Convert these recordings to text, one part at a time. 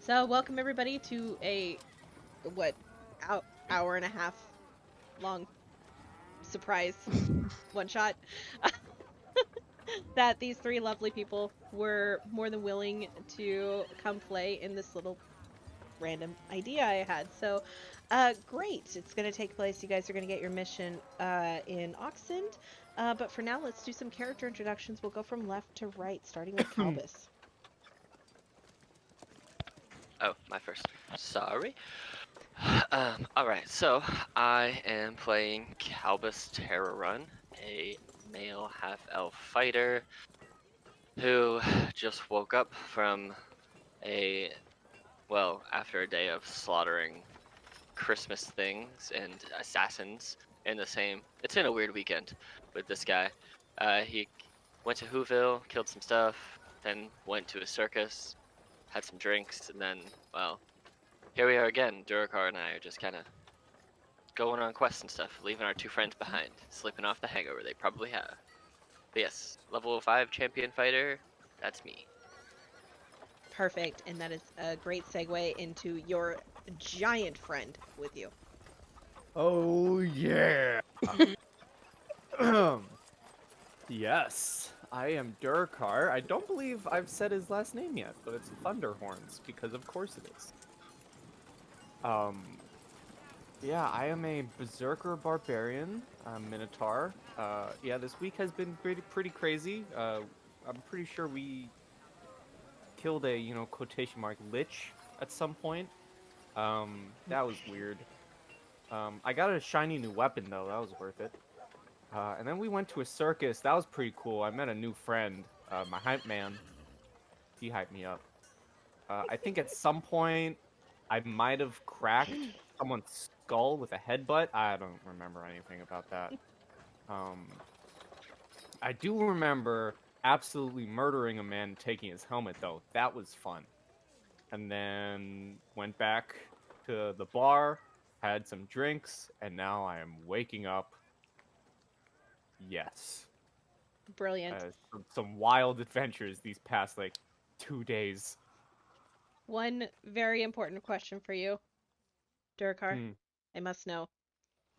So, welcome everybody to a what hour and a half long surprise one shot that these three lovely people were more than willing to come play in this little random idea I had. So, great. It's going to take place. You guys are going to get your mission in Oxend. But for now, let's do some character introductions. We'll go from left to right, starting with Calbus. Oh, my first. Sorry. Alright, so I am playing Calbus Terrorrun, a male half-elf fighter who just woke up from after a day of slaughtering Christmas things and assassins it's in a weird weekend with this guy. He went to Whoville, killed some stuff, then went to a circus, had some drinks, and then, here we are again. Durikar and I are just kind of going on quests and stuff, leaving our two friends behind, slipping off the hangover they probably have. But yes, level 5 champion fighter, that's me. Perfect, and that is a great segue into your giant friend with you. Oh yeah. Yes, I am Durkar. I don't believe I've said his last name yet, but it's Thunderhorns because of course it is. Yeah, I am a berserker barbarian, minotaur. Yeah, this week has been pretty crazy. I'm pretty sure we killed a quotation mark lich at some point. That was weird. I got a shiny new weapon though. That was worth it. And then we went to a circus. That was pretty cool. I met a new friend, my hype man. He hyped me up. I think at some point I might have cracked someone's skull with a headbutt. I don't remember anything about that. I do remember absolutely murdering a man and taking his helmet though. That was fun. And then went back to the bar, had some drinks, and now I am waking up. Yes. Brilliant. Some wild adventures these past 2 days. One very important question for you, Durkar. I must know.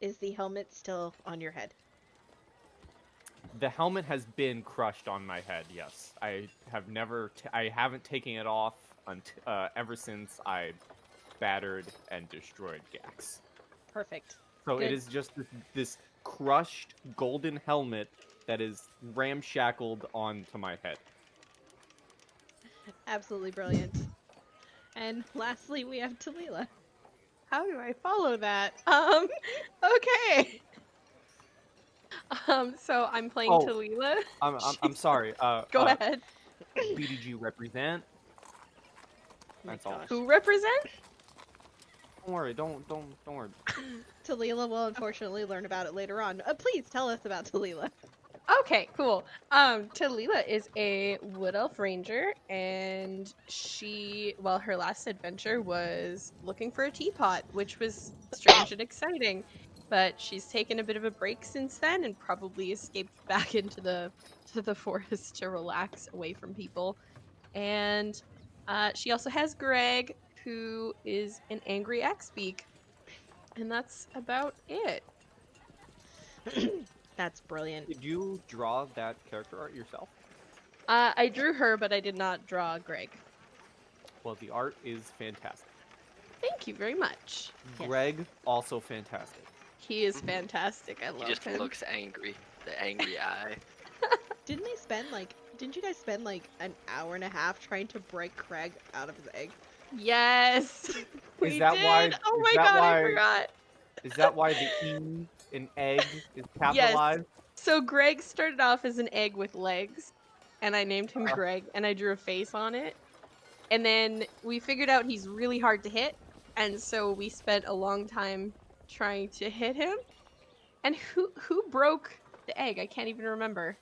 Is the helmet still on your head? The helmet has been crushed on my head. Yes, I have never. I haven't taken it off ever since I battered and destroyed Gax. Perfect. So Good. it is just this crushed golden helmet that is ramshackled onto my head. Absolutely brilliant. And lastly, we have Talila. How do I follow that? Okay. So I'm playing Oh, Talila. I'm sorry. Go ahead. BDG represent. That's all. Who represent? Don't worry. Don't worry. Talila will unfortunately learn about it later on. Please tell us about Talila. Okay, cool. Talila is a wood elf ranger, and her last adventure was looking for a teapot, which was strange and exciting. But she's taken a bit of a break since then, and probably escaped back into the forest to relax away from people. And she also has Greg, who is an angry Axbeak, and that's about it. That's brilliant. Did you draw that character art yourself? I drew her, but I did not draw Greg. Well, the art is fantastic. Thank you very much. Yes. Greg, also fantastic. He is fantastic. I love him. He just looks angry. The angry eye. Didn't you guys spend an hour and a half trying to break Craig out of his egg? Yes. We that did. why- Oh is my that god, why- I forgot. Is that why the E in egg is capitalized? So Greg started off as an egg with legs, and I named him Greg, and I drew a face on it. And then we figured out he's really hard to hit, and so we spent a long time trying to hit him. And who broke the egg? I can't even remember.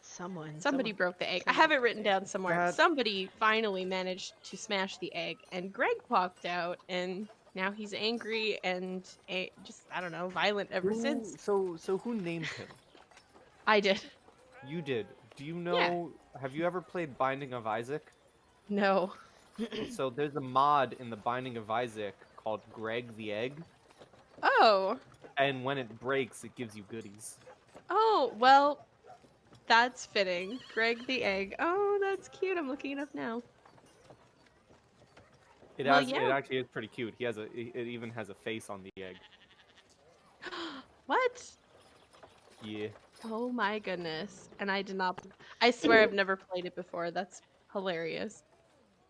Somebody broke the egg. I have it written down somewhere. Somebody finally managed to smash the egg, and Greg popped out, and now he's angry and just, I don't know, violent ever since. So who named him? I did. You did. Do you know? Yeah. Have you ever played Binding of Isaac? No. So there's a mod in the Binding of Isaac called Greg the Egg, Oh. and when it breaks, it gives you goodies. Oh, well, that's fitting. Greg the egg. Oh, that's cute. I'm looking it up now. It Well, It yeah. actually is pretty cute. It even has a face on the egg. What? Yeah. Oh my goodness. And I did not. I swear I've never played it before. That's hilarious.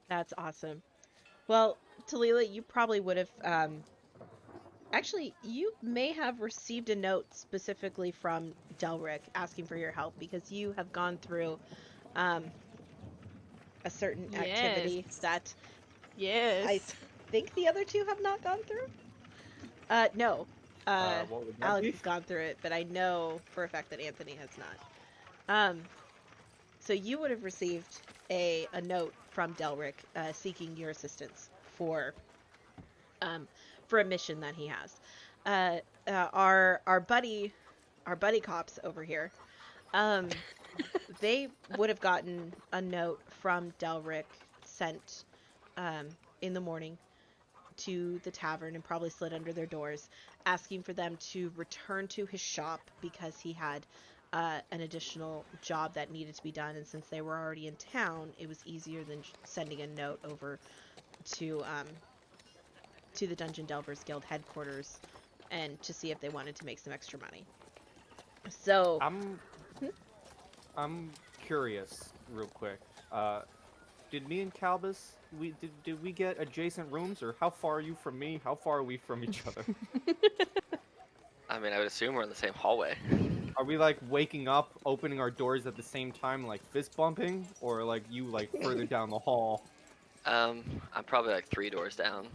That's awesome. Well, Talila, you probably would have actually, you may have received a note specifically from Delric asking for your help because you have gone through um, a certain Yes. activity that I Yes. think the other two have not gone through. No. What would that Alex be? has gone through it, but I know for a fact that Anthony has not. So you would have received a note from Delric seeking your assistance um, for a mission that he has. Our buddy cops over here, um, they would have gotten a note from Delric sent in the morning to the tavern and probably slid under their doors, asking for them to return to his shop because he had an additional job that needed to be done. And since they were already in town, it was easier than sending a note over to the Dungeon Delvers Guild headquarters and to see if they wanted to make some extra money. So, I'm curious, real quick. Did me and Calbus, did we get adjacent rooms, or how far are you from me? How far are we from each other? I mean, I would assume we're in the same hallway. Are we like waking up, opening our doors at the same time, like fist bumping, or like you like further down the hall? I'm probably like 3 doors down.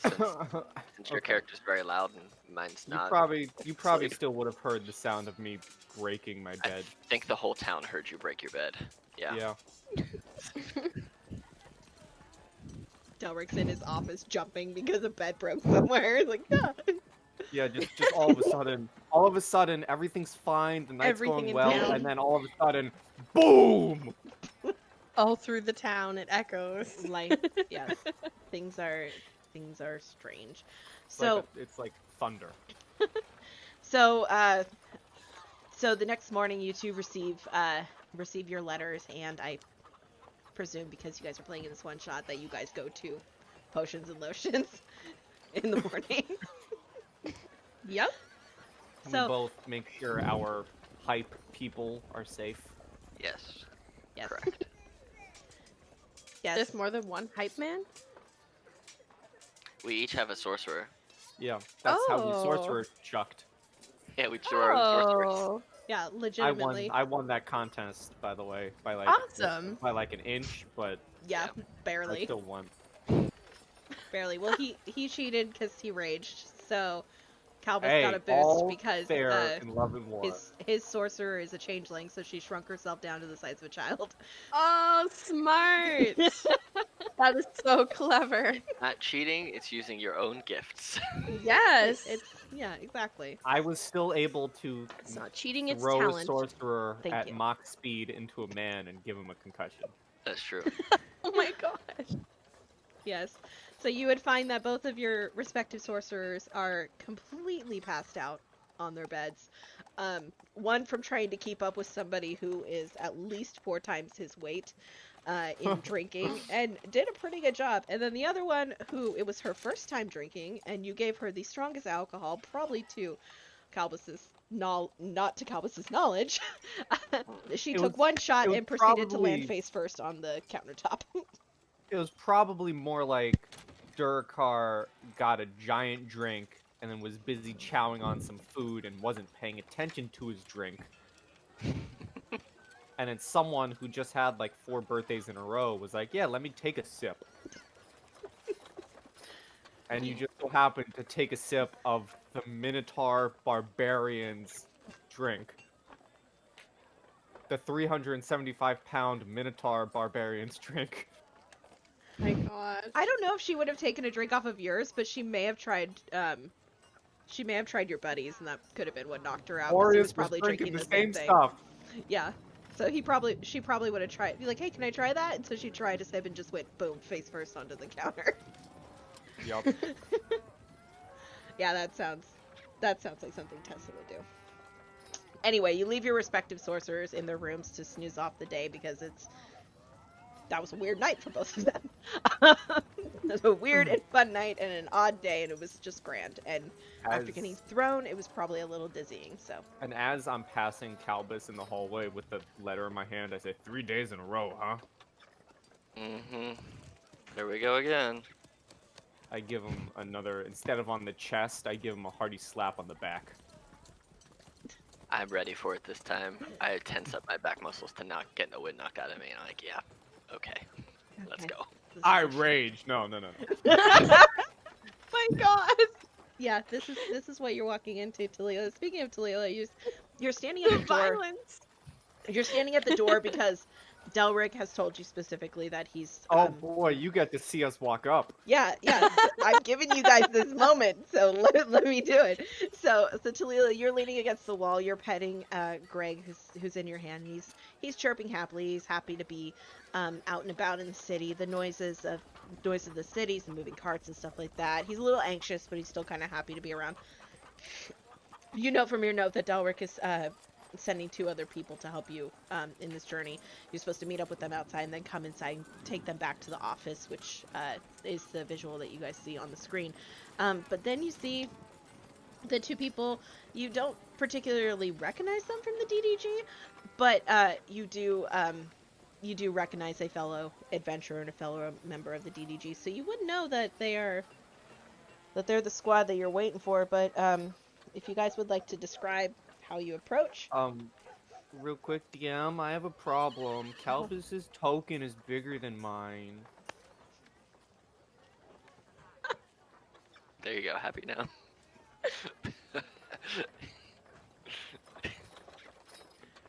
Since your Okay. character's very loud and mine's You not. probably Sleep. still would have heard the sound of me breaking my I bed. think the whole town heard you break your bed. Yeah. Yeah. Delric's in his office jumping because a bed broke somewhere. It's like, yeah. Yeah, just all of a sudden, everything's fine, the night's Everything going in well, town. and then all of a sudden, boom! All through the town, it echoes. Life, yes. Things are strange. It's like So, it's like thunder. so so the next morning you two receive your letters, and I presume because you guys are playing in this one shot that you guys go to Potions and Lotions in the morning. Yep. And So, we both make sure our hype people are safe. Yes. yes. Correct. Yes. There's more than one hype man? We each have a sorcerer. Yeah, that's how we Oh. sorcerer chucked. Yeah, we do our own sorcerers. Oh, Yeah, I legitimately. won that contest, by the way, by like awesome. by like an inch, but Yeah, Yeah. I barely. still won. Barely. Well, he cheated because he raged. So Calbus Hey, got a boost all because fair in love and war. his sorcerer is a changeling, so she shrunk herself down to the size of a child. Oh, smart. That is so clever. Not cheating, it's using your own gifts. Yes. It's yeah, exactly. I was still able to It's not cheating, it's throw a talent. sorcerer Thank at you. Mach speed into a man and give him a concussion. That's true. Oh my gosh. Yes. So you would find that both of your respective sorcerers are completely passed out on their beds. One from trying to keep up with somebody who is at least 4 times his weight in drinking and did a pretty good job. And then the other one who it was her first time drinking and you gave her the strongest alcohol, probably to Calbus's not to Calbus's knowledge. She It took was- one shot it was and proceeded to probably- land face first on the countertop. It was probably more like Durkar got a giant drink and then was busy chowing on some food and wasn't paying attention to his drink. And then someone who just had like 4 birthdays in a row was like, yeah, let me take a sip. And you just so happened to take a sip of the Minotaur Barbarian's drink. The 375-pound Minotaur Barbarian's drink. My gosh. I don't know if she would have taken a drink off of yours, but she may have tried. She may have tried your buddies, and that could have been what knocked her out. 'cause he Aureus was probably drinking drinking the same same thing. stuff. Yeah. So she probably would have tried. Be like, hey, can I try that? And so she tried a sip and just went boom, face first onto the counter. Yup. Yeah, that sounds like something Tessa would do. Anyway, you leave your respective sorcerers in their rooms to snooze off the day because that was a weird night for both of them. It was a weird and fun night and an odd day, and it was just grand. And after getting thrown, it was probably a little dizzying. So. And as I'm passing Calbus in the hallway with the letter in my hand, I say, 3 days in a row, huh? Mm-hmm. There we go again. I give him another, instead of on the chest, I give him a hearty slap on the back. I'm ready for it this time. I tense up my back muscles to not get the wind knocked out of me. And I'm like, yeah, okay. Let's go. I rage. No. My God. Yeah, this is what you're walking into, Talila. Speaking of Talila, you're standing at the door. Violence. You're standing at the door because Delric has told you specifically that he's. Oh boy, you get to see us walk up. Yeah. I'm giving you guys this moment, so let me do it. So Talila, you're leaning against the wall. You're petting Greg, who's in your hand. He's chirping happily. He's happy to be out and about in the city. The noise of the cities and moving carts and stuff like that. He's a little anxious, but he's still kind of happy to be around. You know from your note that Delric is sending 2 other people to help you in this journey. You're supposed to meet up with them outside and then come inside and take them back to the office, which is the visual that you guys see on the screen. But then you see the 2 people. You don't particularly recognize them from the DDG, but you do recognize a fellow adventurer and a fellow member of the DDG. So you would know that they're the squad that you're waiting for. But if you guys would like to describe how you approach. Real quick, DM, I have a problem. Calbus's token is bigger than mine. There you go. Happy now.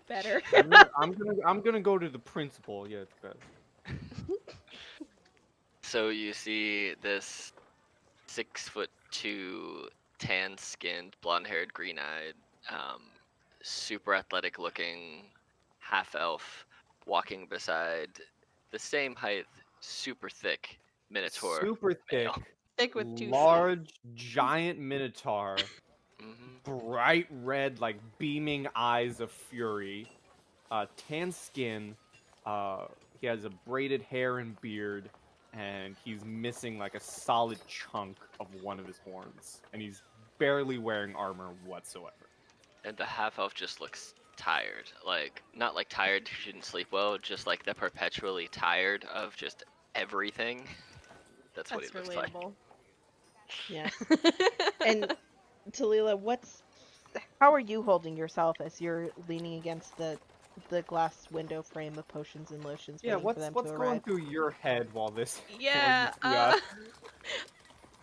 Better. I'm gonna go to the principal. Yeah, it's better. So you see this 6'2", tan-skinned, blonde-haired, green-eyed, super athletic-looking half-elf walking beside the same height, super thick minotaur. Super thick. male. Thick with 2 large, giant minotaur. Mhm. Bright red, like beaming eyes of fury. Tan skin. He has a braided hair and beard, and he's missing like a solid chunk of one of his horns, and he's barely wearing armor whatsoever. And the half-elf just looks tired. Like, not like tired, she didn't sleep well, just like the perpetually tired of just everything. That's what That's he looks like. relatable. Yes. And Talila, how are you holding yourself as you're leaning against the glass window frame of Potions and Lotions? Yeah, waiting for them what's to going arrive? through your head while this? Yeah. while you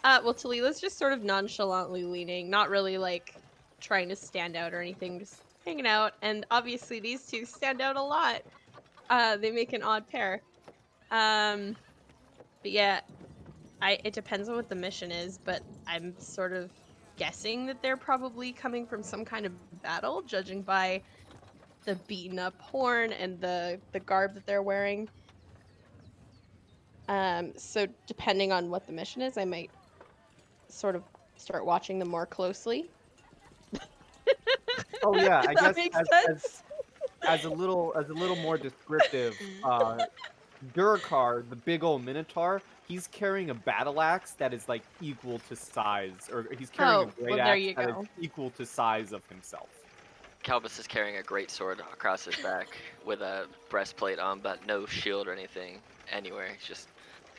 Well, Talila's just sort of nonchalantly leaning, not really like trying to stand out or anything, just hanging out. And obviously, these 2 stand out a lot. They make an odd pair. But yeah, it depends on what the mission is, but I'm sort of guessing that they're probably coming from some kind of battle, judging by the beaten up horn and the garb that they're wearing. So depending on what the mission is, I might sort of start watching them more closely. Oh yeah, I Does that guess make as, sense? as a little more descriptive, Durakar, the big old minotaur, he's carrying a battle axe that is like equal to size, or he's carrying a great well, there axe you that go. is equal to size of himself. Calbus is carrying a great sword across his back with a breastplate on, but no shield or anything anywhere. He's just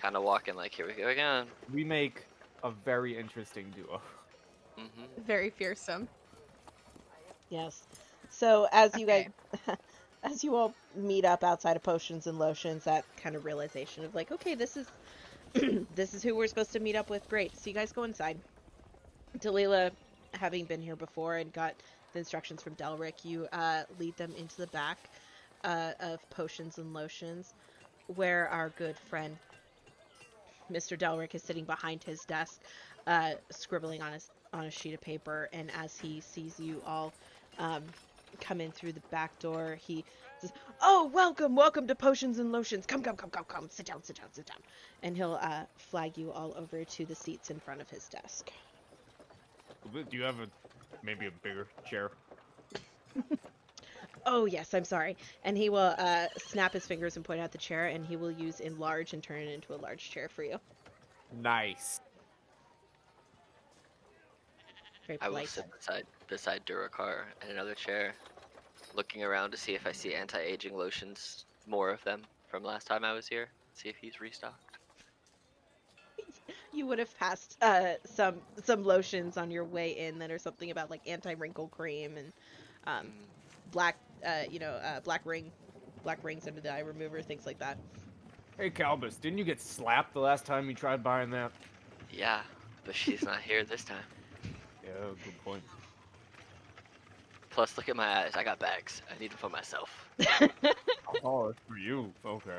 kind of walking like, here we go again. We make a very interesting duo. Mm-hmm. Very fearsome. Yes. So as you Okay. guys, as you all meet up outside of Potions and Lotions, that kind of realization of like, okay, this is this is who we're supposed to meet up with. Great. So you guys go inside. Talila, having been here before and got the instructions from Delric, you lead them into the back of Potions and Lotions, where our good friend Mr. Delric is sitting behind his desk, scribbling on a sheet of paper. And as he sees you all come in through the back door. He says, "Oh, welcome to Potions and Lotions. Come. Sit down. And he'll flag you all over to the seats in front of his desk. Do you have maybe a bigger chair? Oh, yes, I'm sorry. And he will snap his fingers and point out the chair, and he will use enlarge and turn it into a large chair for you. Nice. Very I will polite. sit beside Duracar in another chair, looking around to see if I see anti-aging lotions, more of them from last time I was here. See if he's restocked. You would have passed some lotions on your way in that are something about like anti-wrinkle cream and black black rings under the eye remover, things like that. Hey, Calbus, didn't you get slapped the last time you tried buying that? Yeah, but she's not here this time. Yeah, good point. Plus, look at my eyes. I got bags. I need them for myself. Oh, it's for you. Okay.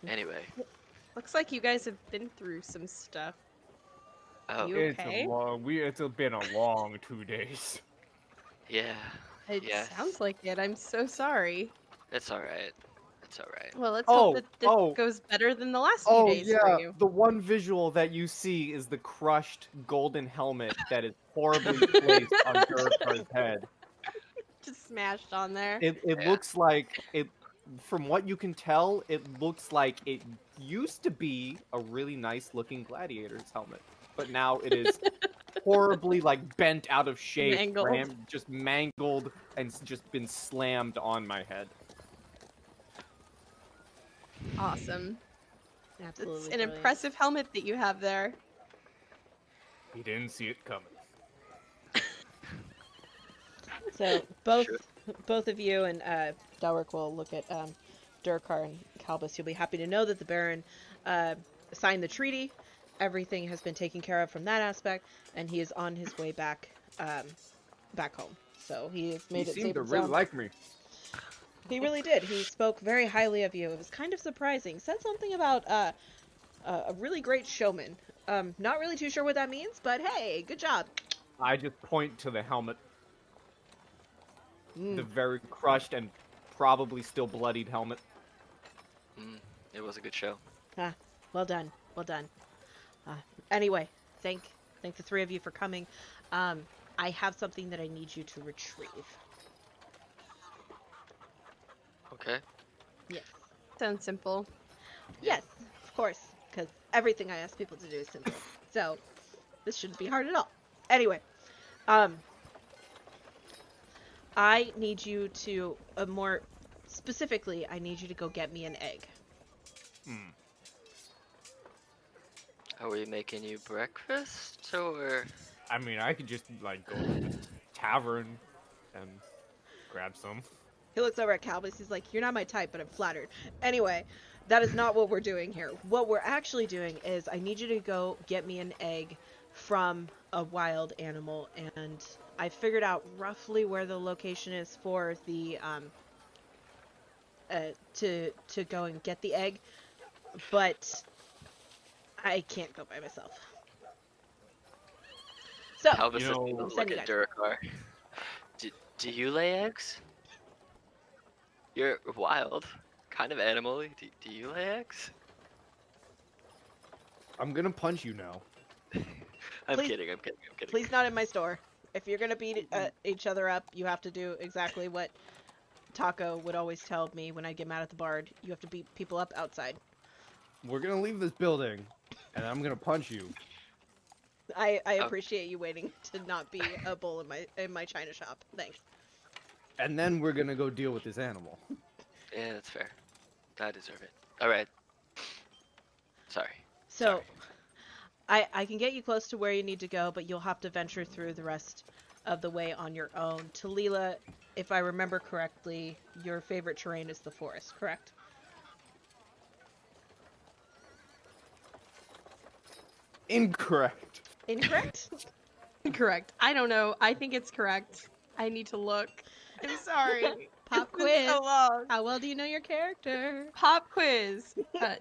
Anyway. Looks like you guys have been through some stuff. Oh, You okay? It's been a long 2 days. yeah. It Yes. sounds like it. I'm so sorry. It's alright. It's alright. Well, let's hope that this oh. goes better than the last few days for you. The one visual that you see is the crushed golden helmet that is horribly placed on Durakar's head. Just smashed on there. It Yeah. looks like it. From what you can tell, it looks like it used to be a really nice looking gladiator's helmet, but now it is horribly like bent out of shape, Mangled. just mangled, and just been slammed on my head. Awesome. Absolutely. It's an brilliant. impressive helmet that you have there. He didn't see it coming. So both Sure. both of you and Delric will look at Durkar and Calbus. You'll be happy to know that the Baron signed the treaty. Everything has been taken care of from that aspect, and he is on his way back back home. So he has made He it seemed safe to and really sound. like me. He really did. He spoke very highly of you. It was kind of surprising. Said something about a really great showman. Not really too sure what that means, but hey, good job. I just point to the helmet, Mm. the very crushed and probably still bloodied helmet. It was a good show. Well done. Well done. Anyway, thank the three of you for coming. I have something that I need you to retrieve. Okay. Yes. Sounds simple. Yes, of course, because everything I ask people to do is simple. So this shouldn't be hard at all. Anyway, I need you to more specifically. I need you to go get me an egg. Are we making you breakfast or? I mean, I could just like go to the tavern and grab some. He looks over at Calbus. He's like, "You're not my type, but I'm flattered." Anyway, that is not what we're doing here. What we're actually doing is I need you to go get me an egg from a wild animal, and I figured out roughly where the location is for the to go and get the egg, but I can't go by myself. So Albus You is know- gonna look Send you at guys. Duracar. Do you lay eggs? You're wild, kind of animal-y. Do you lay eggs? I'm gonna punch you now. I'm Please- kidding. please not in my store. If you're gonna beat each other up, you have to do exactly what Taco would always tell me when I get mad at the bard. You have to beat people up outside. We're gonna leave this building, and I'm gonna punch you. I appreciate you waiting to not be a bull in my china shop. Thanks. And then we're gonna go deal with this animal. Yeah, that's fair. I deserve it. All right. Sorry. So, I can get you close to where you need to go, but you'll have to venture through the rest of the way on your own. Talila, if I remember correctly, your favorite terrain is the forest, correct? Incorrect. Incorrect? Correct. I don't know. I think it's correct. I need to look. I'm sorry. Pop It's been quiz. so long. How well do you know your character? Pop quiz.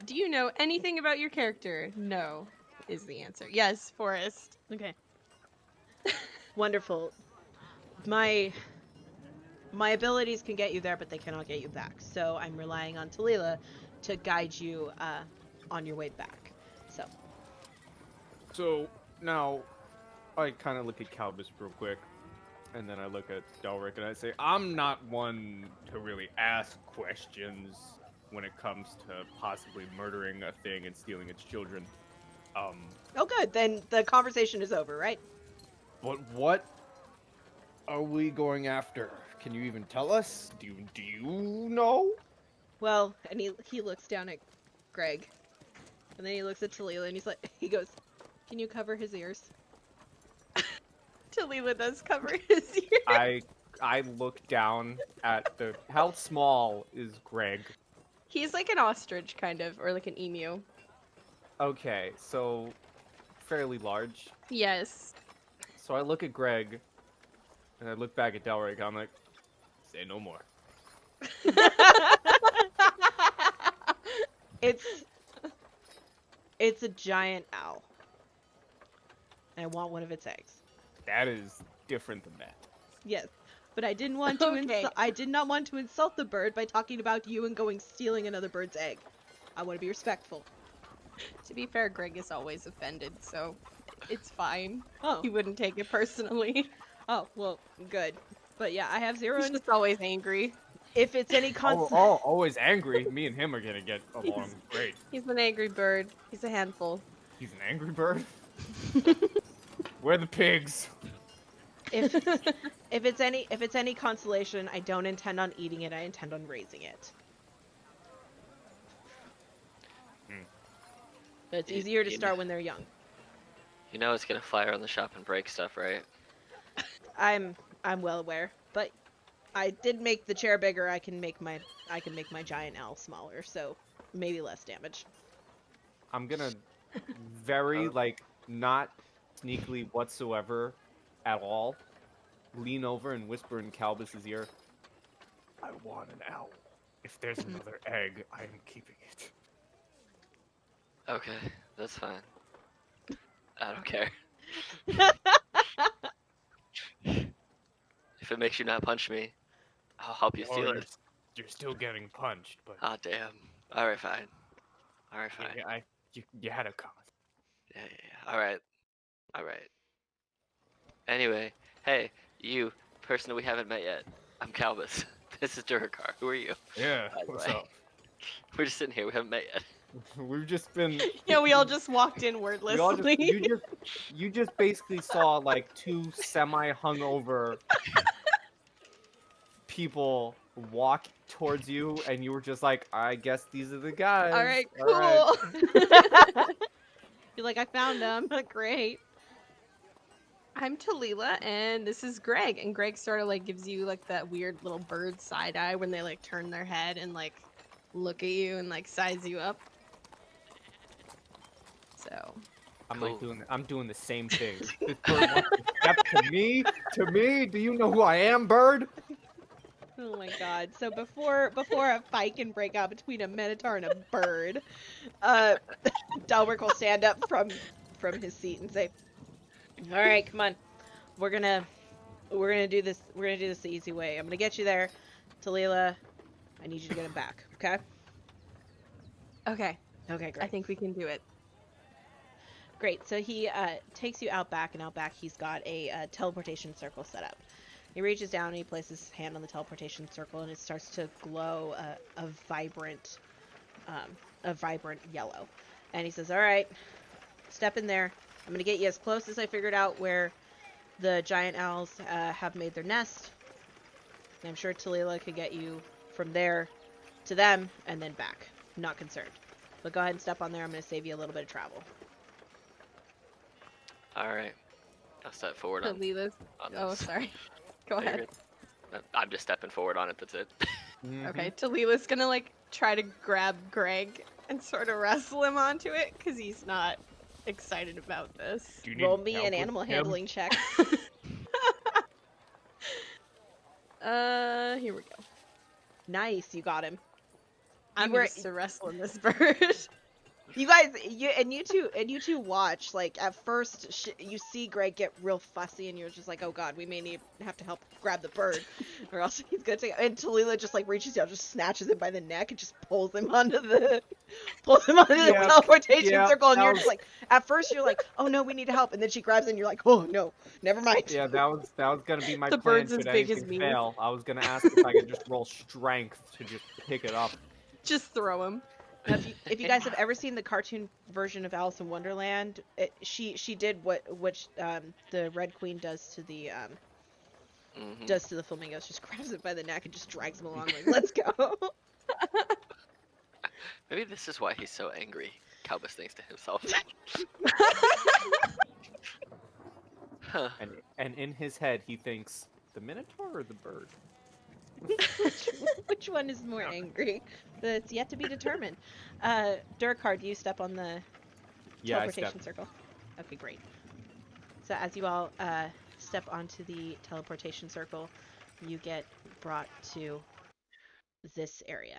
Do you know anything about your character? No, is the answer. Yes, Forrest. Okay. Wonderful. my abilities can get you there, but they cannot get you back. So I'm relying on Talila to guide you on your way back. So now, I kind of look at Calbus real quick, and then I look at Delric and I say, I'm not one to really ask questions when it comes to possibly murdering a thing and stealing its children. Oh, good. Then the conversation is over, right? But what are we going after? Can you even tell us? Do you know? Well, and he looks down at Greg, and then he looks at Talila, and he goes, "Can you cover his ears?" Talila does cover his ears. I look down at how small is Greg? He's like an ostrich, kind of, or like an emu. Okay, so fairly large. Yes. So I look at Greg, and I look back at Delric. I'm like, say no more. It's a giant owl. And I want one of its eggs. That is different than that. Yes, but I didn't want to Okay. I did not want to insult the bird by talking about you and going stealing another bird's egg. I want to be respectful. To be fair, Greg is always offended, so it's fine. Oh, He wouldn't take it personally. oh, well, good. But yeah, I have 0 He's and just always angry. if it's any Always angry. Me and him are gonna get along great. He's an angry bird. He's a handful. He's an angry bird. We're the pigs. if it's any consolation, I don't intend on eating it. I intend on raising it. But it's easier to start when they're young. You know it's gonna fly around the shop and break stuff, right? I'm well aware, but I did make the chair bigger. I can make my giant owl smaller, so maybe less damage. I'm gonna very not sneakily whatsoever at all lean over and whisper in Calbus's ear, I want an owl. If there's another egg, I am keeping it. Okay, that's fine. I don't care. If it makes you not punch me, I'll help you steal it. You're still getting punched, but Ah, damn. Alright, fine. Alright, fine. you had a comment. Yeah. Alright. Anyway, hey, you, person we haven't met yet. I'm Calbus. This is Durikar. Who are you? Yeah, By the what's way. up? We're just sitting here. We haven't met yet. We've just been. Yeah, we all just walked in We all wordlessly. you just basically saw like two semi-hungover people walk towards you, and you were just like, I guess these are the guys. All right, All cool. right. You're like, I found them. Great. I'm Talila, and this is Greg. And Greg sort of like gives you like that weird little bird side eye when they like turn their head and like look at you and like size you up. So I'm Cool. I'm doing the same thing. This bird wants to step to me. To me. Do you know who I am, bird? Oh my god. So before a fight can break out between a minotaur and a bird, Delric will stand up from his seat and say, "All right, come on. We're gonna do this. We're gonna do this the easy way. I'm gonna get you there, Talila. I need you to get him back. Okay? okay, Okay, I great. think we can do it. Great. So he takes you out back, and out back he's got a teleportation circle set up. He reaches down and he places his hand on the teleportation circle, and it starts to glow a vibrant yellow. And he says, "All right, step in there. I'm gonna get you as close as I figured out where the giant owls have made their nest. And I'm sure Talila could get you from there to them and then back. I'm not concerned. But go ahead and step on there. I'm gonna save you a little bit of travel." Alright. I'll step forward on Talila's. Oh, this. sorry. Go No, you're ahead. good. I'm just stepping forward on it, that's it. Okay, Talila's gonna like try to grab Greg and sort of wrestle him onto it because he's not excited about this. Do you need Roll me help an with animal him? handling check. Here we go. Nice, you got him. I'm were- used to wrestling this bird. You guys, you two watch. Like at first, you see Greg get real fussy, and you're just like, "Oh God, we may have to help grab the bird, or else he's gonna take." And Talila just like reaches down, just snatches him by the neck, and just pulls him onto the Yeah, teleportation yeah, circle. And that you're was- just like, at first you're like, "Oh no, we need help," and then she grabs it, and you're like, "Oh no, never mind." Yeah, that was gonna be my The plan. bird's as Should big as anything me. fail, I was gonna ask if I could just roll strength to just pick it up. Just throw him. Now, if you guys have ever seen the cartoon version of Alice in Wonderland, she did what the Red Queen does to the flamingos. Just grabs it by the neck and just drags them along. Like, let's go. Maybe this is why he's so angry. Calbus thinks to himself. Huh. And in his head, he thinks, the Minotaur or the bird? Which one is more angry? It's yet to be determined. Durkar, do you step on the Yeah, I teleportation stepped. circle? Okay, great. So as you all step onto the teleportation circle, you get brought to this area.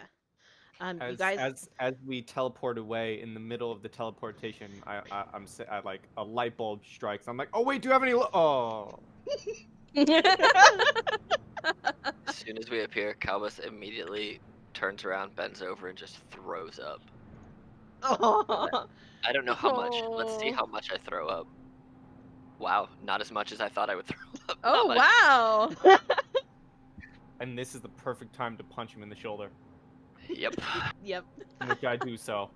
You guys, As we teleport away in the middle of the teleportation, I like a light bulb strikes. I'm like, oh wait, do you have any? Oh, As soon as we appear, Calbus immediately turns around, bends over, and just throws up. oh, I don't know how much. Let's see Oh. how much I throw up. Wow, not as much as I thought I would throw up. Oh, Not much. wow. and this is the perfect time to punch him in the shoulder, Yep. yep. which I do so.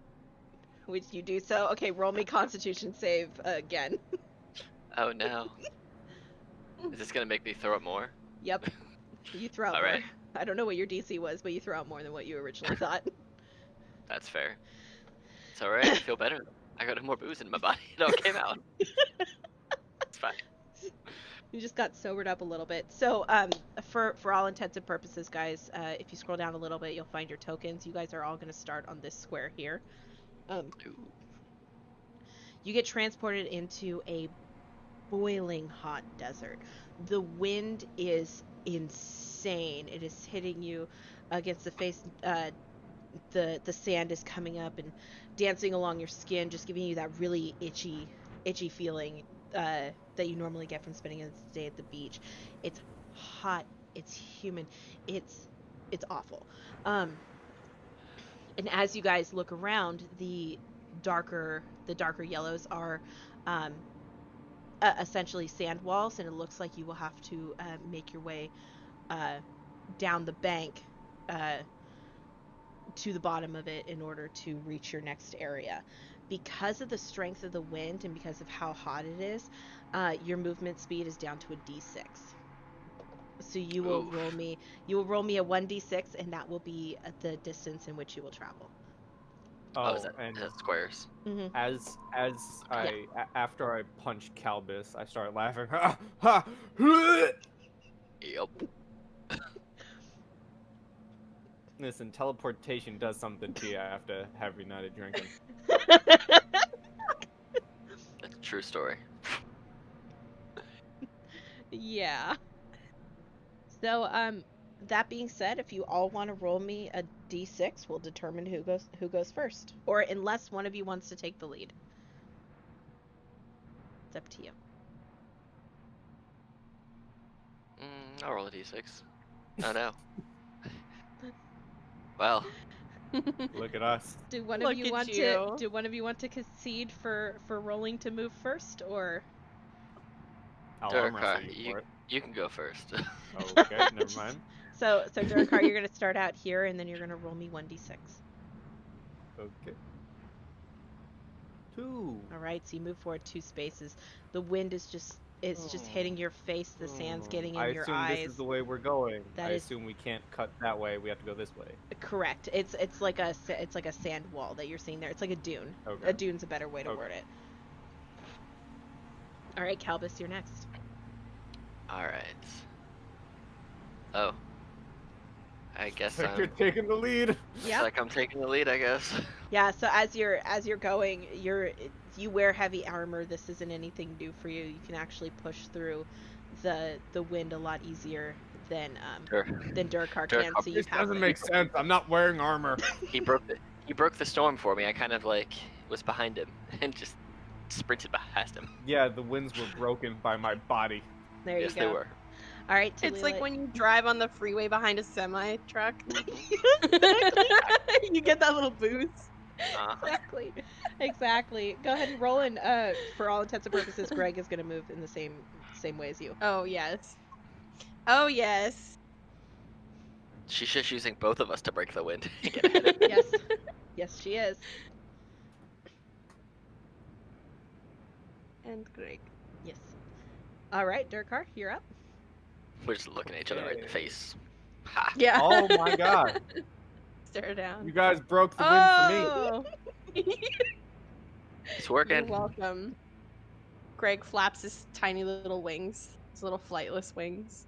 Which you do so. Okay, roll me Constitution save again. Oh no. Is this gonna make me throw up more? Yep. You throw out All more. right. I don't know what your DC was, but you throw out more than what you originally thought. That's fair. It's alright, I feel better. I got more booze in my body. It all came out. It's fine. You just got sobered up a little bit. So, for all intents and purposes, guys, if you scroll down a little bit, you'll find your tokens. You guys are all going to start on this square here. Ooh. You get transported into a boiling hot desert. The wind is insane. It is hitting you against the face. The sand is coming up and dancing along your skin, just giving you that really itchy feeling that you normally get from spending a day at the beach. It's hot. It's humid. It's awful. And as you guys look around, the darker yellows are essentially sand walls, and it looks like you will have to make your way down the bank to the bottom of it in order to reach your next area. Because of the strength of the wind and because of how hot it is, your movement speed is down to a d6. So you will Ooh. roll me a 1d6, and that will be the distance in which you will travel. Oh, is that and squares? Mm-hmm. as after I punch Calbus, I start laughing. Ha ha! Huh. Yep. Listen, teleportation does something to you after heavy night of drinking. That's a true story. Yeah. So, that being said, if you all want to roll me a d6, we'll determine who goes first. Or unless one of you wants to take the lead. It's up to you. I'll roll a d6. Oh no. Well, Look at us. Do one Look of you at want you. to do one of you want to concede for rolling to move first, or I'll arm Durkar, wrestle you for it. you can go first. Okay, never mind. so Durkar, you're gonna start out here, and then you're gonna roll me 1d6. Okay. 2. All right, so you move forward 2 spaces. The wind is just hitting your face. The sand's getting in your I assume eyes. this is the way we're going. That I is- assume we can't cut that way. We have to go this way. Correct. It's like a sand wall that you're seeing there. It's like a dune. Okay. A dune's a better way to Okay. word it. All right, Calbus, you're next. Alright. Oh. I guess You're I'm taking the lead. Yeah. like I'm taking the lead, I guess. Yeah. So as you're going, you wear heavy armor. This isn't anything new for you. You can actually push through the wind a lot easier than Sure. Durkar Durkar, can. So you This pass doesn't it. make sense. I'm not wearing armor. He broke the storm for me. I kind of like was behind him and just sprinted past him. Yeah, the winds were broken by my body. There Yes, you they go. were. All right, It's like Talila. when you drive on the freeway behind a semi truck. Exactly. You get that little boost. Exactly. Exactly. Go ahead and roll in. For all intents and purposes, Greg is gonna move in the same way as you. Oh yes. Oh yes. She's just using both of us to break the wind and get ahead of him. Yes. Yes, she is. And Greg. Yes. All right, Durkar, you're up. We're just looking at each other right in the Okay. face. Ha! Yeah. Oh my god. Stare down. You guys broke the wind for me. Oh. It's You're working. welcome. Greg flaps his tiny little wings. His little flightless wings.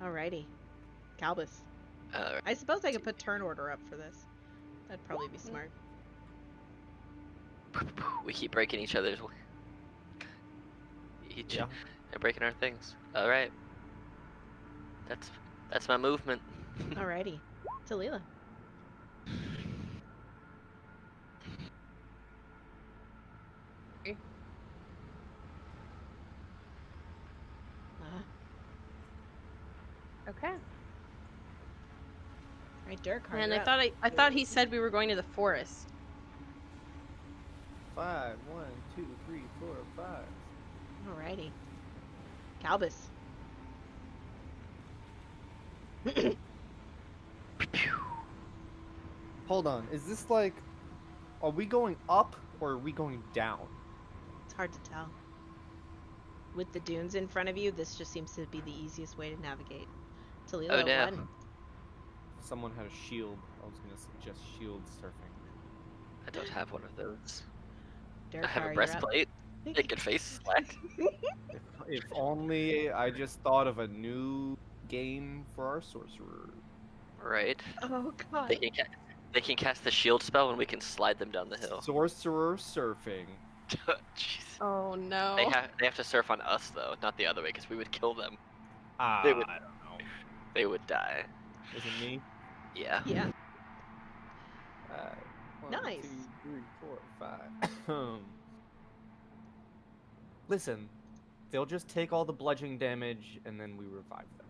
Alrighty. Calbus. I suppose I could put turn order up for this. That'd probably be smart. We keep breaking each other's. Yeah. And breaking our things. All right. That's my movement. Alrighty. Talila. Okay. Alright, Durkar. And you're I thought he said we were going to the forest. 5, 1, 2, 3, 4, 5. up. Alrighty. Calbus. Hold on. Is this like, are we going up or are we going down? It's hard to tell. With the dunes in front of you, this just seems to be the easiest way to navigate. Talila, Oh, no. one. Someone had a shield. I was gonna suggest shield surfing. I don't have one of those. Durkar, I have a you're up. breastplate. It can face slack. If only I just thought of a new game for our sorcerer. Right. Oh god. They can cast the shield spell and we can slide them down the hill. Sorcerer surfing. Jeez. Oh no. They have to surf on us though, not the other way, because we would kill them. Ah, They would- I don't know. They would die. Is it me? Yeah. Yeah. One, Nice. 2, 3, 4, 5. Listen, they'll just take all the bludgeoning damage and then we revive them.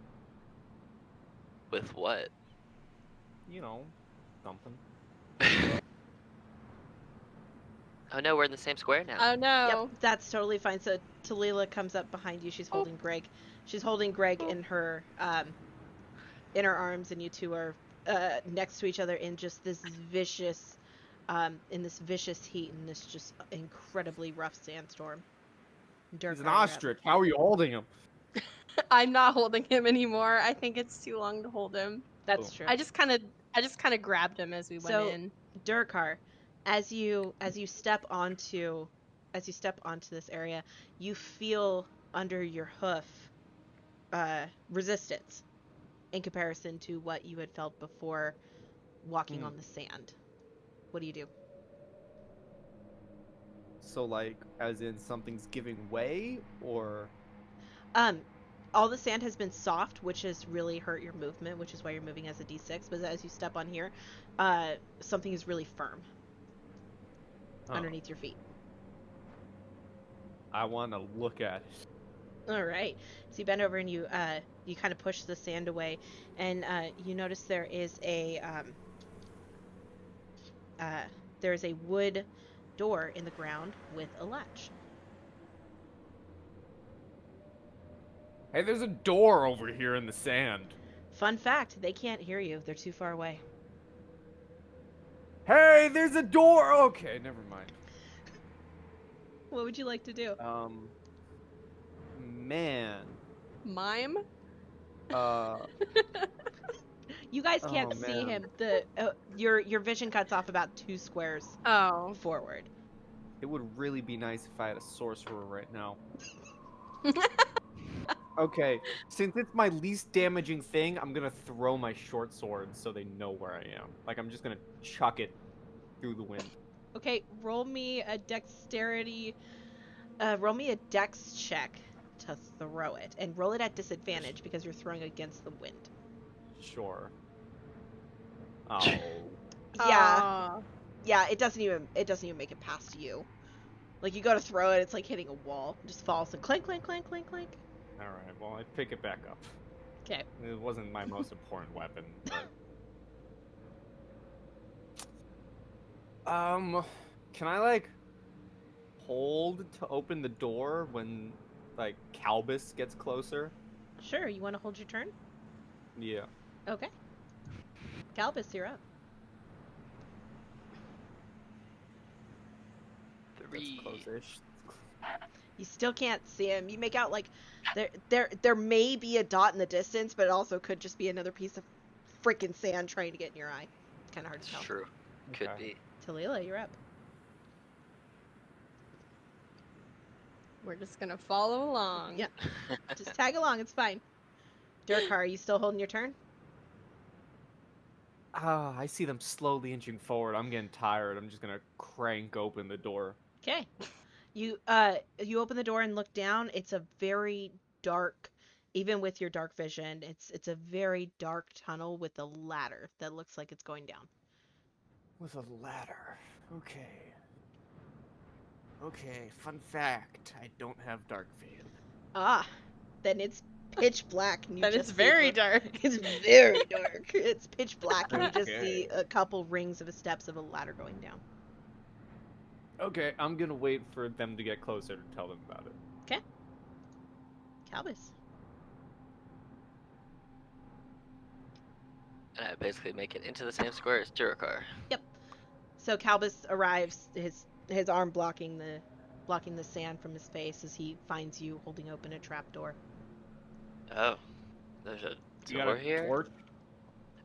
With what? You know, something. Oh no, we're in the same square now. Oh no. Yep, that's totally fine. So Talila comes up behind you. She's holding Greg. She's holding Greg in her arms, and you two are next to each other in just this vicious, heat and this just incredibly rough sandstorm. He's Durkar, an you're up. ostrich. How are you holding him? I'm not holding him anymore. I think it's too long to hold him. That's Boom. true. I just kind of grabbed him as we went So- in. Durkar, as you step onto this area, you feel under your hoof resistance in comparison to what you had felt before walking on the sand. What do you do? So, like, as in something's giving way, or All the sand has been soft, which has really hurt your movement, which is why you're moving as a D6. But as you step on here, something is really firm underneath your feet. I want to look at it. All right. So you bend over and you kind of push the sand away, and you notice there is a wood door in the ground with a latch. Hey, there's a door over here in the sand. Fun fact: they can't hear you. They're too far away. Hey, there's a door. Okay, never mind. What would you like to do? Man. Mime? You guys can't Oh, see man. him. The your vision cuts off about 2 squares Oh. forward. It would really be nice if I had a sorcerer right now. Okay, since it's my least damaging thing, I'm gonna throw my short sword so they know where I am. Like, I'm just gonna chuck it through the wind. Okay, roll me a dexterity. Roll me a dex check to throw it, and roll it at disadvantage because you're throwing against the wind. Sure. Oh. Yeah, Aw. yeah, it doesn't even make it past you. Like you go to throw it, it's like hitting a wall. It just falls and clink, clink, clink, clink, clink. All right. Well, I pick it back up. Okay. It wasn't my most important weapon, but can I like hold to open the door when like Calbus gets closer? Sure. You want to hold your turn? Yeah. Okay. Calbus, you're up. 3. That's close-ish. You still can't see him. You make out like there may be a dot in the distance, but it also could just be another piece of freaking sand trying to get in your eye. It's kind of hard to It's tell. true. Could Okay. be. Talila, you're up. We're just gonna follow along. Yeah. Just tag along. It's fine. Durkar, are you still holding your turn? I see them slowly inching forward. I'm getting tired. I'm just gonna crank open the door. Okay. You open the door and look down. It's a very dark, even with your dark vision, it's a very dark tunnel with a ladder that looks like it's going down. With a ladder. Okay. Okay, fun fact. I don't have dark vision. Ah, then it's pitch black and you Then just it's see very the- dark. It's very dark. It's pitch black and you just Okay. see a couple rings of steps of a ladder going down. Okay, I'm gonna wait for them to get closer to tell them about it. Okay. Calbus. And I basically make it into the same square as Durikar. So Calbus arrives, his arm blocking the sand from his face as he finds you holding open a trapdoor. Oh. There's a You got door a here? torch?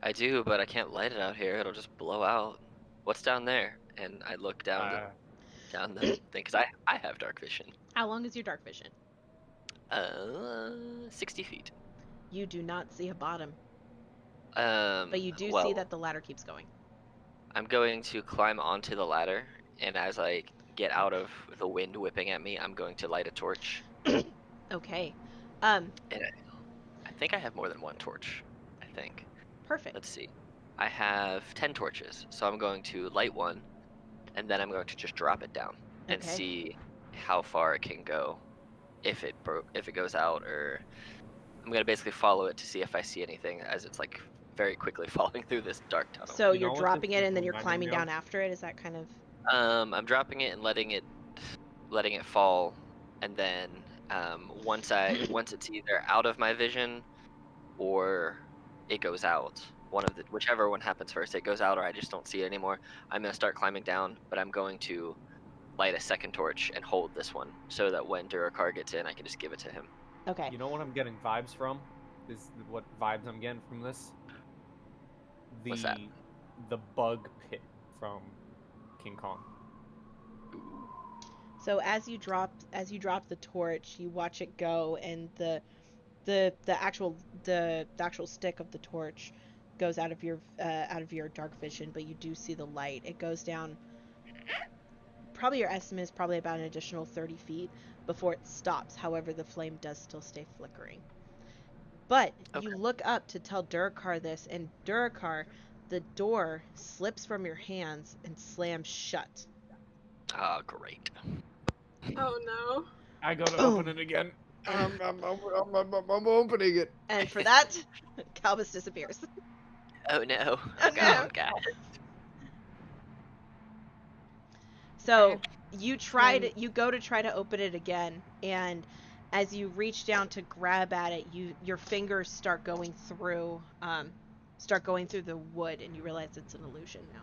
I do, but I can't light it out here. It'll just blow out. What's down there? And I look down down the thing, because I have dark vision. How long is your dark vision? 60 feet. You do not see a bottom, But but you do see that the ladder keeps going. I'm going to climb onto the ladder, and as I get out of the wind whipping at me, I'm going to light a torch. Okay. I think I have more than one torch. I think. Perfect. Let's see. I have 10 torches, so I'm going to light one, and then I'm going to just drop it down and Okay. see how far it can go. If it goes out, or I'm gonna basically follow it to see if I see anything as it's like very quickly falling through this dark tunnel. So You know you're what dropping this it is and then you're reminding climbing me of? down after it. Is that kind of? I'm dropping it and letting it fall, and then once it's either out of my vision or it goes out, whichever one happens first, it goes out or I just don't see it anymore, I'm gonna start climbing down, but I'm going to light a second torch and hold this one so that when Durikar gets in, I can just give it to him. Okay. You know what I'm getting vibes from? Is what vibes I'm getting from this? What's that? The bug pit from King Kong. So as you drop the torch, you watch it go, and the actual stick of the torch goes out of your dark vision, but you do see the light. It goes down. Probably your estimate is probably about an additional 30 feet before it stops. However, the flame does still stay flickering. But you Okay. look up to tell Durikar this, and Durikar, the door slips from your hands and slams shut. Ah, great. Oh no. I gotta Boom. open it again. I'm opening it. And for that, Calbus disappears. Oh no. Oh, no. God. So Okay. you go to try to open it again, and as you reach down to grab at it, your fingers start going through the wood, and you realize it's an illusion now.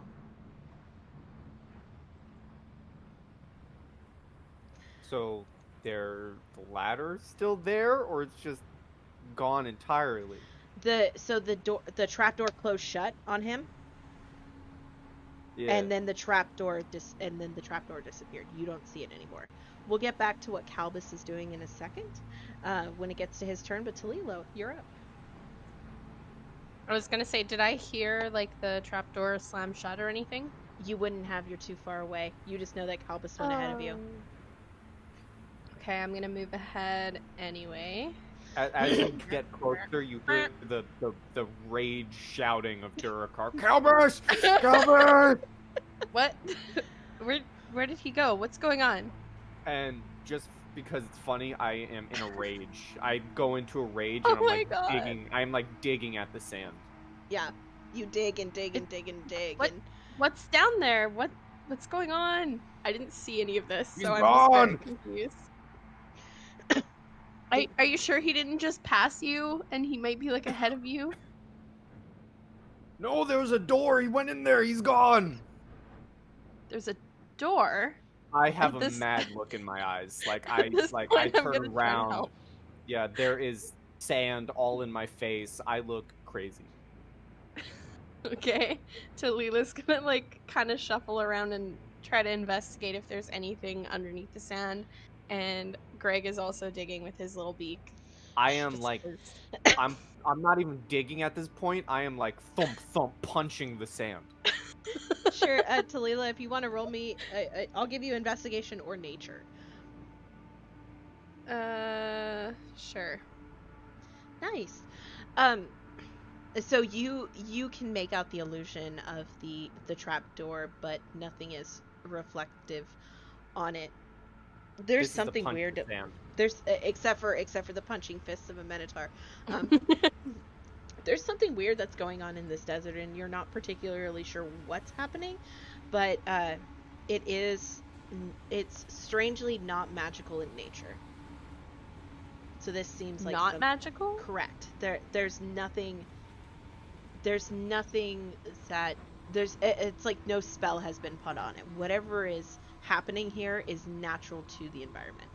So, the ladder's still there, or it's just gone entirely? The trapdoor closed shut on him, Yeah. and then the trapdoor disappeared. You don't see it anymore. We'll get back to what Calbus is doing in a second, when it gets to his turn. But Talila, you're up. I was gonna say, did I hear like the trapdoor slam shut or anything? You wouldn't have. You're too far away. You just know that Calbus went ahead of you. Okay, I'm gonna move ahead anyway. As you get closer, you hear the rage shouting of Durikar. Calbus! Calbus! What? Where did he go? What's going on? And just because it's funny, I am in a rage. I go into a rage Oh and I'm my like god. digging at the sand. Yeah. You dig and dig and It- dig and dig What? and What's down there? What's going on? I didn't see any of this, He's so I'm just very gone! confused. Are you sure he didn't just pass you and he might be like ahead of you? No, there was a door. He went in there. He's gone. There's a door. I have At a this mad look in my eyes. at this I point I'm turn gonna try to around. help. Yeah, there is sand all in my face. I look crazy. Okay. Talila's gonna like kind of shuffle around and try to investigate if there's anything underneath the sand. And Greg is also digging with his little beak. I am Just like 'cause- I'm not even digging at this point. I am like thump thump punching the sand. sure, Talila, if you want to roll me, I'll give you investigation or nature. Sure. Nice. So you can make out the illusion of the trap door, but nothing is reflective on it. There's This is the something punch weird. the sand. There's except for the punching fists of a minotaur. Um, there's something weird that's going on in this desert, and you're not particularly sure what's happening, but it's strangely not magical in nature. So this seems like Not magical? correct. There's nothing that it's like no spell has been put on it. Whatever is happening here is natural to the environment.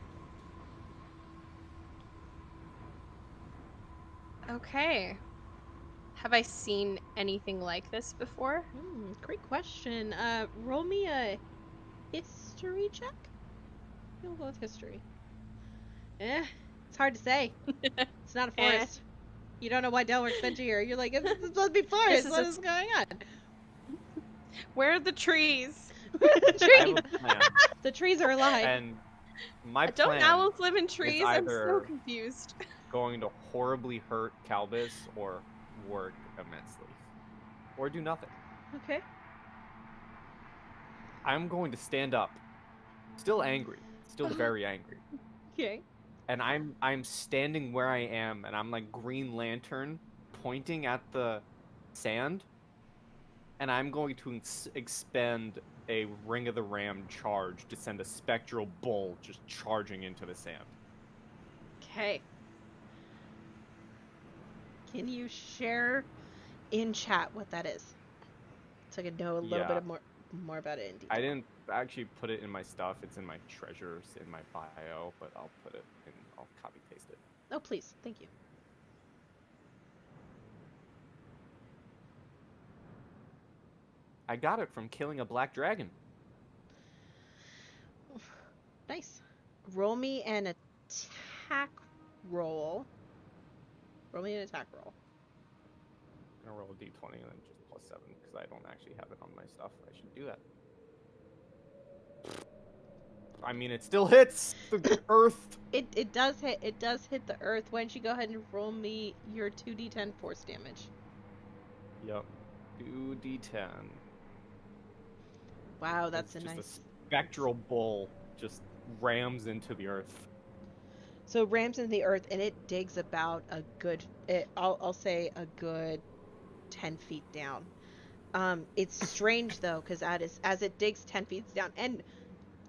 Okay. Have I seen anything like this before? Great question. Roll me a history check. We'll go with history. It's hard to say. It's not a forest. You don't know why Delric's been here. You're like, it's supposed to be forest. What is going on? Where are the trees? the I trees. have a plan, The trees are alive. and my Don't plan owls live in trees? I'm so either- confused. going to horribly hurt Calbus or work immensely, or do nothing. Okay. I'm going to stand up, still angry, still very angry, Okay. and I'm standing where I am, and I'm like Green Lantern pointing at the sand, and I'm going to expend a Ring of the Ram charge to send a spectral bull just charging into the sand. Okay. Can you share in chat what that is? So I can know a little Yeah. bit of more about it in detail. I didn't actually put it in my stuff. It's in my treasures, in my bio, but I'll put it in. I'll copy paste it. Oh, please. Thank you. I got it from killing a black dragon. Nice. Roll me an attack roll. Roll me an attack roll. I'm gonna roll a d20 and then just +7 because I don't actually have it on my stuff. I should do that. I mean, it still hits the earth. It does hit. It does hit the earth. Why don't you go ahead and roll me your 2d10 force damage? Yep. 2d10. Wow, that's a It's just nice. a spectral bull just rams into the earth. So it rams into the earth, and it digs about a good. I'll say a good 10 feet down. It's strange though, because as it digs 10 feet down and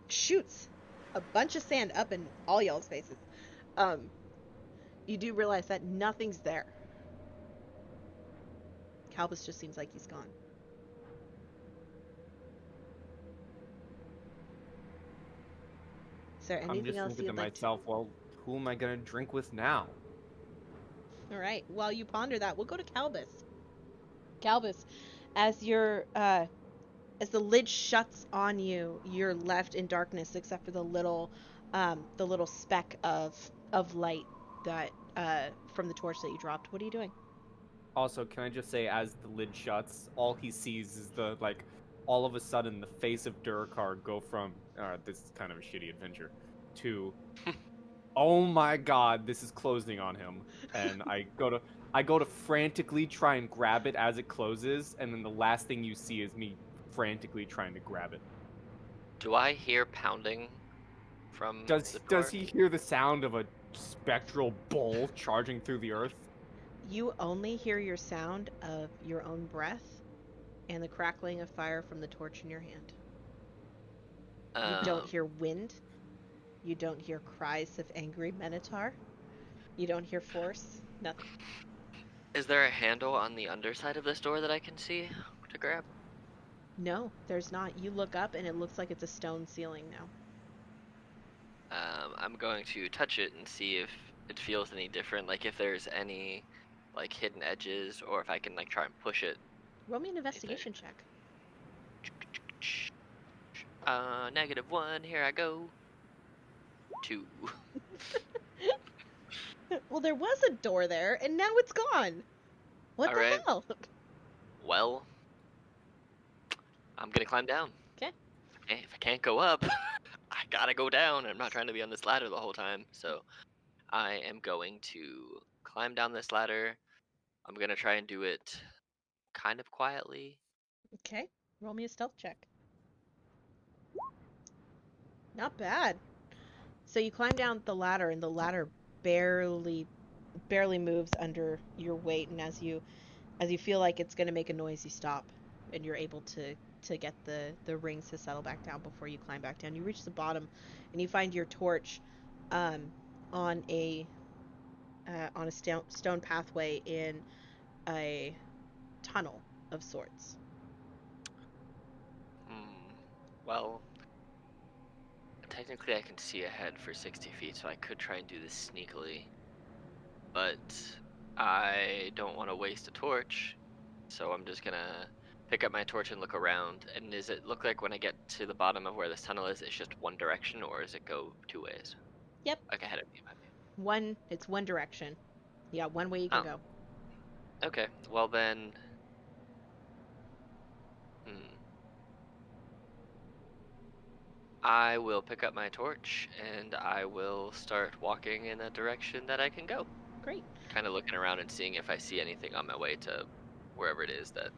shoots a bunch of sand up in all y'all's faces, you do realize that nothing's there. Calbus just seems like he's gone. Is there I'm anything just else thinking to you'd like myself, well, who am I gonna drink with now? All right. While you ponder that, we'll go to Calbus. Calbus, as as the lid shuts on you, you're left in darkness except for the little speck of light that from the torch that you dropped. What are you doing? Also, can I just say, as the lid shuts, all he sees is all of a sudden, the face of Durkar go from, this is kind of a shitty adventure, to, oh my god, this is closing on him. And I go to frantically try and grab it as it closes, and then the last thing you see is me frantically trying to grab it. Do I hear pounding from Does the door? he hear the sound of a spectral bull charging through the earth? You only hear your sound of your own breath and the crackling of fire from the torch in your hand. You don't Um, hear wind. You don't hear cries of angry Minotaur. You don't hear force. Nothing. is there a handle on the underside of this door that I can see to grab? No, there's not. You look up and it looks like it's a stone ceiling now. I'm going to touch it and see if it feels any different, like if there's any like hidden edges, or if I can like try and push it. Roll me an Anything. investigation check. -1. Here I go. 2. Well, there was a door there and now it's gone. What the Alright. hell? Well, I'm gonna climb down. 'Kay. If I can't go up, I gotta go down. I'm not trying to be on this ladder the whole time, so I am going to climb down this ladder. I'm gonna try and do it kind of quietly. Okay. Roll me a stealth check. Not bad. So you climb down the ladder and the ladder barely moves under your weight, and as you feel like it's going to make a noise, you stop and you're able to get the rings to settle back down before you climb back down. You reach the bottom and you find your torch on a stone pathway in a tunnel of sorts. Well, technically I can see ahead for 60 feet, so I could try and do this sneakily. But I don't want to waste a torch, so I'm just gonna pick up my torch and look around. And does it look like when I get to the bottom of where this tunnel is, it's just one direction, or does it go 2 ways? Yep. Like ahead of me. It's one direction. Yeah, one way you can go. Okay, well then... I will pick up my torch and I will start walking in a direction that I can go. Great. Kind of looking around and seeing if I see anything on my way to wherever it is that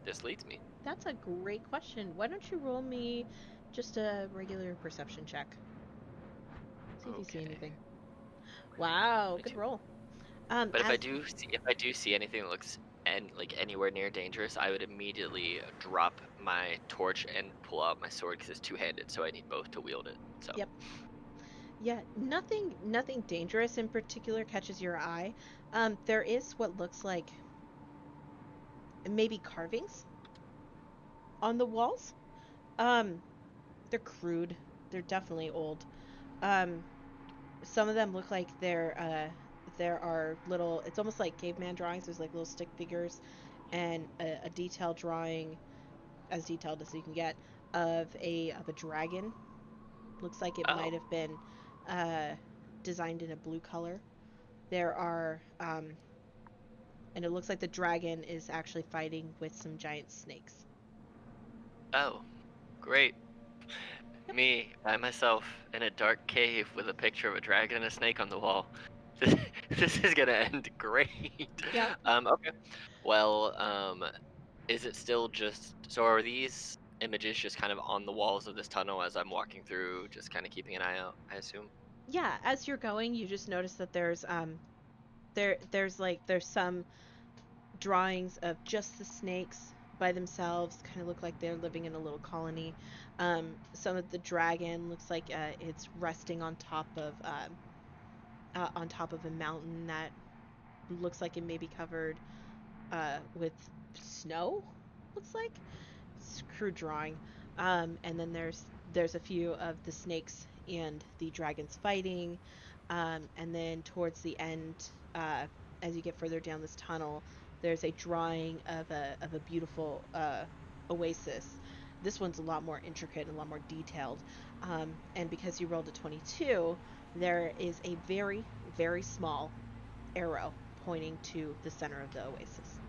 this leads me. That's a great question. Why don't you roll me just a regular perception check? See if you see anything. Wow, good roll. But if I do see anything that looks like anywhere near dangerous, I would immediately drop my torch and pull out my sword because it's two-handed, so I need both to wield it. So. Yep. Yeah, nothing dangerous in particular catches your eye. There is what looks like maybe carvings on the walls. They're crude. They're definitely old. Some of them look like there are little, it's almost like caveman drawings. There's like little stick figures and a detailed drawing, as detailed as you can get, of a dragon. Looks like it might have been designed in a blue color. There are and it looks like the dragon is actually fighting with some giant snakes. Oh, great. Me, by myself, in a dark cave with a picture of a dragon and a snake on the wall. This is gonna end great. Yeah. Okay. Well, is it still just... So are these images just kind of on the walls of this tunnel as I'm walking through, just kind of keeping an eye out, I assume? Yeah, as you're going, you just notice that there's there's some drawings of just the snakes by themselves, kind of look like they're living in a little colony. Some of the dragon looks like it's resting on top of a mountain that looks like it may be covered with snow. Looks like it's a crude drawing. And then there's a few of the snakes and the dragons fighting. And then towards the end, as you get further down this tunnel, there's a drawing of a beautiful oasis. This one's a lot more intricate and a lot more detailed. And because you rolled a 22, there is a very, very small arrow pointing to the center of the oasis.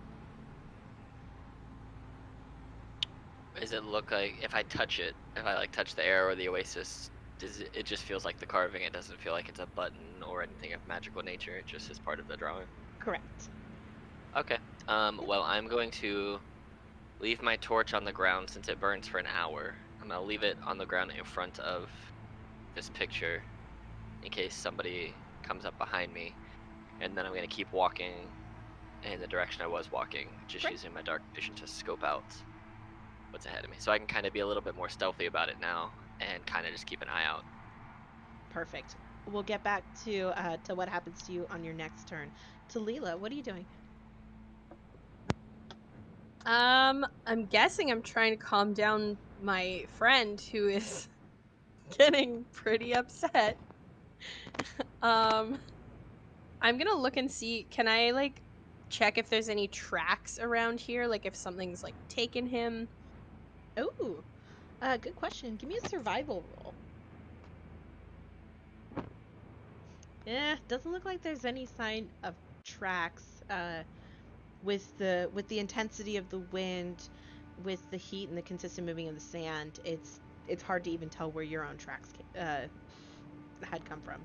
Does it look like, if I touch it, if I like touch the arrow or the oasis, it just feels like the carving? It doesn't feel like it's a button or anything of magical nature. It just is part of the drawing. Correct. Okay. Well, I'm going to leave my torch on the ground since it burns for an hour. I'm gonna leave it on the ground in front of this picture in case somebody comes up behind me, and then I'm gonna keep walking in the direction I was walking, just Great. using my dark vision to scope out what's ahead of me. So I can kind of be a little bit more stealthy about it now and kind of just keep an eye out. Perfect. We'll get back to what happens to you on your next turn. Talila, what are you doing? I'm guessing I'm trying to calm down my friend who is getting pretty upset. I'm gonna look and see, can I like check if there's any tracks around here? Like if something's like taken him? Oh, good question. Give me a survival roll. Doesn't look like there's any sign of tracks. With the intensity of the wind, with the heat and the consistent moving of the sand, it's hard to even tell where your own tracks had come from.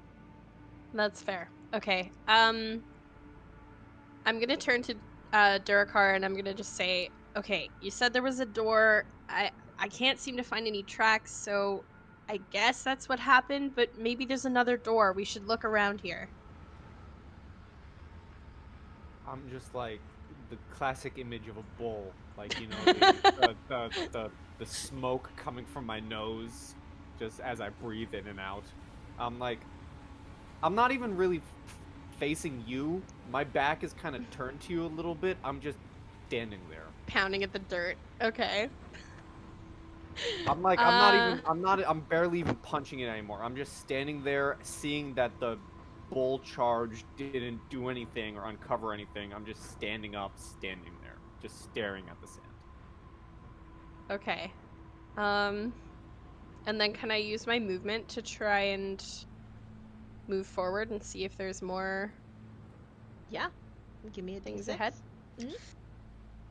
That's fair. Okay. I'm gonna turn to Durakar and I'm gonna just say, okay, you said there was a door. I can't seem to find any tracks, so I guess that's what happened, but maybe there's another door. We should look around here. I'm just like the classic image of a bull, like the smoke coming from my nose, just as I breathe in and out. I'm like, I'm not even really facing you. My back is kind of turned to you a little bit. I'm just standing there. Pounding at the dirt. Okay. I'm like, I'm barely even punching it anymore. I'm just standing there, seeing that the bull charge didn't do anything or uncover anything. I'm just standing up, standing there, just staring at the sand. Okay. And then can I use my movement to try and move forward and see if there's more Yeah. Give me a things D6. ahead? Mhm.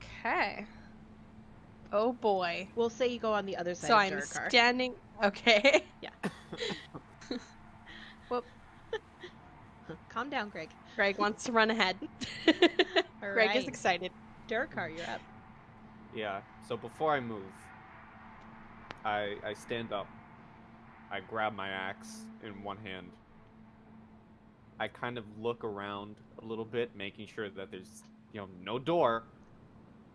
Okay. Oh boy. We'll say you go on the other side So of I'm Durakar. standing. Okay. Whoop. Calm down, Greg. Greg wants to run ahead. All Greg is right. excited. Durakar, you're up. Yeah. So before I move, I stand up. I grab my axe in one hand. I kind of look around a little bit, making sure that there's, no door.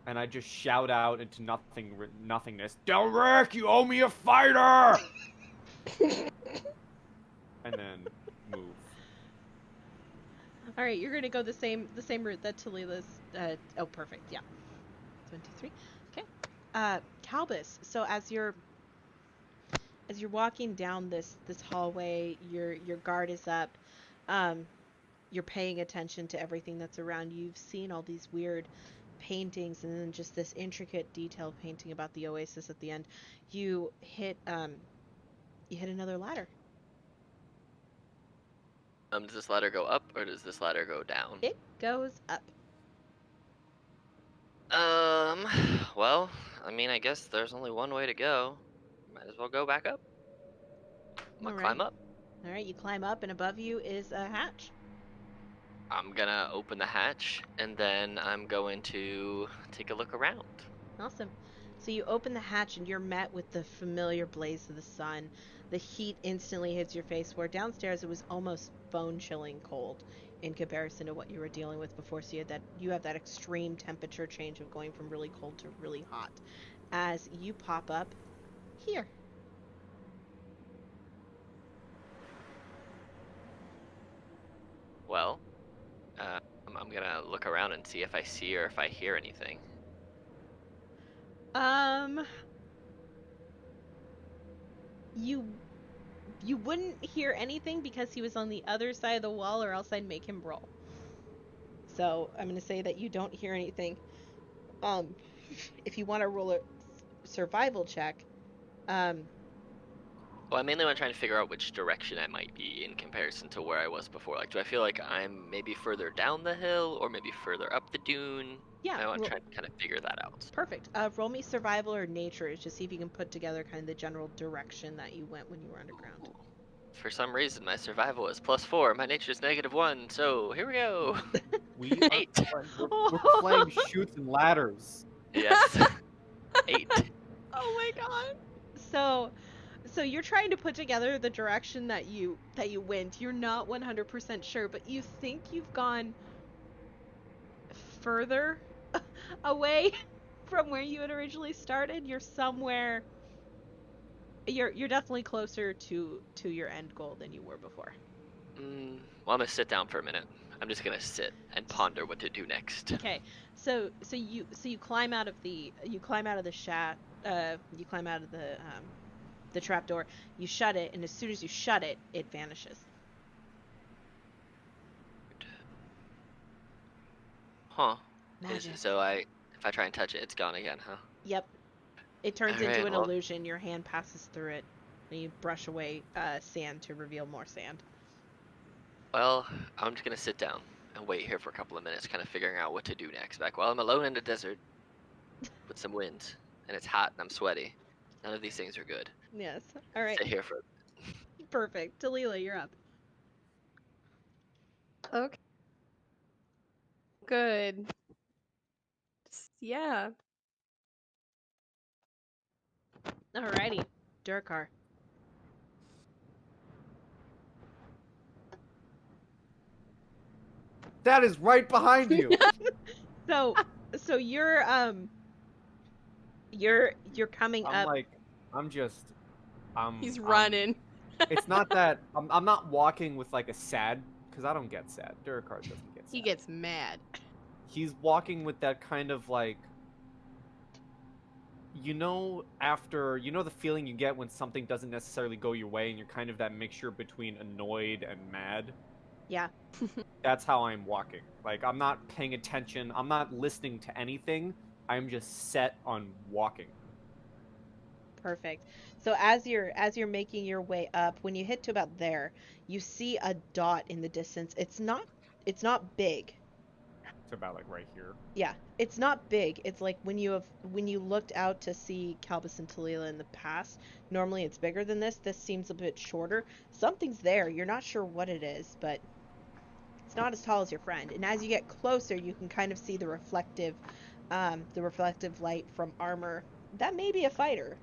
And I just shout out into nothingness, Delric, you owe me a fighter! And then move. All right, you're gonna go the same route that Talila's. Oh, perfect. Yeah. 1, 2, 3. Okay. Calbus. So as you're walking down this hallway, your guard is up. You're paying attention to everything that's around you. You've seen all these weird paintings and then just this intricate detailed painting about the oasis at the end. You hit another ladder. Does this ladder go up or does this ladder go down? It goes up. Well, I mean, I guess there's only one way to go. Might as well go back up. I'm gonna climb up. All right, you climb up, and above you is a hatch. I'm gonna open the hatch, and then I'm going to take a look around. Awesome. So you open the hatch, and you're met with the familiar blaze of the sun. The heat instantly hits your face, where downstairs it was almost bone-chilling cold in comparison to what you were dealing with before. So you have that extreme temperature change of going from really cold to really hot as you pop up here. Well, I'm gonna look around and see if I see or if I hear anything. You wouldn't hear anything because he was on the other side of the wall, or else I'd make him roll. So I'm gonna say that you don't hear anything. If you want to roll a survival check, Well, I mainly want to try to figure out which direction I might be in comparison to where I was before. Like, do I feel like I'm maybe further down the hill or maybe further up the dune? yeah, I want to try to kind of figure that out. perfect. Roll me survival or nature to see if you can put together kind of the general direction that you went when you were underground. For some reason, my survival is +4. My nature's -1. So here we go. We are 8. we're playing shoots and ladders. Yes. 8. Oh my god. So you're trying to put together the direction that you went. You're not 100% sure, but you think you've gone further away from where you had originally started. You're somewhere. You're definitely closer to your end goal than you were before. Well, I'm gonna sit down for a minute. I'm just gonna sit and ponder what to do next. Okay, so you climb out of the you climb out of the you climb out of the trapdoor. You shut it, and as soon as you shut it, it vanishes. Huh. Magic. So if I try and touch it, it's gone again, huh? Yep. It turns All right, into an well- illusion. Your hand passes through it, and you brush away sand to reveal more sand. Well, I'm just gonna sit down and wait here for a couple of minutes, kind of figuring out what to do next. Back while I'm alone in the desert with some wind, and it's hot and I'm sweaty. None of these things are good. Yes. All right. Sit here for. Perfect. Talila, you're up. Okay. Good. Yeah. Alrighty. Durkar. That is right behind you. So you're coming I'm up. like, I'm. He's running. It's not that I'm not walking with like a sad, because I don't get sad. Duracard doesn't get sad. He gets mad. He's walking with that kind of like, after the feeling you get when something doesn't necessarily go your way, and you're kind of that mixture between annoyed and mad. Yeah. That's how I'm walking. Like, I'm not paying attention. I'm not listening to anything. I'm just set on walking. Perfect. So as you're making your way up, when you hit to about there, you see a dot in the distance. It's not big. It's about like right here. Yeah, it's not big. It's like when you looked out to see Calbus and Talila in the past, normally it's bigger than this. This seems a bit shorter. Something's there. You're not sure what it is, but it's not as tall as your friend. And as you get closer, you can kind of see the reflective light from armor. That may be a fighter.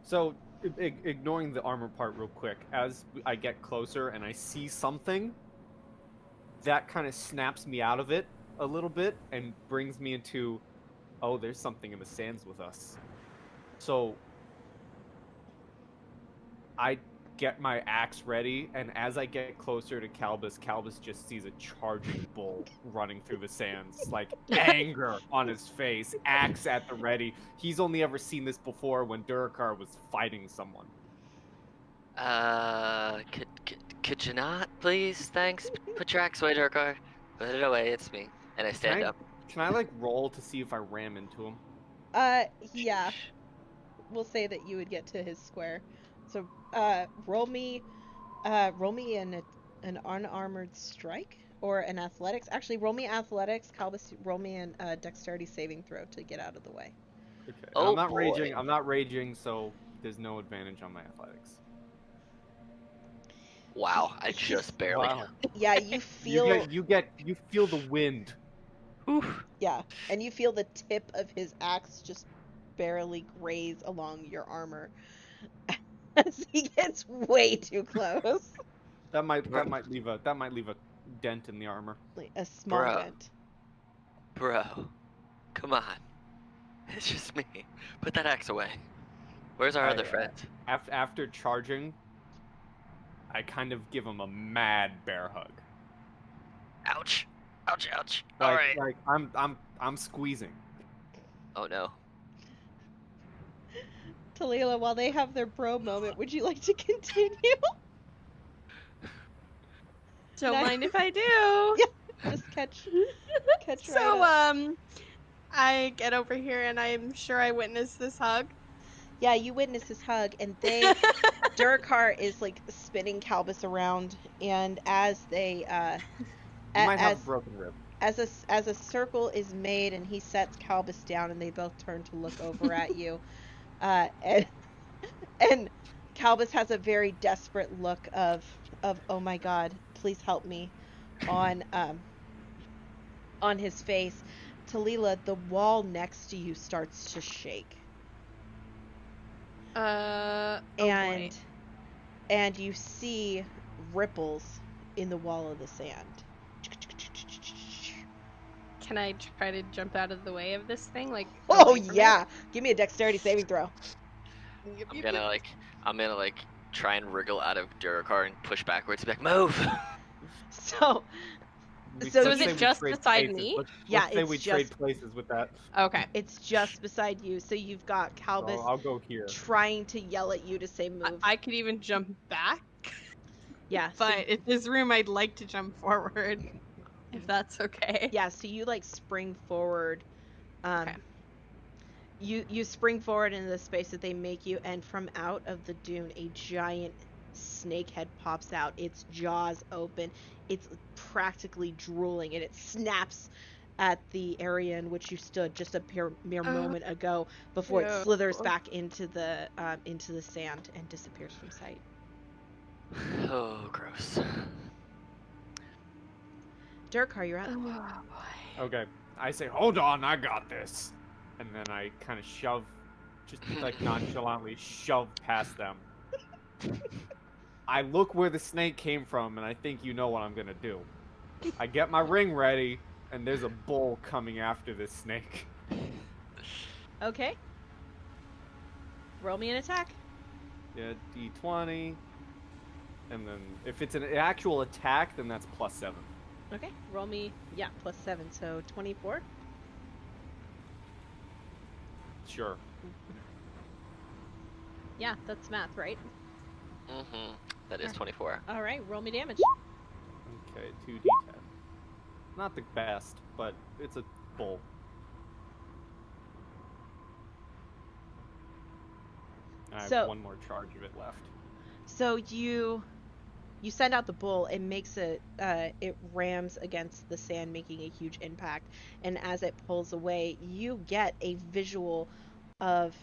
So, ignoring the armor part real quick, as I get closer and I see something, that kind of snaps me out of it a little bit and brings me into, oh, there's something in the sands with us. So, I get my axe ready, and as I get closer to Calbus just sees a charging bull running through the sands, like anger on his face, axe at the ready. He's only ever seen this before when Durkar was fighting someone. Could you not, please? Thanks. Put your axe away, Durkar. Put it away. It's me. And I stand up. Can I like roll to see if I ram into him? Yeah. We'll say that you would get to his square. So, roll me an unarmored strike or an athletics. Actually, roll me athletics. Calbus, roll me an dexterity saving throw to get out of the way. Okay. Oh, I'm not boy. raging. I'm not raging, so there's no advantage on my athletics. Wow, I just barely. Wow. Yeah, you feel. You feel the wind. Oof. Yeah, and you feel the tip of his axe just barely graze along your armor as he gets way too close. That might leave a dent in the armor. Like a small Bro. dent. Bro, come on. It's just me. Put that axe away. Where's our other friend? After charging, I kind of give him a mad bear hug. Ouch. Ouch, ouch. Like, All right. Like I'm squeezing. Oh, no. Talila, while they have their bro moment, would you like to continue? Don't Nice. mind if I do. Yeah. Just catch right So, up. I get over here and I'm sure I witnessed this hug. Yeah, you witness this hug, and Durkar is like spinning Calbus around, and as they You might have a broken rib. as a circle is made, and he sets Calbus down, and they both turn to look over at you, and Calbus has a very desperate look of oh my god, please help me, on his face. Talila, the wall next to you starts to shake. Oh boy. and you see ripples in the wall of the sand. Can I try to jump out of the way of this thing? Like, Oh away from yeah, give me a dexterity saving throw. it? Yep, I'm yep, gonna yep. like try and wriggle out of Durikar and push backwards. Be like, move. So We- So So let's is say it we just trade beside places. me? Yeah, Let's say it's we just- trade places with that. Okay. it's just beside you. So you've got So Calbus I'll go here. trying to yell at you to say move. I could even jump back, Yeah, so but if there's room, I'd like to jump forward, if that's okay. yeah, so you like spring forward. Okay. You spring forward into the space that they make you, and from out of the dune, a giant snake head pops out. Its jaws open. It's practically drooling, and it snaps at the area in which you stood just a mere moment ago before it Ew. slithers back into the sand and disappears from sight. Oh, gross. Durkar, you're up. Oh boy. Okay. I say, hold on, I got this. And then I kind of shove, just like nonchalantly shove past them. I look where the snake came from, and I think you know what I'm gonna do. I get my ring ready, and there's a bull coming after this snake. Okay. Roll me an attack. Yeah, D20. And then if it's an actual attack, then that's +7. Okay. Roll me, yeah, +7, so 24. Sure. Yeah, that's math, right? Mm-hmm. That is 24. All right, roll me damage. Okay, 2d10. Not the best, but it's a bull. And I have So- one more charge of it left. So you send out the bull. It makes it rams against the sand, making a huge impact. And as it pulls away, you get a visual of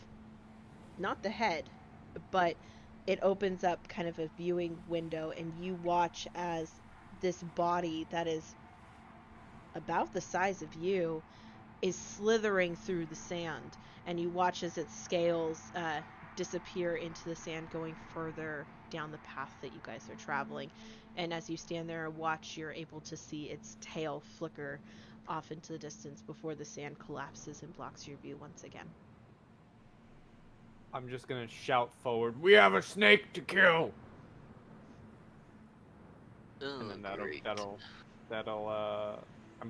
not the head, but it opens up kind of a viewing window, and you watch as this body that is about the size of you is slithering through the sand, and you watch as its scales disappear into the sand, going further down the path that you guys are traveling. And as you stand there and watch, you're able to see its tail flicker off into the distance before the sand collapses and blocks your view once again. I'm just gonna shout forward, "We have a snake to kill!" Oh, And then great. I'm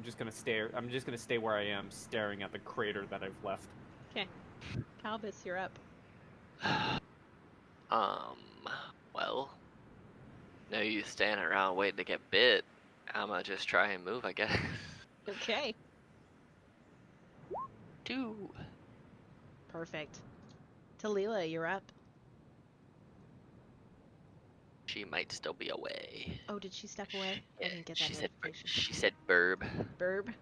just gonna stay where I am, staring at the crater that I've left. Okay. Calbus, you're up. Well, no use standing around waiting to get bit. I'ma just try and move, I guess. Okay. 2. Perfect. Talila, you're up. She might still be away. Oh, did she step away? I Yeah, didn't get that she said. notification. She said, "Burb." Burb?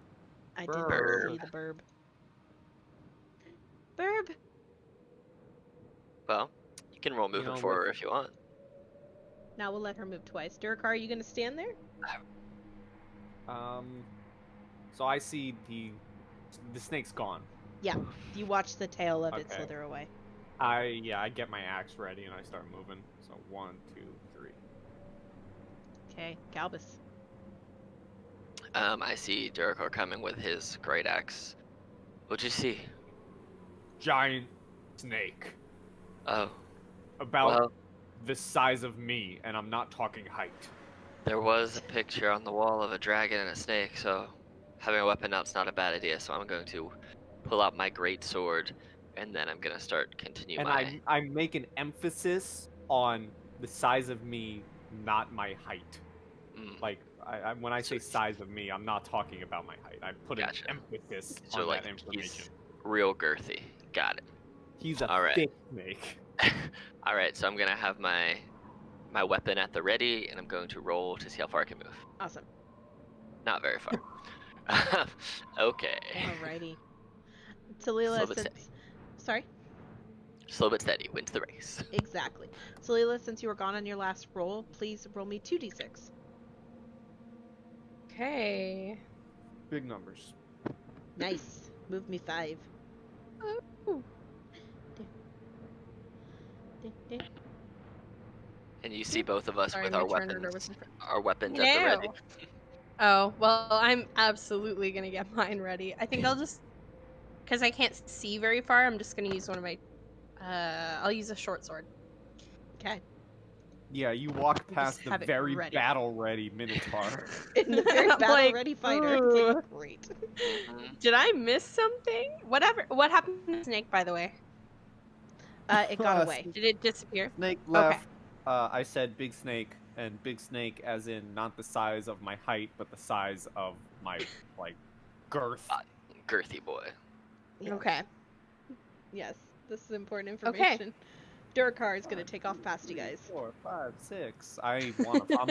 I did not Burb. see the burb. Burb! Well, you can roll movement for her if you want. Now we'll let her move twice. Durkar, are you going to stand there? So I see the snake's gone. Yeah. You watch the tail of it Okay. slither away. I get my axe ready and I start moving. So 1, 2, 3. Okay, Galbus. I see Durikar coming with his great axe. What'd you see? Giant snake. Oh, About well, the size of me, and I'm not talking height. there was a picture on the wall of a dragon and a snake, so having a weapon out's not a bad idea. So I'm going to pull out my great sword, and then I'm gonna start continue And my. I make an emphasis on the size of me, not my height. Mm, Like when I say size of me, I'm not talking about my height. I put Gotcha. an emphasis so on like that information. he's real girthy. Got it. He's a all right. thick snake. All right, so I'm gonna have my weapon at the ready, and I'm going to roll to see how far I can move. Awesome. Not very far. Okay. Alrighty. Slow Talila, but steady. Sorry? Slow but steady wins the race. Exactly. Talila, since you were gone on your last roll, please roll me 2d6. Okay. Big numbers. Nice. Move me 5. Ooh. And you see both of us Sorry, with my our turn order weapons, was in front. our weapons at the ready. No. Oh, well, I'm absolutely gonna get mine ready. I think I'll just, because I can't see very far, I'm just gonna use one of my, I'll use a short sword. Okay. Yeah, you walk Just past the have it very ready. battle-ready Minotaur. In the very I'm battle ready fighter. It's "Ooh, like great. Mhm. did I miss something? Whatever. What happened to Snake, by the way? It got away. Did it disappear? Snake Okay. left. I said big snake, and big snake as in not the size of my height, but the size of my, like, girth. Girthy boy. Yes. Okay. Yes. This is important Okay. information. Durkar is gonna take off past you guys. 4, 5, 6. I'm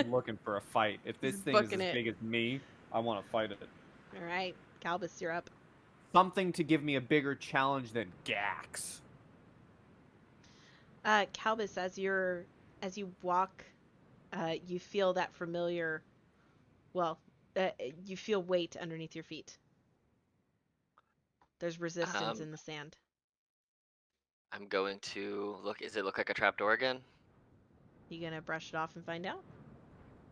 looking for a fight. If this He's thing is booking as it. big as me, I want to fight it. All right, Calbus, you're up. Something to give me a bigger challenge than Gax. Calbus, as you walk, you feel that familiar. Well, you feel weight underneath your feet. There's resistance Um, in the sand. I'm going to look. Does it look like a trapdoor again? You gonna brush it off and find out?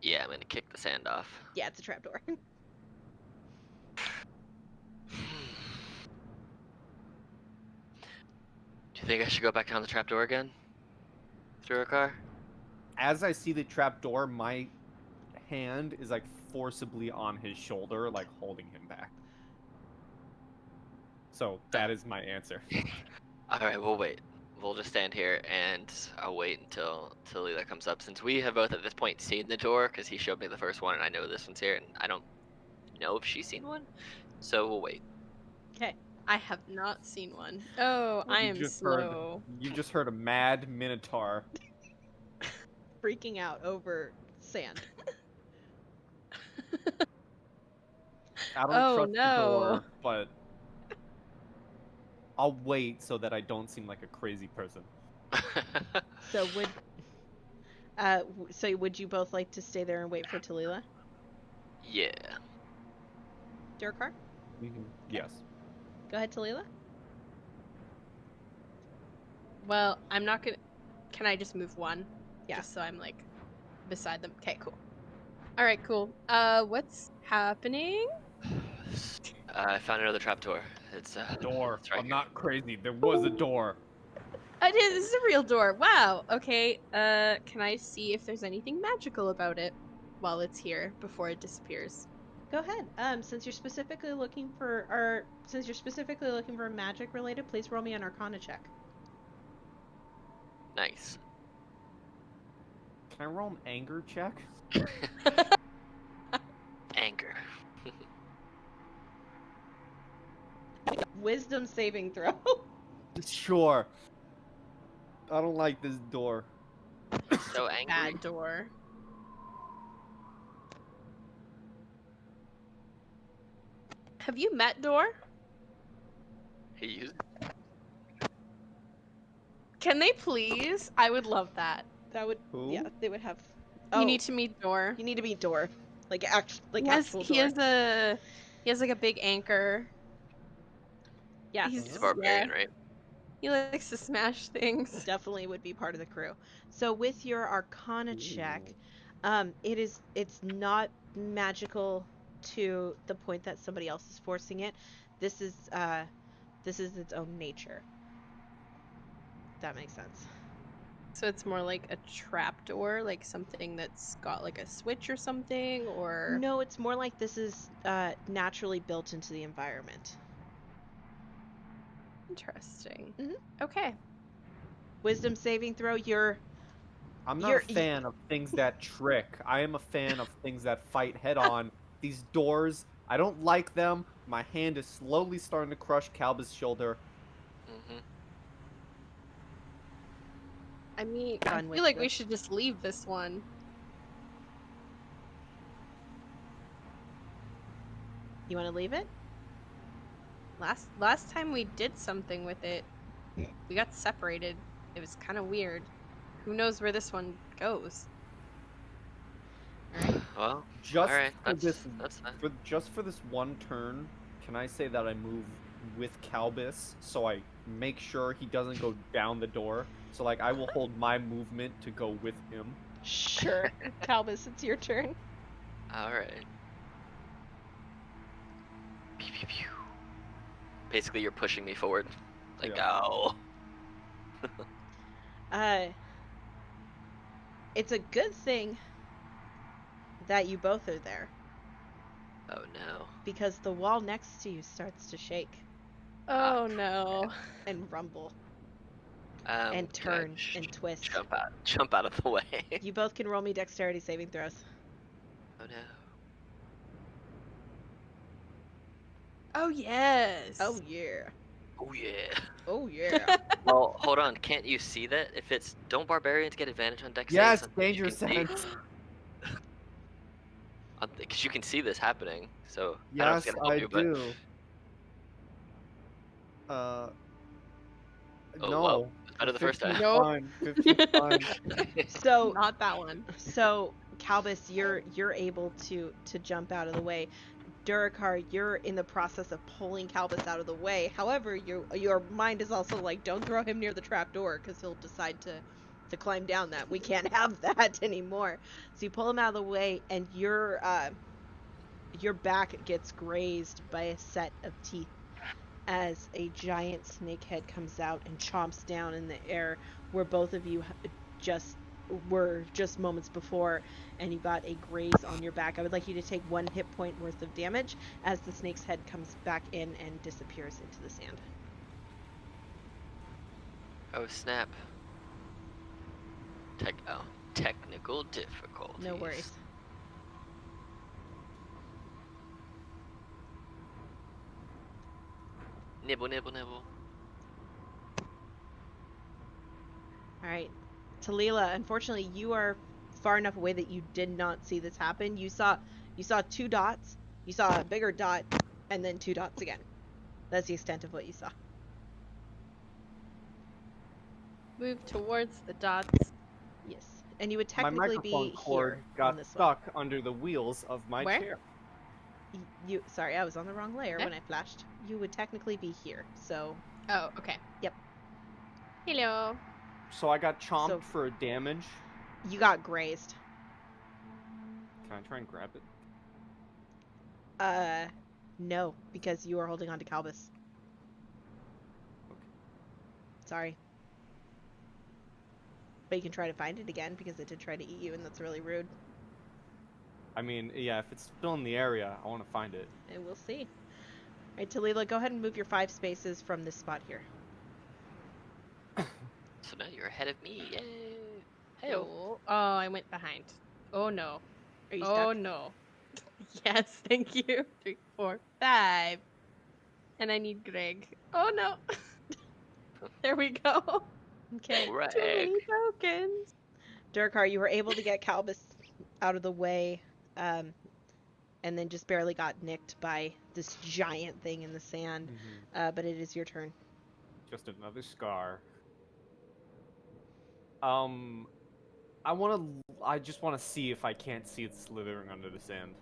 Yeah, I'm gonna kick the sand off. Yeah, it's a trapdoor. Do you think I should go back down the trapdoor again? Through a car? As I see the trapdoor, my hand is like forcibly on his shoulder, like holding him back. So that is my answer. Alright, we'll wait. We'll just stand here and I'll wait until Talila comes up. Since we have both at this point seen the door, because he showed me the first one and I know this one's here, and I don't know if she's seen one. So we'll wait. Okay. I have not seen one. Oh, I am slow. You just heard a mad Minotaur. Freaking out over sand. I don't Oh, trust the no. door, but I'll wait so that I don't seem like a crazy person. So would you both like to stay there and wait for Talila? Yeah. Durkar? Yes. Go ahead, Talila. Well, I'm not gonna. Can I just move one? Yeah. Just so I'm like beside them. Okay, cool. All right, cool. What's happening? I found another trapdoor. It's Door. it's right I'm here. not crazy. There was a door. This is a real door. Wow. Okay. Can I see if there's anything magical about it while it's here before it disappears? Go ahead. Since you're specifically looking for a magic related, please roll me an Arcana check. Nice. Can I roll an anger check? Anger. Wisdom saving throw. Sure. I don't like this door. So angry. Bad door. Have you met Door? He used. Can they please? I would love that. That would. Who? Yeah, they would have. You need to meet Door. You need to meet Door, like actual He Door. has like a big anchor. Yeah, He's a barbarian, right? He likes to smash things. definitely would be part of the crew. So with your Arcana check, it's not magical to the point that somebody else is forcing it. This is its own nature. If that makes sense. So it's more like a trapdoor, like something that's got like a switch or something, or No, it's more like this is naturally built into the environment. interesting. Mhm. Okay. Wisdom saving throw. I'm not a fan of things that trick. I am a fan of things that fight head on. These doors, I don't like them. My hand is slowly starting to crush Calbus' shoulder. Mm-hmm. I mean, I Done feel with like we this. should just leave this one. You want to leave it? Last time we did something with it, we got separated. It was kind of weird. Who knows where this one goes? All right. Well, Just all right. for That's fine. just for this one turn, can I say that I move with Calbus so I make sure he doesn't go down the door? So like I will hold my movement to go with him. Sure. Calbus, it's your turn. All right. Pew, pew, pew. Basically, you're pushing me forward. Like, Yeah. oh. It's a good thing that you both are there, Oh no. because the wall next to you starts to shake Oh no. and rumble Can and I turn and twist. jump out of the way? You both can roll me dexterity saving throws. Oh no. Oh yes. Oh yeah. Oh yeah. Oh yeah. Well, hold on. Can't you see that? If it's don't barbarians get advantage on dex Yes, saves? danger sense. Because you can see this happening. So I don't know if Yes, it's gonna help I you, but do. oh well, No. it's better the first 15's time. Nope. fine. 15's fine. So Not that one. so Calbus, you're able to jump out of the way. Durakar, you're in the process of pulling Calbus out of the way. However, your mind is also like, don't throw him near the trap door, because he'll decide to climb down that. We can't have that anymore. So you pull him out of the way, and your back gets grazed by a set of teeth as a giant snake head comes out and chomps down in the air where both of you just were just moments before, and you got a graze on your back. I would like you to take 1 hit point worth of damage as the snake's head comes back in and disappears into the sand. Oh snap. Technical difficulties. No worries. Nibble, nibble, nibble. All right, Talila, unfortunately you are far enough away that you did not see this happen. You saw 2 dots, you saw a bigger dot, and then 2 dots again. That's the extent of what you saw. Move towards the dots. Yes, and you would My technically microphone be cord here on got this one. stuck under the wheels of my Where? chair. You sorry, I was on the wrong layer Eh? when I flashed. You would technically be here, so Oh, okay. Yep. Hello. So I got chomped So- for a damage. you got grazed. Can I try and grab it? No, because you are holding on to Calbus. Okay. Sorry. But you can try to find it again, because it did try to eat you, and that's really rude. I mean, yeah, if it's still in the area, I want to find it. And we'll see. Alright, Talila, go ahead and move your 5 spaces from this spot here. So now you're ahead of me. Yay. Hey. Oh, I went behind. Oh no. Are you Oh stuck? no. Yes, thank you. 3, 4, 5. And I need Greg. Oh no. There we go. Okay. Too Greg. many tokens. Durakar, you were able to get Calbus out of the way, and then just barely got nicked by this giant thing in the sand. But it is your turn. Just another scar. I just want to see if I can't see it slithering under the sand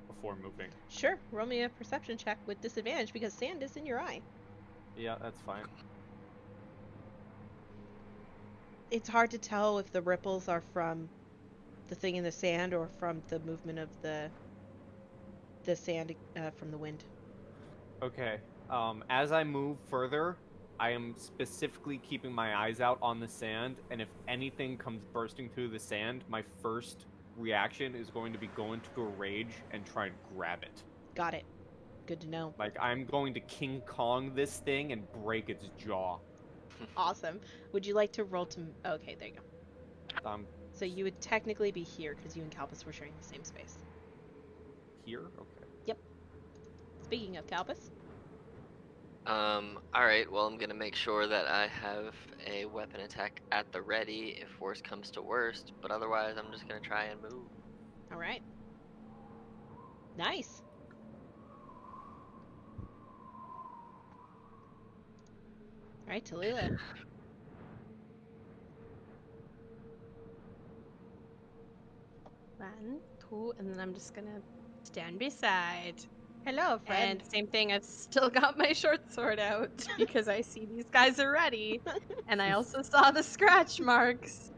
before moving. Sure, roll me a perception check with disadvantage, because sand is in your eye. Yeah, that's fine. It's hard to tell if the ripples are from the thing in the sand or from the movement of the sand from the wind. Okay. As I move further, I am specifically keeping my eyes out on the sand, and if anything comes bursting through the sand, my first reaction is going to be go into a rage and try and grab it. Got it. Good to know. Like, I'm going to King Kong this thing and break its jaw. Awesome. Would you like to roll to... Okay, there you go. Um, So you would technically be here, because you and Calbus were sharing the same space. here? Okay. Speaking of Calbus, Alright, well, I'm gonna make sure that I have a weapon attack at the ready if worst comes to worst, but otherwise I'm just gonna try and move. alright. Nice. Alright, Talila. 1, 2, and then I'm just gonna stand beside. Hello, friend. And same thing, I've still got my short sword out because I see these guys are ready. And I also saw the scratch marks.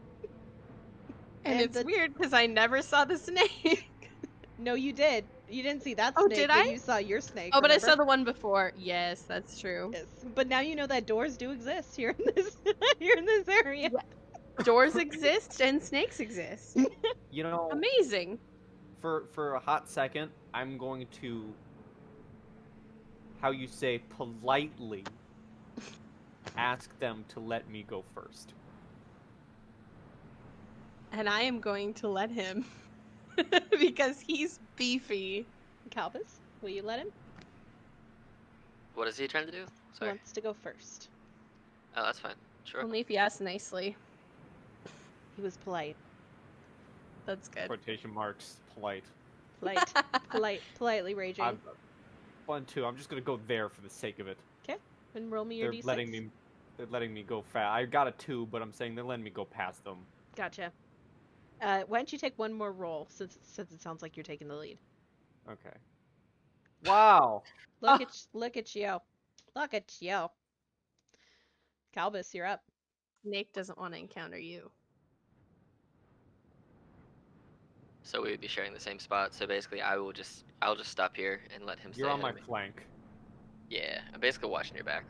And And it's the- weird because I never saw the snake. No, you did. You didn't see that Oh, snake, did but I? you saw your snake. Oh, but I remember? saw the one before. Yes, that's true. Yes. But now you know that doors do exist here in this here in this area. Yeah. Doors exist and snakes exist. You know, Amazing. for a hot second, I'm going to, how you say, politely ask them to let me go first. And I am going to let him because he's beefy. Calvis, will you let him? What is he trying to do? He Sorry. wants to go first. Oh, that's fine. Sure. Only if you ask nicely. He was polite. That's good. Quotation marks, polite. Politely raging. I'm 1-2. I'm just gonna go there for the sake of it. And roll me your They're d6. letting me go fast. I got a 2, but I'm saying they're letting me go past them. Gotcha. Why don't you take one more roll since it sounds like you're taking the lead. Okay. Wow. Look at you. Look at you. Calvis, you're up. Snake doesn't want to encounter you. So we would be sharing the same spot. So basically, I'll just stop here and let him stay You're on ahead my of me. flank. Yeah, I'm basically watching your back,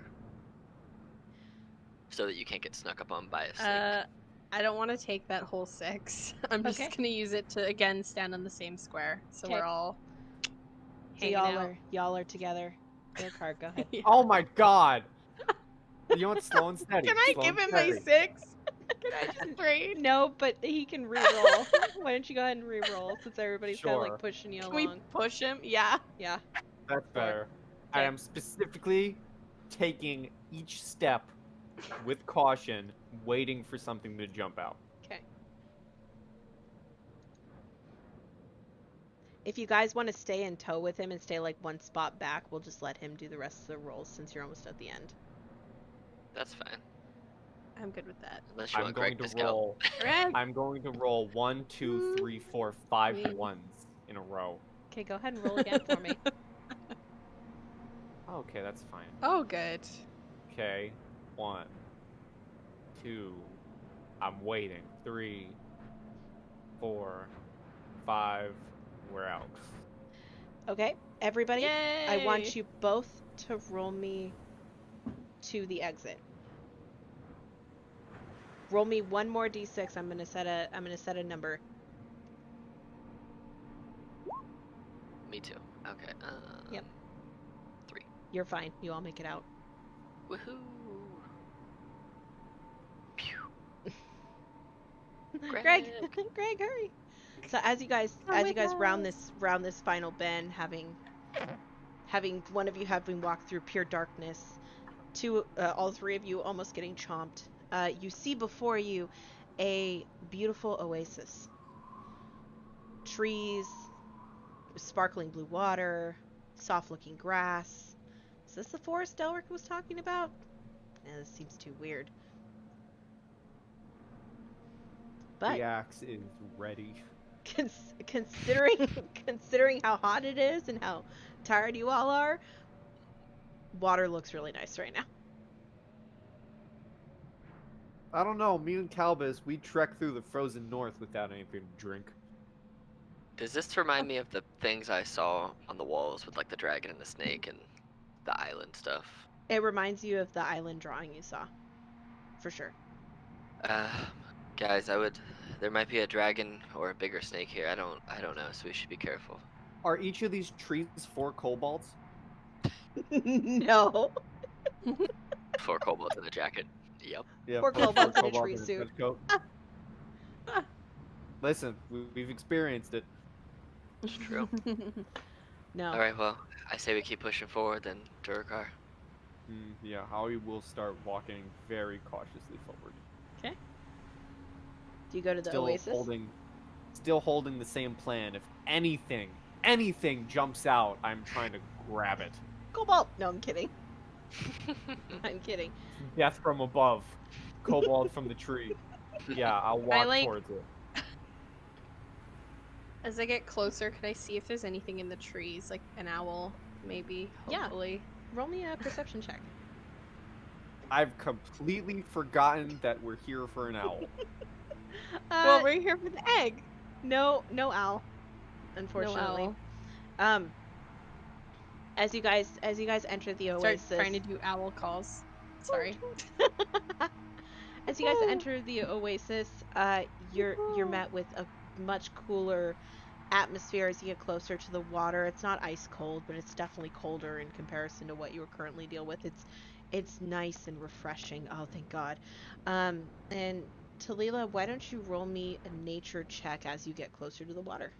so that you can't get snuck up on by a snake. I don't want to take that whole 6. I'm just Okay. gonna use it to again stand on the same square, so Okay. we're all So hanging out. y'all are together. Your card, go ahead. Yeah. Oh my god. You know what? Slow and steady. Can I Slow give and him my steady. 6? Can I just trade? No, but he can re-roll. Why don't you go ahead and re-roll since everybody's kind of Sure. like pushing you Can along? we push him? Yeah. Yeah. That's For it. better. I Okay. am specifically taking each step with caution, waiting for something to jump out. Okay. If you guys want to stay in tow with him and stay like one spot back, we'll just let him do the rest of the rolls since you're almost at the end. That's fine. I'm good with that. Unless you I'm want going Greg to to roll. Greg. I'm going to roll 1, 2, 3, 4, 5 Mm. ones in a row. Okay, go ahead and roll again for me. Okay, that's fine. Oh, good. Okay, 1, 2. I'm waiting. 3, 4, 5. We're out. Okay, everybody, Yay! I want you both to roll me to the exit. Roll me one more d6. I'm gonna set a number. Me too. Okay. Yep. 3. You're fine. You all make it out. Woohoo! Pew. Greg, Greg, hurry! So as you guys Come with round us. this final bend, having one of you having walked through pure darkness, all three of you almost getting chomped, you see before you a beautiful oasis. Trees, sparkling blue water, soft-looking grass. Is this the forest Delric was talking about? Nah, this seems too weird. But The axe is ready. considering how hot it is and how tired you all are, water looks really nice right now. I don't know. Me and Calbus, we trek through the frozen north without anything to drink. Does this remind me of the things I saw on the walls with like the dragon and the snake and the island stuff? It reminds you of the island drawing you saw, for sure. Guys, there might be a dragon or a bigger snake here. I don't know, so we should be careful. Are each of these trees 4 kobolds? No. 4 kobolds in a jacket. Yep. Yeah, 4 kobolds in a tree in suit. trench coat. Listen, we've experienced it. It's true. No. Alright, well, I say we keep pushing forward then, Durgar. Yeah, Howie will start walking very cautiously forward. Okay. Do you go to the oasis? Still holding the same plan. If anything jumps out, I'm trying to grab it. Cobalt. No, I'm kidding. I'm kidding. Death from above. Kobold from the tree. Yeah, I'll walk like- towards it. As I get closer, can I see if there's anything in the trees, like an owl, maybe? Yeah. Hopefully. Roll me a perception check. I've completely forgotten that we're here for an owl. Well, we're here for the egg. no owl, No unfortunately. owl. As you guys enter the Start oasis, trying to do owl calls. Sorry. as you guys enter the oasis, you're met with a much cooler atmosphere as you get closer to the water. It's not ice cold, but it's definitely colder in comparison to what you currently deal with. It's nice and refreshing. Oh, thank God. And Talila, why don't you roll me a nature check as you get closer to the water?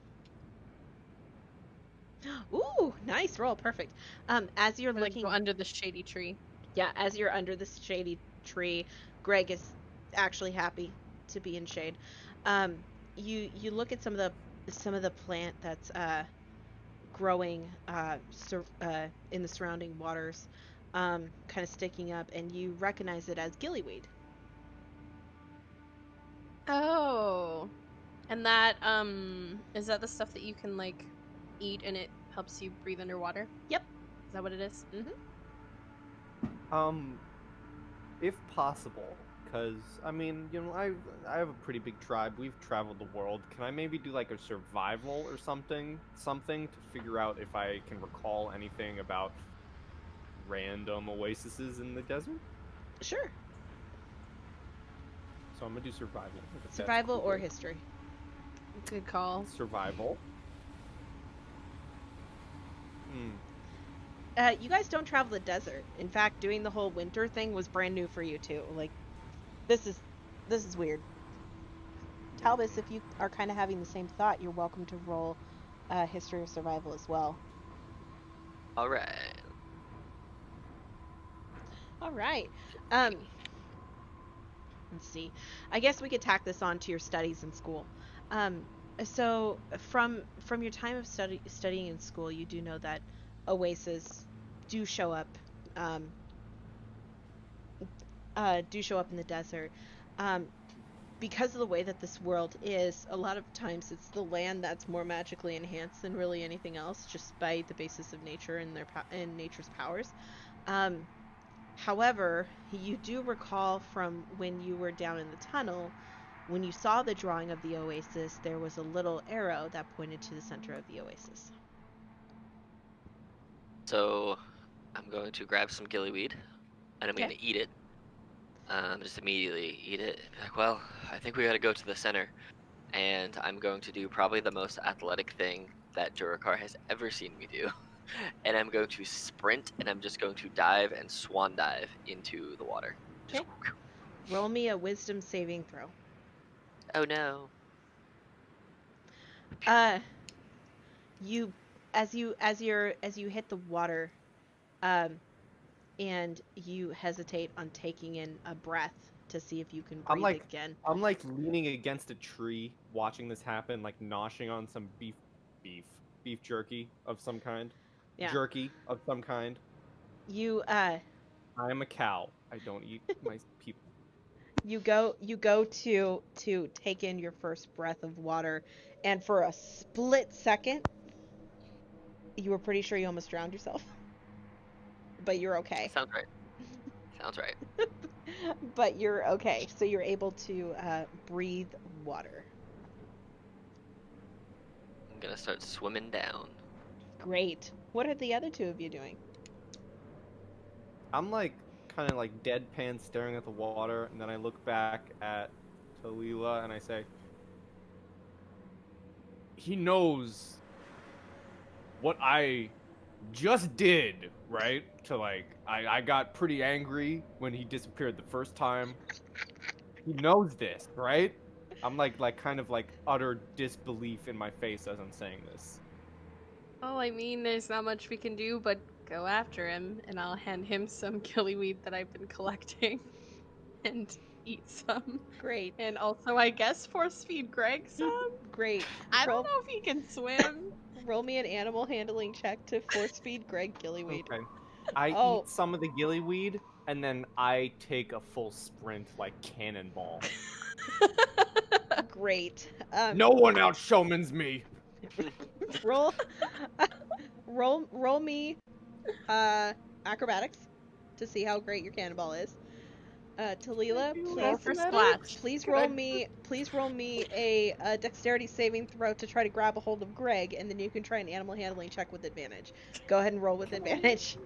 Ooh, nice roll, perfect. As you're I'm gonna looking, go under the shady tree. yeah, as you're under this shady tree, Greg is actually happy to be in shade. Um, you look at some of the plant that's growing in the surrounding waters, kind of sticking up, and you recognize it as gillyweed. Oh. And that, is that the stuff that you can, like, eat and it helps you breathe underwater? Yep. Is that what it is? If possible, because I mean, I have a pretty big tribe. We've traveled the world. Can I maybe do like a survival or something to figure out if I can recall anything about random oases in the desert? Sure. So I'm gonna do survival. if that's Survival or cool. history. Good call. Survival. You guys don't travel the desert. In fact, doing the whole winter thing was brand new for you too. Like, this is weird. Talbis, if you are kind of having the same thought, you're welcome to roll history or survival as well. All right. All right. Let's see. I guess we could tack this on to your studies in school. So from your time of studying in school, you do know that oases do show up in the desert. Because of the way that this world is, a lot of times it's the land that's more magically enhanced than really anything else, just by the basis of nature and and nature's powers. However, you do recall from when you were down in the tunnel, when you saw the drawing of the oasis, there was a little arrow that pointed to the center of the oasis. So I'm going to grab some gillyweed, and I'm going to eat it. Just immediately eat it. Be like, well, I think we got to go to the center, and I'm going to do probably the most athletic thing that Jurikar has ever seen me do. And I'm going to sprint, and I'm just going to dive and swan dive into the water. Just, Okay. Roll me a wisdom saving throw. oh no. You as you hit the water, and you hesitate on taking in a breath to see if you can breathe again. I'm like leaning against a tree, watching this happen, like noshing on some beef jerky of some kind. Yeah. Jerky of some kind. You I am a cow. I don't eat my people. You go to take in your first breath of water, and for a split second, you were pretty sure you almost drowned yourself. But you're okay. Sounds right. Sounds right. But you're okay. So you're able to breathe water. I'm gonna start swimming down. Great. What are the other two of you doing? I'm like kind of like deadpan staring at the water, and then I look back at Talila and I say, he knows what I just did, right? To like, I got pretty angry when he disappeared the first time. He knows this, right? I'm like kind of like utter disbelief in my face as I'm saying this. Well, I mean, there's not much we can do but go after him, and I'll hand him some gillyweed that I've been collecting and eat some. Great. And also, I guess, force feed Greg some. Great. I don't know if he can swim. Roll me an animal handling check to force feed Greg gillyweed. Okay. I eat some of the gillyweed, and then I take a full sprint like cannonball. Great. No one outshowmans me. roll me acrobatics to see how great your cannonball is. Talila, do Roll please, for athletics? splash. please Can I roll do- me, a dexterity saving throw to try to grab a hold of Greg, and then you can try an animal handling check with advantage. Go ahead and roll with advantage.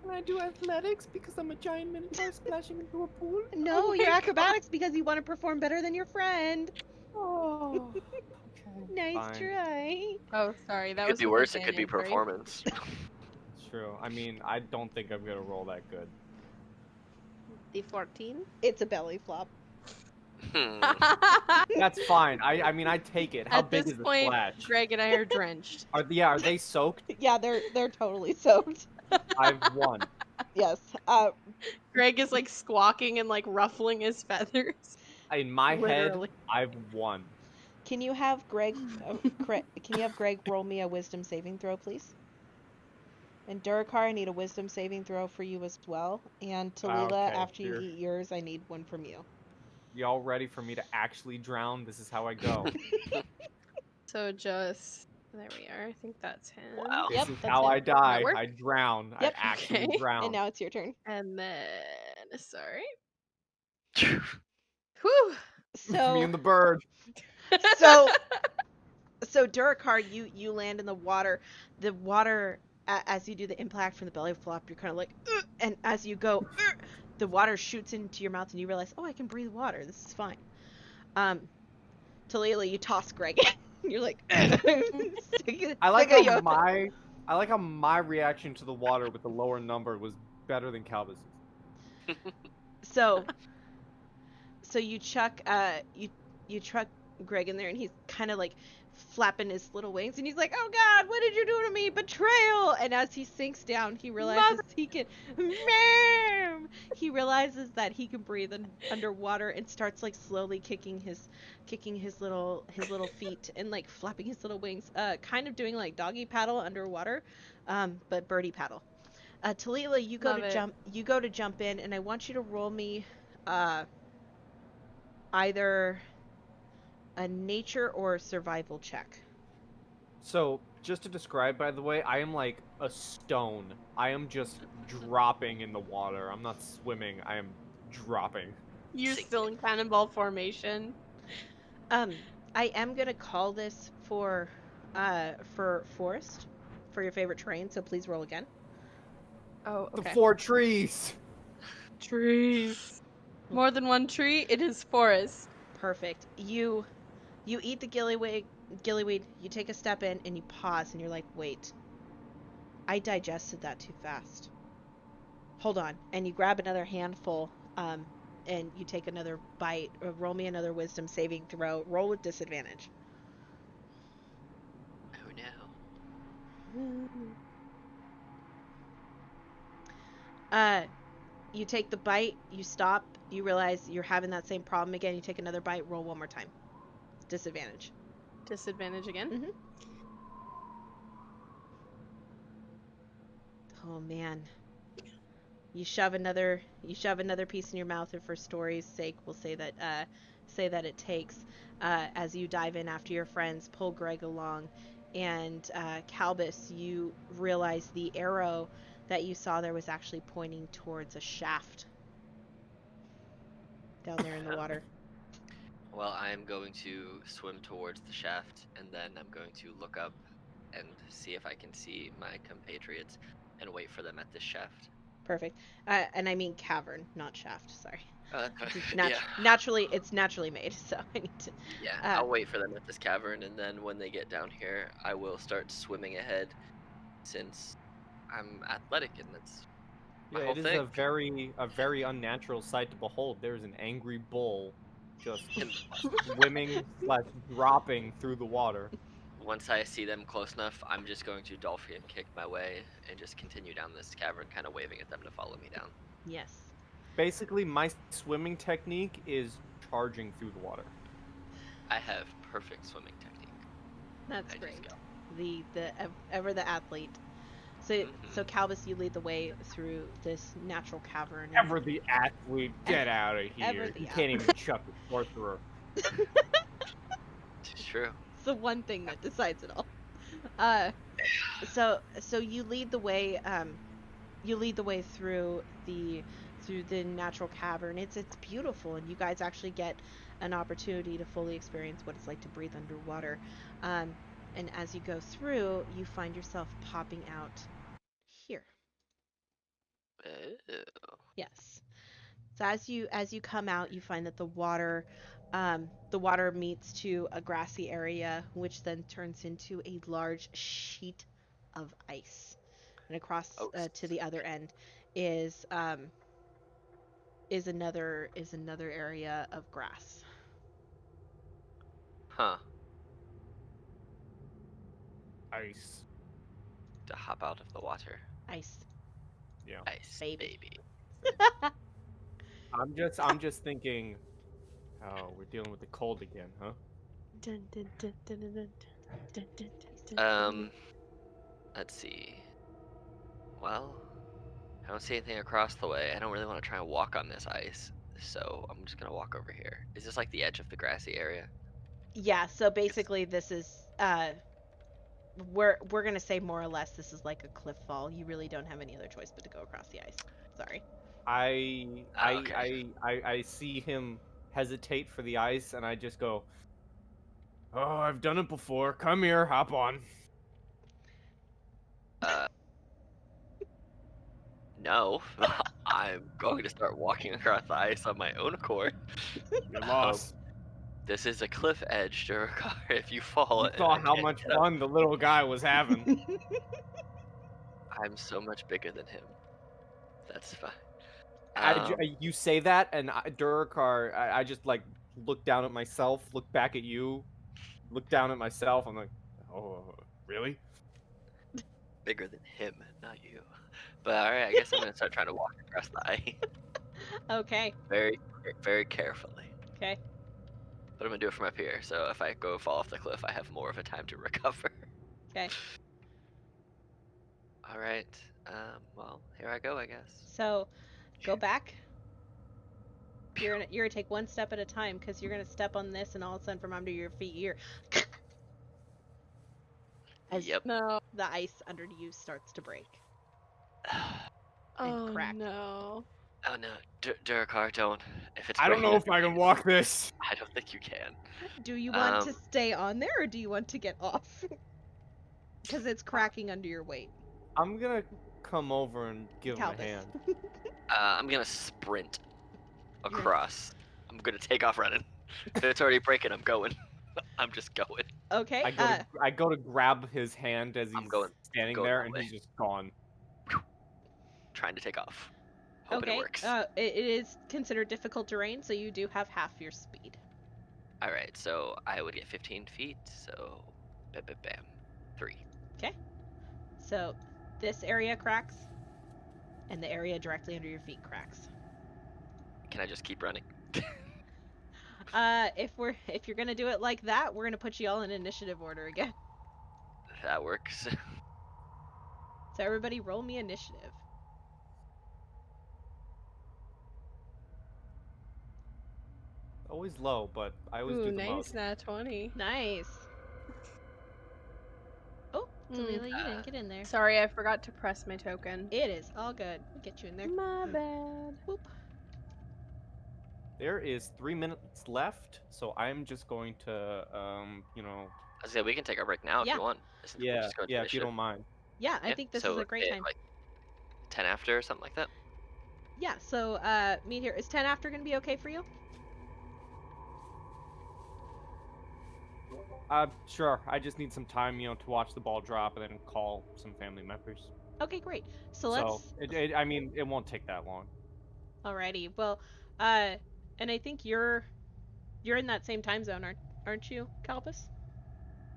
Can I do athletics because I'm a giant minotaur splashing into a pool? No, Oh your my acrobatics because you want to perform better than your friend. Oh, okay. Nice Fine. try. Oh, sorry. That It could was be with worse. It could be advantage, right? performance. It's true. I mean, I don't think I'm gonna roll that good. The 14. It's a belly flop. Hmm. That's fine. I mean, I take it. How At big this is the point, splash? Greg and I are drenched. Are they soaked? Yeah, they're totally soaked. I've won. Yes. Greg is like squawking and like ruffling his feathers. In my Literally. head, I've won. Can you have Greg? Can you have Greg roll me a wisdom saving throw, please? And Duracar, I need a wisdom saving throw for you as well. And Talila, Okay, after you here. eat yours, I need one from you. Y'all ready for me to actually drown? This is how I go. So just there we are. I think that's him. Wow. This Yep, is that's how him. I die. work? I drown. Yep. I actually Okay. drown. And now it's your turn. And then sorry. Whew. Me So, and the bird. so, so Duracar, you land in the water. The water, as you do the impact from the belly flop, you're kind of like, "Ugh," and as you go, "Ugh," the water shoots into your mouth, and you realize, oh, I can breathe water. This is fine. Talila, you toss Greg. You're like, sick I like of how you. my reaction to the water with the lower number was better than Calvis's. So, so you chuck you chuck Greg in there, and he's kind of like flapping his little wings, and he's like, "Oh God, what did you do to me? Betrayal!" And as he sinks down, he realizes he can, Mom! He realizes that he can breathe underwater, and starts like slowly kicking his little feet and like flapping his little wings, kind of doing like doggy paddle underwater, but birdie paddle. Talila, you go Love to it. jump in, and I want you to roll me either a nature or a survival check. So, just to describe, by the way, I am like a stone. I am just dropping in the water. I'm not swimming. I am dropping. You're Sink. still in cannonball formation. I am gonna call this for forest, for your favorite terrain. So please roll again. Oh, The okay. 4 trees. Trees. More than one tree, it is forest. Perfect. You eat the gillyweed. You take a step in and you pause and you're like, wait, I digested that too fast. Hold on, and you grab another handful. And you take another bite. Roll me another wisdom saving throw. Roll with disadvantage. Oh no. You take the bite, you stop, you realize you're having that same problem again, you take another bite, roll one more time. Disadvantage. Disadvantage again. Mm-hmm. Oh man. You shove another piece in your mouth, and for story's sake, we'll say that it takes, as you dive in after your friends, pull Greg along, and Calbus, you realize the arrow that you saw there was actually pointing towards a shaft down there in the water. Well, I am going to swim towards the shaft, and then I'm going to look up and see if I can see my compatriots and wait for them at this shaft. Perfect. And I mean cavern, not shaft. Sorry. Yeah, It's naturally made, so I need to. yeah. I'll wait for them at this cavern, and then when they get down here, I will start swimming ahead, since I'm athletic, and that's my Yeah, whole it is thing. a very unnatural sight to behold. There's an angry bull just And swimming / dropping through the water. once I see them close enough, I'm just going to dolphin kick my way and just continue down this cavern, kind of waving at them to follow me down. Yes. Basically, my swimming technique is charging through the water. I have perfect swimming technique. That's I great. just go. The ever the athlete. So Calvis, you lead the way through this natural cavern. Ever the athlete, get out of Ever here. the You can't even chuck a sorcerer. It's true. It's the one thing that decides it all. So you lead the way. You lead the way through through the natural cavern. It's beautiful, and you guys actually get an opportunity to fully experience what it's like to breathe underwater. And as you go through, you find yourself popping out here. Ew. Yes. So as you come out, you find that the water meets to a grassy area, which then turns into a large sheet of ice. And across Oh, to the other end is another area of grass. huh. Ice. To hop out of the water. Ice, Yeah. Ice, baby. baby. I'm just thinking. Oh, we're dealing with the cold again, huh? Dun, dun, dun, dun, dun, dun, dun, dun, dun, dun, Um, let's see. Well, I don't see anything across the way. I don't really want to try and walk on this ice, so I'm just gonna walk over here. Is this like the edge of the grassy area? Yeah, so basically this is we're gonna say more or less this is like a cliff fall. You really don't have any other choice but to go across the ice. Sorry. I see him hesitate for the ice, and I just go, "Oh, I've done it before. Come here, hop on." Uh, no. I'm going to start walking across the ice on my own accord. You're Um, lost. this is a cliff edge, Durgar. If you fall You and saw I how can't much get up, fun the little guy was having. I'm so much bigger than him. That's fine. You say that, and Durakar, I just like look down at myself, look back at you, look down at myself. I'm like, oh, really? Bigger than him, not you. But alright, I guess I'm gonna start trying to walk across the ice Okay. very, very carefully. Okay. But I'm gonna do it from up here, so if I go fall off the cliff, I have more of a time to recover. Okay. Alright, well, here I go, I guess. So go back. You're gonna take one step at a time because you're gonna step on this and all of a sudden from under your feet you're as Yep. No. the ice under you starts to break and Oh crack. no. Oh no, Durakar, don't. If it's I don't breaking know under if I me, can walk this. I don't think you can. Do you want to stay on there or do you want to get off? Because it's cracking under your weight. I'm gonna come over and give him a Calvis. hand. I'm gonna sprint You're- across. I'm gonna take off running. If it's already breaking, I'm going. I'm just going. Okay. I go to grab his hand as he's going standing there, that and way. he's just gone. Trying to take off. Hoping Okay. it works. It is considered difficult terrain, so you do have half your speed. Alright, so I would get 15 feet, so bam, bam, bam. 3. Okay. So this area cracks, and the area directly under your feet cracks. Can I just keep running? If you're gonna do it like that, we're gonna put you all in initiative order again. That works. So everybody, roll me initiative. Always low, but I always Ooh, do the nice, most. nat 20. Nice. Oh, Mm. Talila, you didn't get in there. Sorry, I forgot to press my token. It is all good. We'll get you in there. My bad. Boop. There is 3 minutes left, so I'm just going to, I said we can take a break now if Yeah. you want. We'll yeah, just go into yeah, if you initiative. don't mind. Yeah, I Yeah, think this so is a great time. Like 10 after or something like that. Yeah, so meet here. Is 10 after gonna be okay for you? Sure. I just need some time, to watch the ball drop and then call some family members. Okay, great. So let's. I mean, it won't take that long. Alrighty. Well, and I think you're in that same time zone, aren't you, Calpus?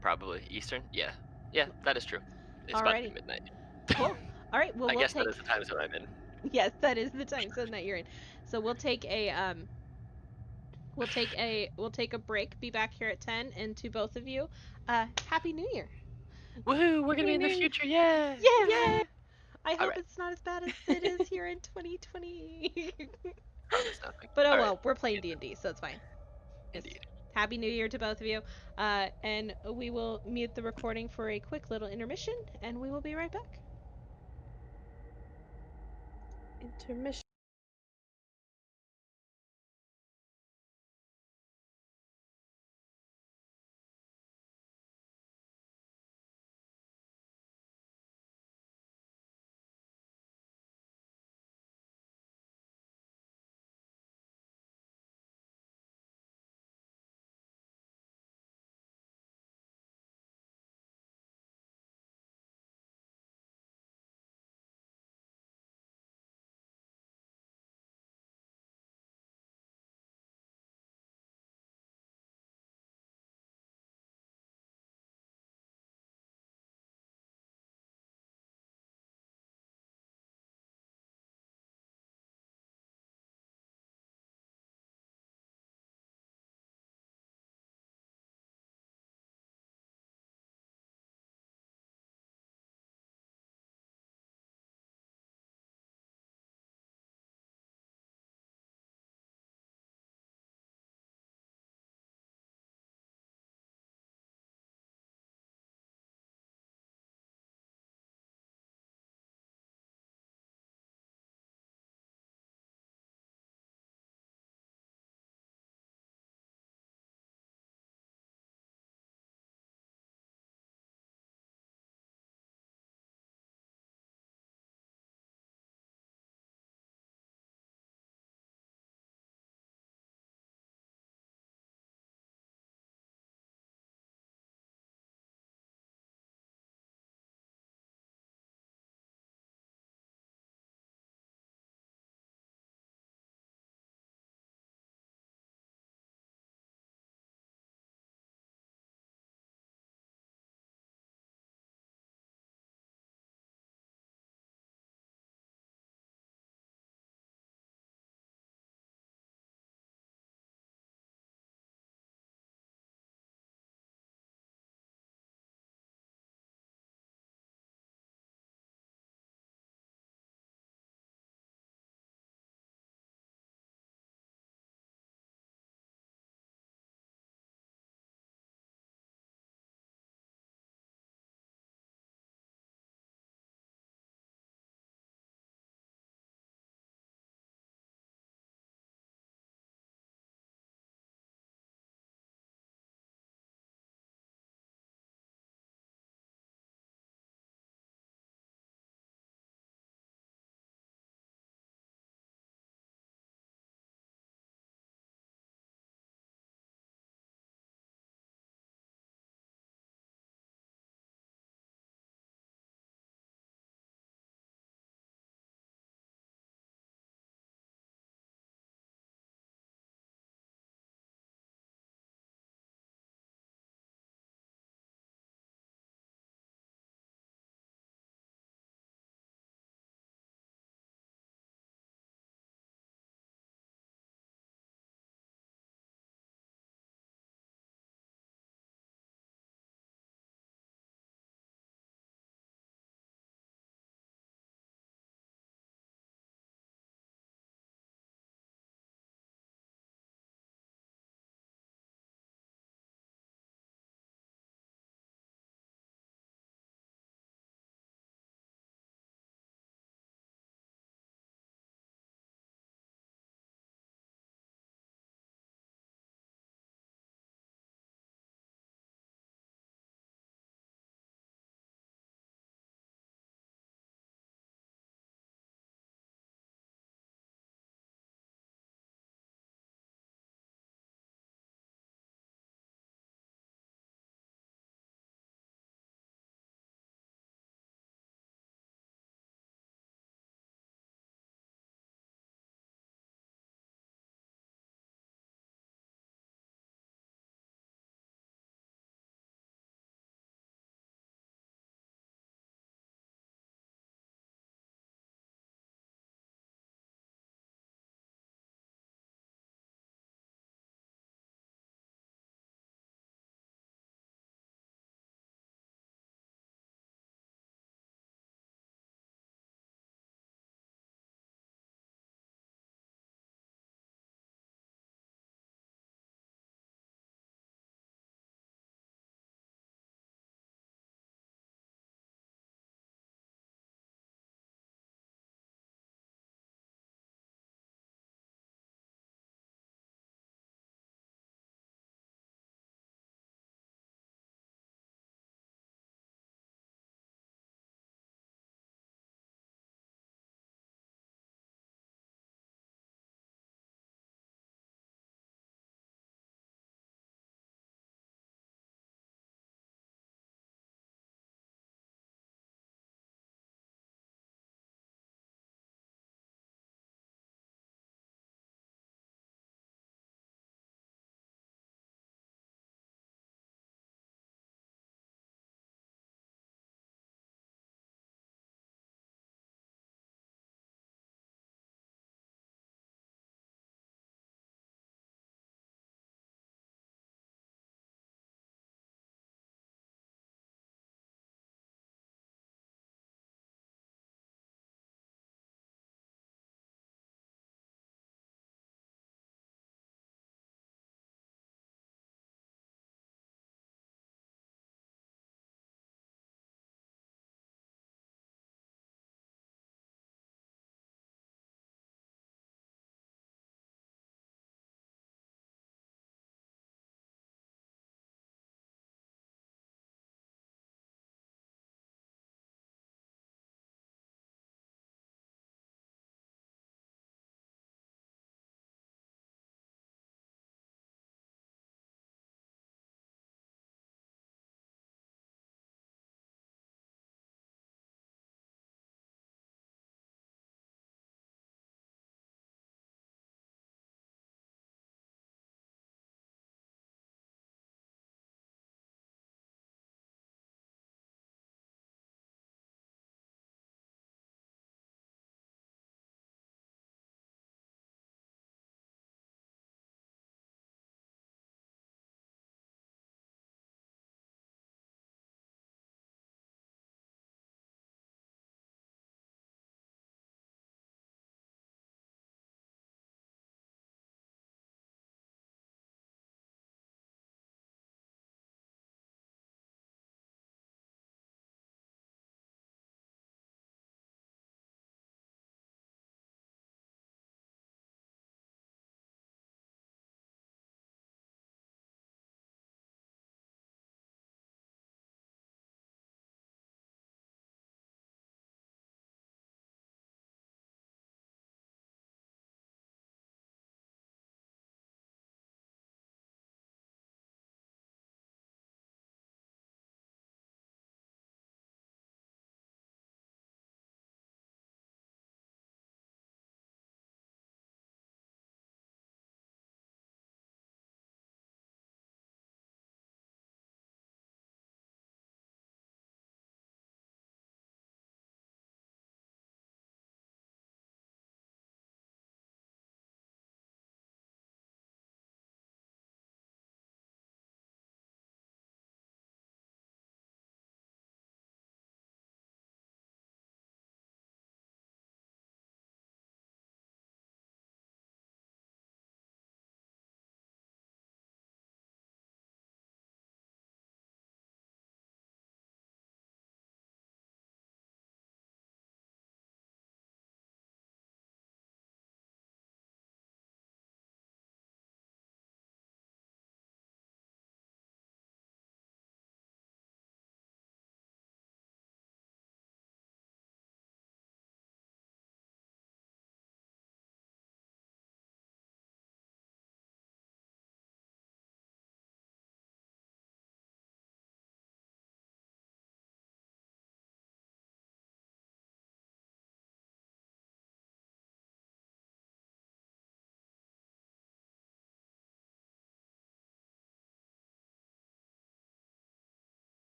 Probably Eastern. Yeah. Yeah, that is true. It's about to be Alrighty. midnight. Cool. All right. Well, I we'll guess take. that is the time zone I'm in. Yes, that is the time zone that you're in. So we'll take a we'll take a break. Be back here at 10, and to both of you, Happy New Year. Woohoo! We're gonna be in the future. Yeah. Yeah. I hope Alright. it's not as bad as it is here in 2020. Promise nothing. But oh Alright. well, we're playing D&D, so it's fine. Yes. Indeed. Happy New Year to both of you. And we will mute the recording for a quick little intermission, and we will be right back. Intermission.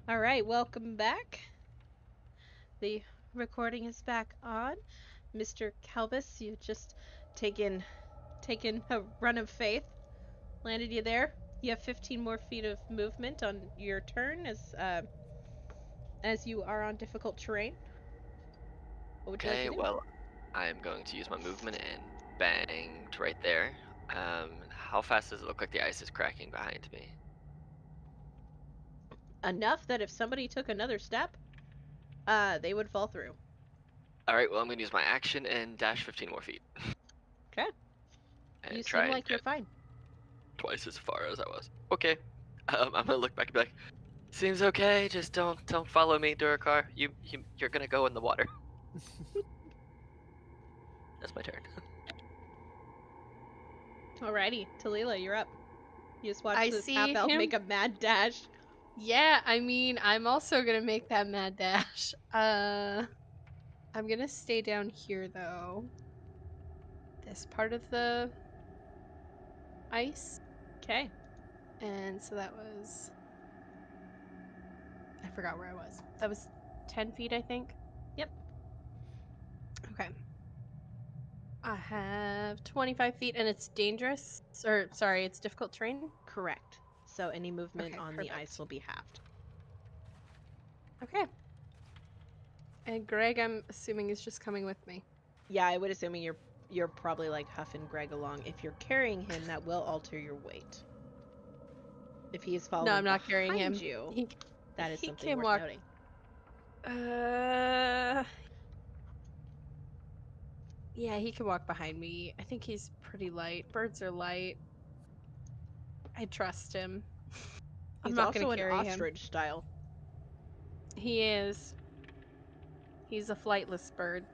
All right, welcome back. The recording is back on. Mr. Calbus, you just taken a run of faith. Landed you there. You have 15 more feet of movement on your turn as you are on difficult terrain. What would you like Okay, to do? well, I am going to use my movement and bang to right there. How fast does it look like the ice is cracking behind me? Enough that if somebody took another step, they would fall through. All right, well, I'm going to use my action and dash 15 more feet Okay. You and try seem and like you're get fine. twice as far as I was. Okay. I'm gonna look back and be like, "Seems okay. Just don't follow me, Duracar. You're gonna go in the water." That's my turn. Alrighty, Talila, you're up. You just watch I this see half elf him. make a mad dash. Yeah, I mean, I'm also gonna make that mad dash. I'm gonna stay down here though. This part of the ice. Okay. And so that was. I forgot where I was. That was 10 feet, I think. Yep. Okay. I have 25 feet and it's dangerous. Or, sorry, it's difficult terrain. Correct. So any movement Okay, on the ice perfect. will be halved. Okay. And Greg, I'm assuming, is just coming with me. Yeah, I would assuming you're probably like huffing Greg along. If you're carrying him, that will alter your weight. If he is No, following I'm not carrying him. behind you, He, that is he something can worth walk. noting. Yeah, he can walk behind me. I think he's pretty light. Birds are light. I trust him. I'm He's not gonna also an carry him. ostrich style. He is. He's a flightless bird.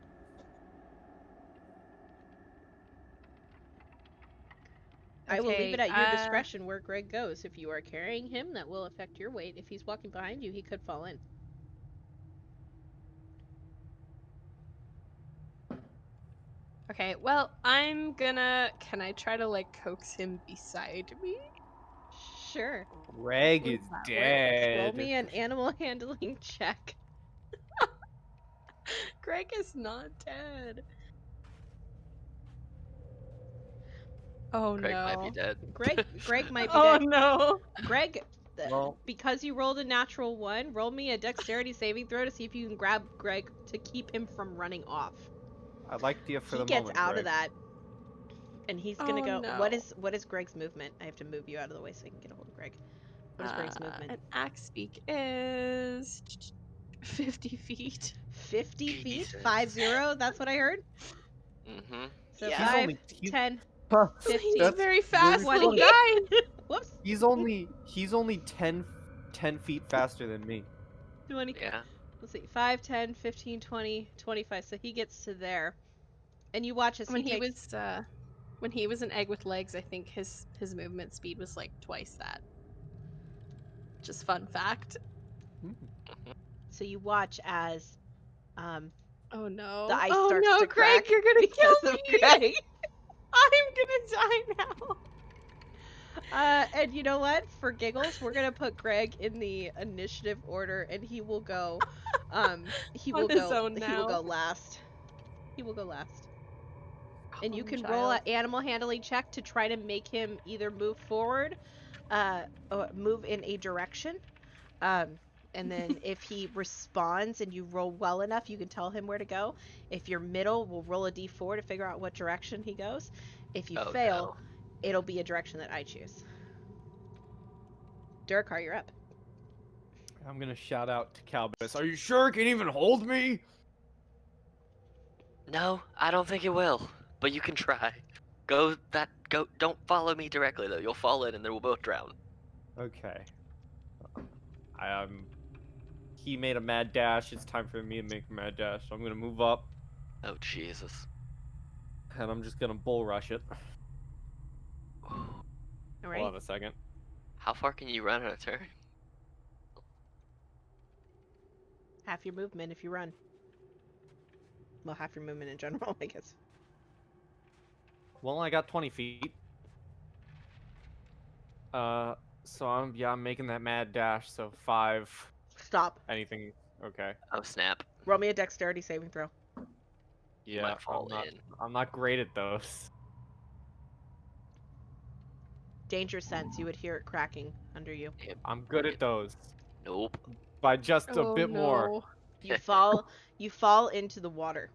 I will leave it Okay, at your discretion where Greg goes. If you are carrying him, that will affect your weight. If he's walking behind you, he could fall in. okay, well, I'm gonna. Can I try to, like, coax him beside me? Sure. Greg Would is that work? Roll dead. me an animal handling check. Greg is not dead. Oh Greg might be no. dead. Greg might be Oh dead. no. Greg, Well, because you rolled a natural 1, roll me a dexterity saving throw to see if you can grab Greg to keep him from running off. I like you for He the gets moment, out Greg. of that, and he's gonna Oh go. no. What is Greg's movement? I have to move you out of the way so I can get a hold of Greg. What is Greg's movement? An axe speak is 50 feet. 50 feet? Jesus. 50? That's what I heard? Mm-hmm. So Yeah. He's 5, only 10, Huh, He's 15, a that's very really fast 20. little funny. guy. Whoops. He's only 10 feet faster than me. 20. Yeah. Let's see. 5, 10, 15, 20, 25. So he gets to there. And you watch as When he he takes. was when he was an egg with legs, I think his movement speed was like twice that. Just fun fact. So you watch as Oh no. the ice Oh starts no, to Greg, crack you're gonna because kill of me. Greg. I'm gonna die now. And you know what? For giggles, we're gonna put Greg in the initiative order, and he will go. He On will his go. own He will now. go last. He will go last. And you Calm, can roll an child. animal handling check to try to make him either move forward, or move in a direction. Um, and then if he responds and you roll well enough, you can tell him where to go. If you're middle, we'll roll a d4 to figure out what direction he goes. If you Oh fail, no. it'll be a direction that I choose. Durkar, you're up. I'm gonna shout out to Calbus. Are you sure it can even hold me? No, I don't think it will. But you can try. Go. Don't follow me directly though. You'll fall in and then we'll both drown. Okay. He made a mad dash. It's time for me to make a mad dash. So I'm gonna move up Oh Jesus. and I'm just gonna bull rush it. All Hold right. on a second. How far can you run in a turn? Half your movement if you run. Well, half your movement in general, I guess. Well, I got 20 feet. So I'm making that mad dash. So 5, Stop. Anything? Okay. Oh snap! Roll me a dexterity saving throw. You Yeah, might fall in. I'm not great at those. Danger sense. You would hear it cracking under you. Yep. I'm good at those. Nope. By just a Oh bit more. no. You fall into the water.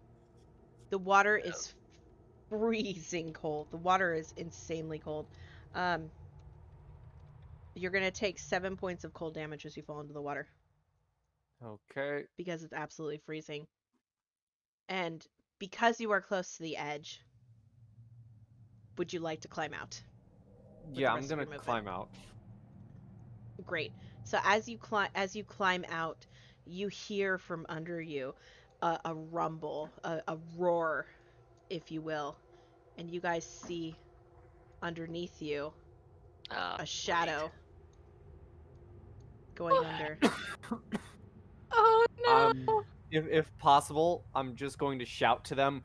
The water is freezing cold. The water is insanely cold. You're gonna take 7 points of cold damage as you fall into the water Okay. because it's absolutely freezing. And because you are close to the edge, would you like to climb out? With Yeah, the I'm rest of gonna your movement? climb out. Great. So as you climb out, you hear from under you a rumble, a roar, if you will, and you guys see underneath you a shadow going under. Oh no. If possible, I'm just going to shout to them,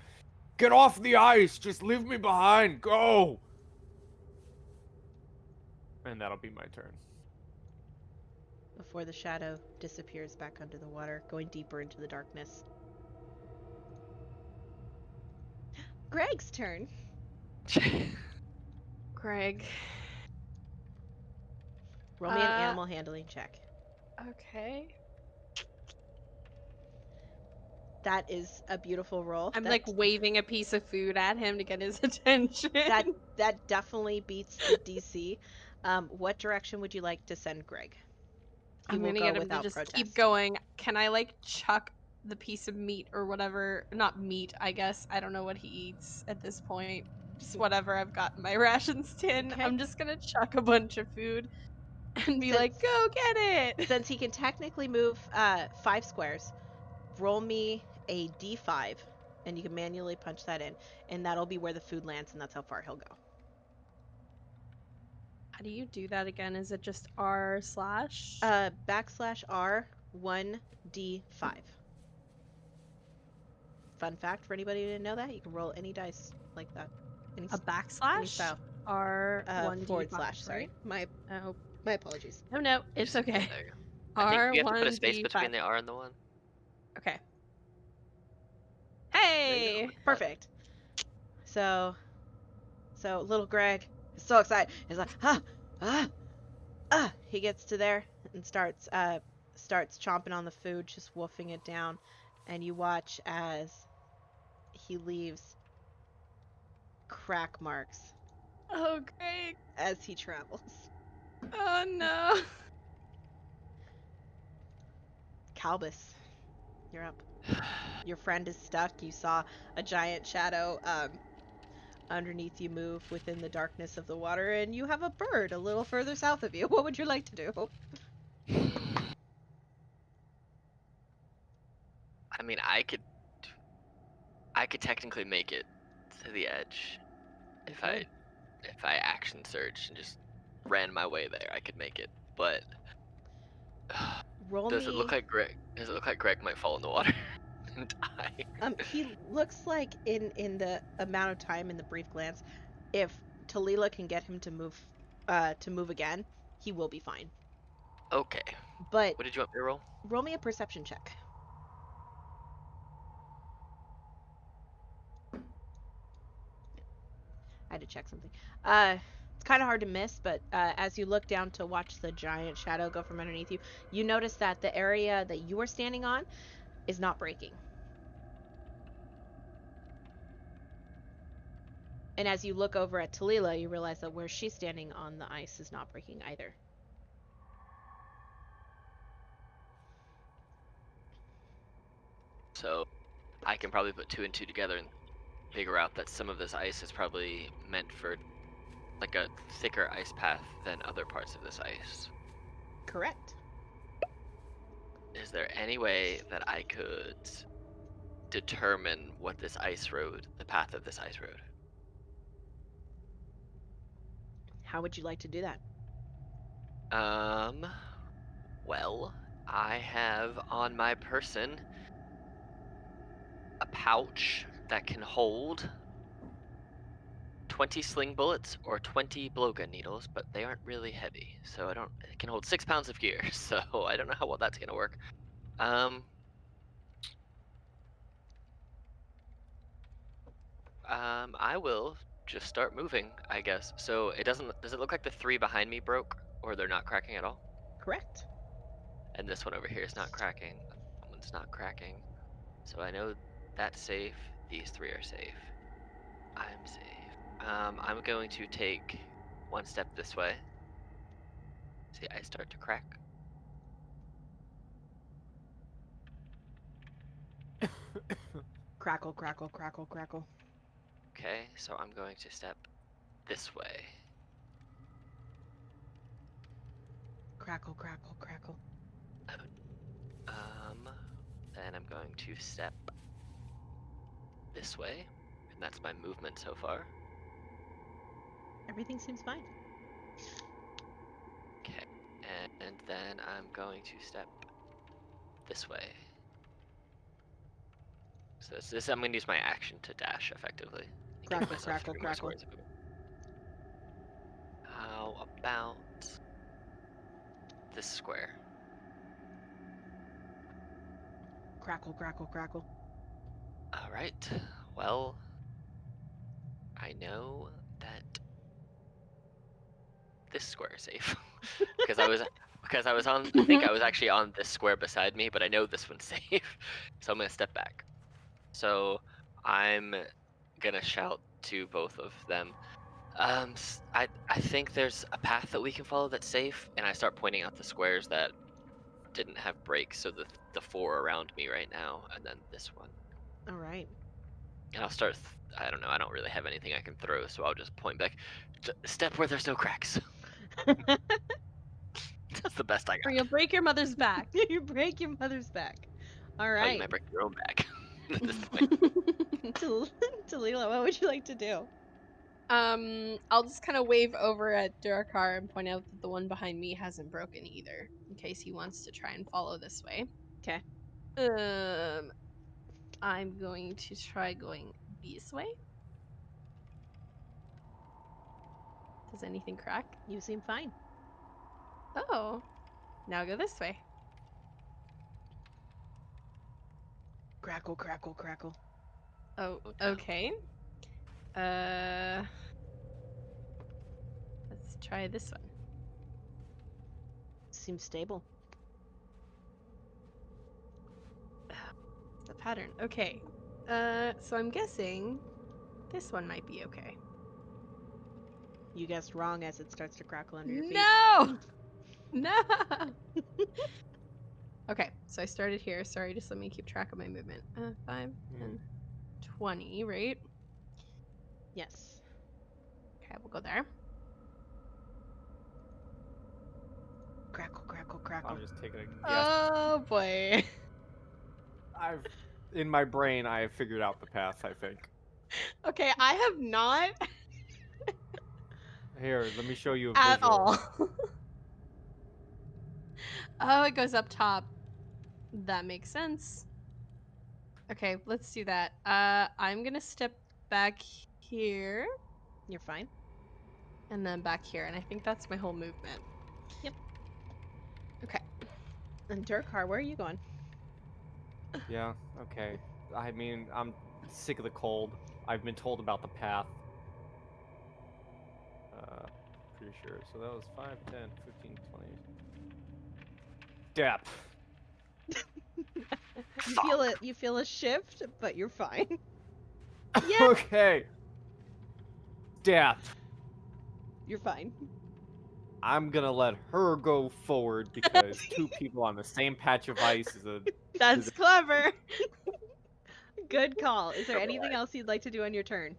"Get off the ice! Just leave me behind! Go!" And that'll be my turn. Before the shadow disappears back under the water, going deeper into the darkness. Greg's turn. Greg. Roll me an animal handling check. Okay. That is a beautiful roll. I'm That like waving a piece of food at him to get his attention. that definitely beats the DC. What direction would you like to send Greg? He I'm will gonna go get him to without just protest. keep going. Can I like chuck the piece of meat or whatever? Not meat, I guess. I don't know what he eats at this point. Just whatever I've got in my rations tin. Okay. I'm just gonna chuck a bunch of food and be Since- like, "Go get it!" Since he can technically move 5 squares, roll me a d5, and you can manually punch that in, and that'll be where the food lands, and that's how far he'll go. How do you do that again? Is it just R/? /R 1d5. Fun fact for anybody who didn't know that, you can roll any dice like that. Any A backslash? style. R1d5. Sorry. Right? Oh My apologies. no, it's Just- okay. there. I think you have to put a space R1d5. between the R and the 1. Okay. There you Hey! go. Perfect. So little Greg is so excited. He's like, He gets to there and starts chomping on the food, just wolfing it down, and you watch as he leaves crack marks Oh, Greg. as he travels. Oh no. Calbus, you're up. Your friend is stuck. You saw a giant shadow underneath you move within the darkness of the water, and you have a bird a little further south of you. What would you like to do? I mean, I could technically make it to the edge if I action surge and just ran my way there. I could make it, but Roll does me. it look like Greg might fall in the water and die? He looks like in the amount of time, in the brief glance, if Talila can get him to move again, he will be fine. Okay. But What did you want me to roll? roll me a perception check. I had to check something. It's kind of hard to miss, but as you look down to watch the giant shadow go from underneath you, you notice that the area that you are standing on is not breaking. And as you look over at Talila, you realize that where she's standing on the ice is not breaking either. So I can probably put 2 and 2 together and figure out that some of this ice is probably meant for like a thicker ice path than other parts of this ice. Correct. Is there any way that I could determine what this ice road, the path of this ice road? How would you like to do that? Well, I have on my person a pouch that can hold 20 sling bullets or 20 blowgun needles, but they aren't really heavy, so I don't. It can hold 6 pounds of gear, so I don't know how well that's gonna work. Um, I will just start moving, I guess. So it doesn't. Does it look like the 3 behind me broke, or they're not cracking at all? Correct. And this one over here is not cracking. That one's not cracking. So I know that's safe. These 3 are safe. I'm safe. I'm going to take one step this way. See, I start to crack. Crackle, crackle, crackle, crackle. Okay, so I'm going to step this way. Crackle, crackle, crackle. Then I'm going to step this way, and that's my movement so far. Everything seems fine. Okay, and then I'm going to step this way. So this I'm going to use my action to dash effectively. And give Crackle, myself crackle, 3 more crackle. squares of movement. How about this square? Crackle, crackle, crackle. All right. Well, I know that this square is safe because I was on. I think I was actually on this square beside me, but I know this one's safe, so I'm gonna step back. So I'm gonna shout to both of them. I think there's a path that we can follow that's safe, and I start pointing out the squares that didn't have breaks. So the 4 around me right now, and then this one. All right. And I'll start. I don't know. I don't really have anything I can throw, so I'll just point back. Step where there's no cracks. That's the best I Or got. you'll break your mother's back. You break your mother's back. All Oh, you right. might break your own back at this point. Talila, what would you like to do? I'll just kind of wave over at Durakar and point out that the one behind me hasn't broken either, in case he wants to try and follow this way. Okay. I'm going to try going this way. Does anything crack? You seem fine. Oh, now go this way. Crackle, crackle, crackle. Oh, Oh, no. okay. Let's try this one. Seems stable. It's the pattern. Okay. So I'm guessing this one might be okay. You guessed wrong as it starts to crackle under your feet. No! No! Okay, so I started here. Sorry, just let me keep track of my movement. 5, 10, 20, right? Yes. Okay, we'll go there. Crackle, crackle, crackle. I'm just taking a guess. Oh boy. In my brain, I have figured out the path, I think. Okay, I have not Here, let me show you a at visual. all. Oh, it goes up top. That makes sense. Okay, let's do that. I'm gonna step back here You're fine. and then back here, and I think that's my whole movement. Yep. Okay. And Durkar, where are you going? Yeah, okay. I mean, I'm sick of the cold. I've been told about the path. Pretty sure. So that was 5, 10, 15, 20. Depth. You feel a shift, but you're fine. Yeah. Okay. Depth. You're fine. I'm gonna let her go forward because 2 people on the same patch of ice is a. That's clever. Good call. Is there anything else you'd like to do on your turn?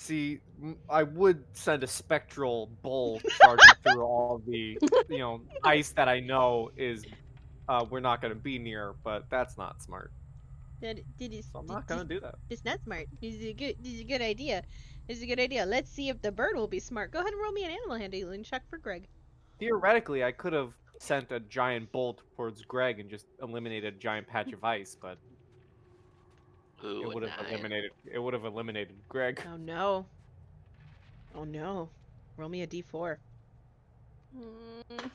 See, I would send a spectral bull charging through all the, ice that I know is, we're not gonna be near, but that's not smart. So I'm not gonna do that. It's not smart. This is a good idea. This is a good idea. Let's see if the bird will be smart. Go ahead and roll me an animal handling check for Greg. Theoretically, I could have sent a giant bolt towards Greg and just eliminated a giant patch of ice, but Ooh, It would have 9. eliminated. It would have eliminated Greg. Oh no. Oh no. Roll me a d4. Mm.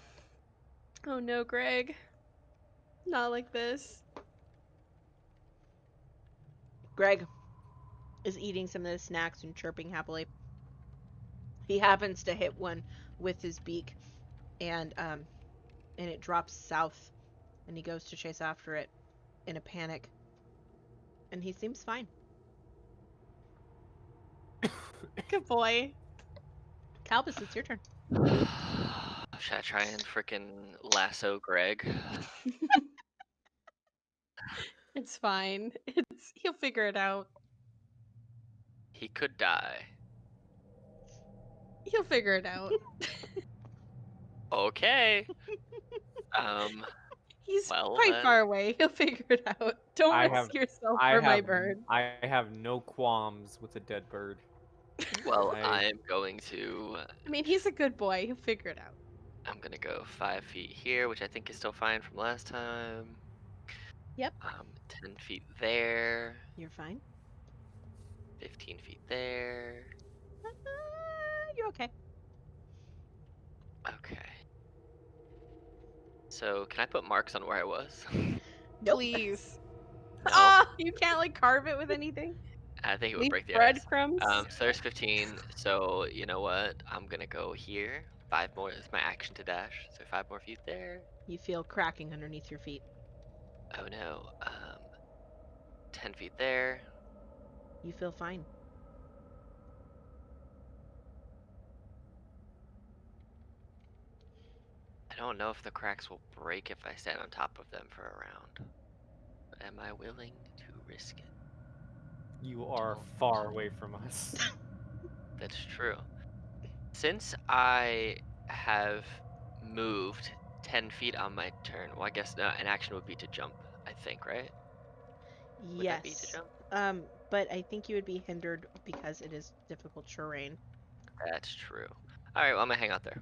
Oh no, Greg. Not like this. Greg is eating some of the snacks and chirping happily. He happens to hit one with his beak, and it drops south, and he goes to chase after it in a panic, and he seems fine. Good boy. Calbus, it's your turn. Should I try and frickin' lasso Greg? It's fine. He'll figure it out. He could die. He'll figure it out. Okay. Um. He's Well quite then. far away. He'll figure it out. Don't I risk have. yourself I for my have. bird. I have no qualms with a dead bird. Well, I- I am going to. I mean, he's a good boy. He'll figure it out. I'm gonna go 5 feet here, which I think is still fine from last time. Yep. 10 feet there. You're fine. 15 feet there. You're okay. Okay. So can I put marks on where I was? Nope. Please. No. Ah, you can't like carve it with anything. I think it would Leave break the ice. breadcrumbs. So there's 15. So you know what? I'm gonna go here. 5 more. It's my action to dash. So 5 more feet there. You feel cracking underneath your feet. Oh no. 10 feet there. You feel fine. I don't know if the cracks will break if I stand on top of them for a round. But am I willing to risk it? You are Don't. far away from us. That's true. Since I have moved 10 feet on my turn, well, I guess an action would be to jump, I think, right? Would that be to Yes. jump? But I think you would be hindered because it is difficult terrain. That's true. Alright, well, I'm gonna hang out there.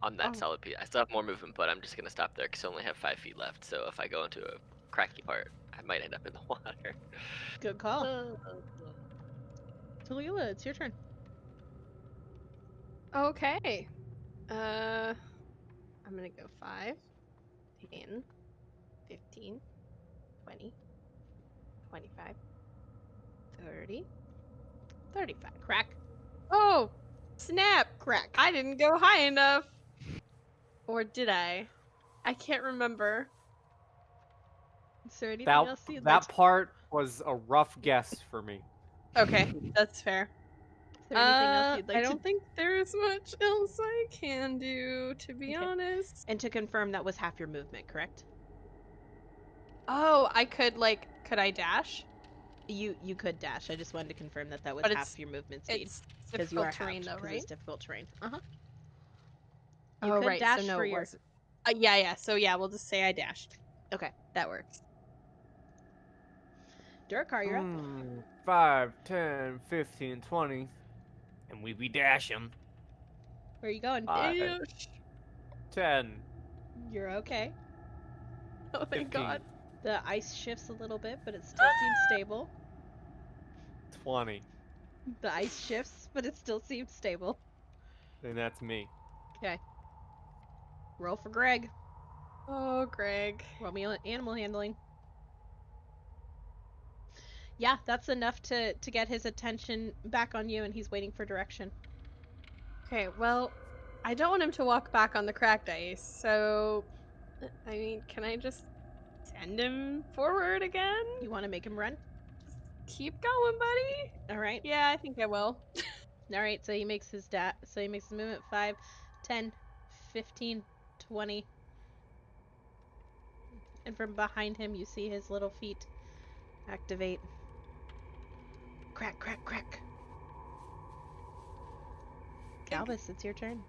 On that Oh. solid piece. I still have more movement, but I'm just gonna stop there because I only have 5 feet left. So if I go into a cracky part, I might end up in the water. Good call. Talila, it's your turn. Okay. I'm gonna go 5, 10, 15, 20, 25, 30, 35. Crack. Oh, snap! Crack. I didn't go high enough. Or did I? I can't remember. Is there anything That else you'd that like to... part was a rough guess for me. Okay, that's fair. Is there anything else you'd like I to... don't think there is much else I can do, to be Okay. honest. And to confirm, that was half your movement, correct? Oh, I could could I dash? You could dash. I just wanted to confirm that that was But half your movement speed. It's Because you difficult are terrain though, because right? it's difficult terrain. You Oh, could right. dash So no, for it your... wasn't. Yeah. So yeah, we'll just say I dashed. Okay. That works. Durkar, you're up. 5, 10, 15, 20. And we be dash 'em. Where are you going? 5, Dash. 10, You're okay. Oh, thank 15, God. The ice shifts a little bit, but it still seems stable. 20. The ice shifts, but it still seems stable. And that's me. Okay. Roll for Greg. Oh, Greg. Roll me animal handling. Yeah, that's enough to get his attention back on you, and he's waiting for direction. Okay, well, I don't want him to walk back on the cracked ice, so I mean, can I just send him forward again? You want to make him run? Keep going, buddy. All right. Yeah, I think I will. All right, so he makes his movement 5, 10, 15, 20. And from behind him, you see his little feet activate. Crack, crack, crack. Calbus, it's your turn.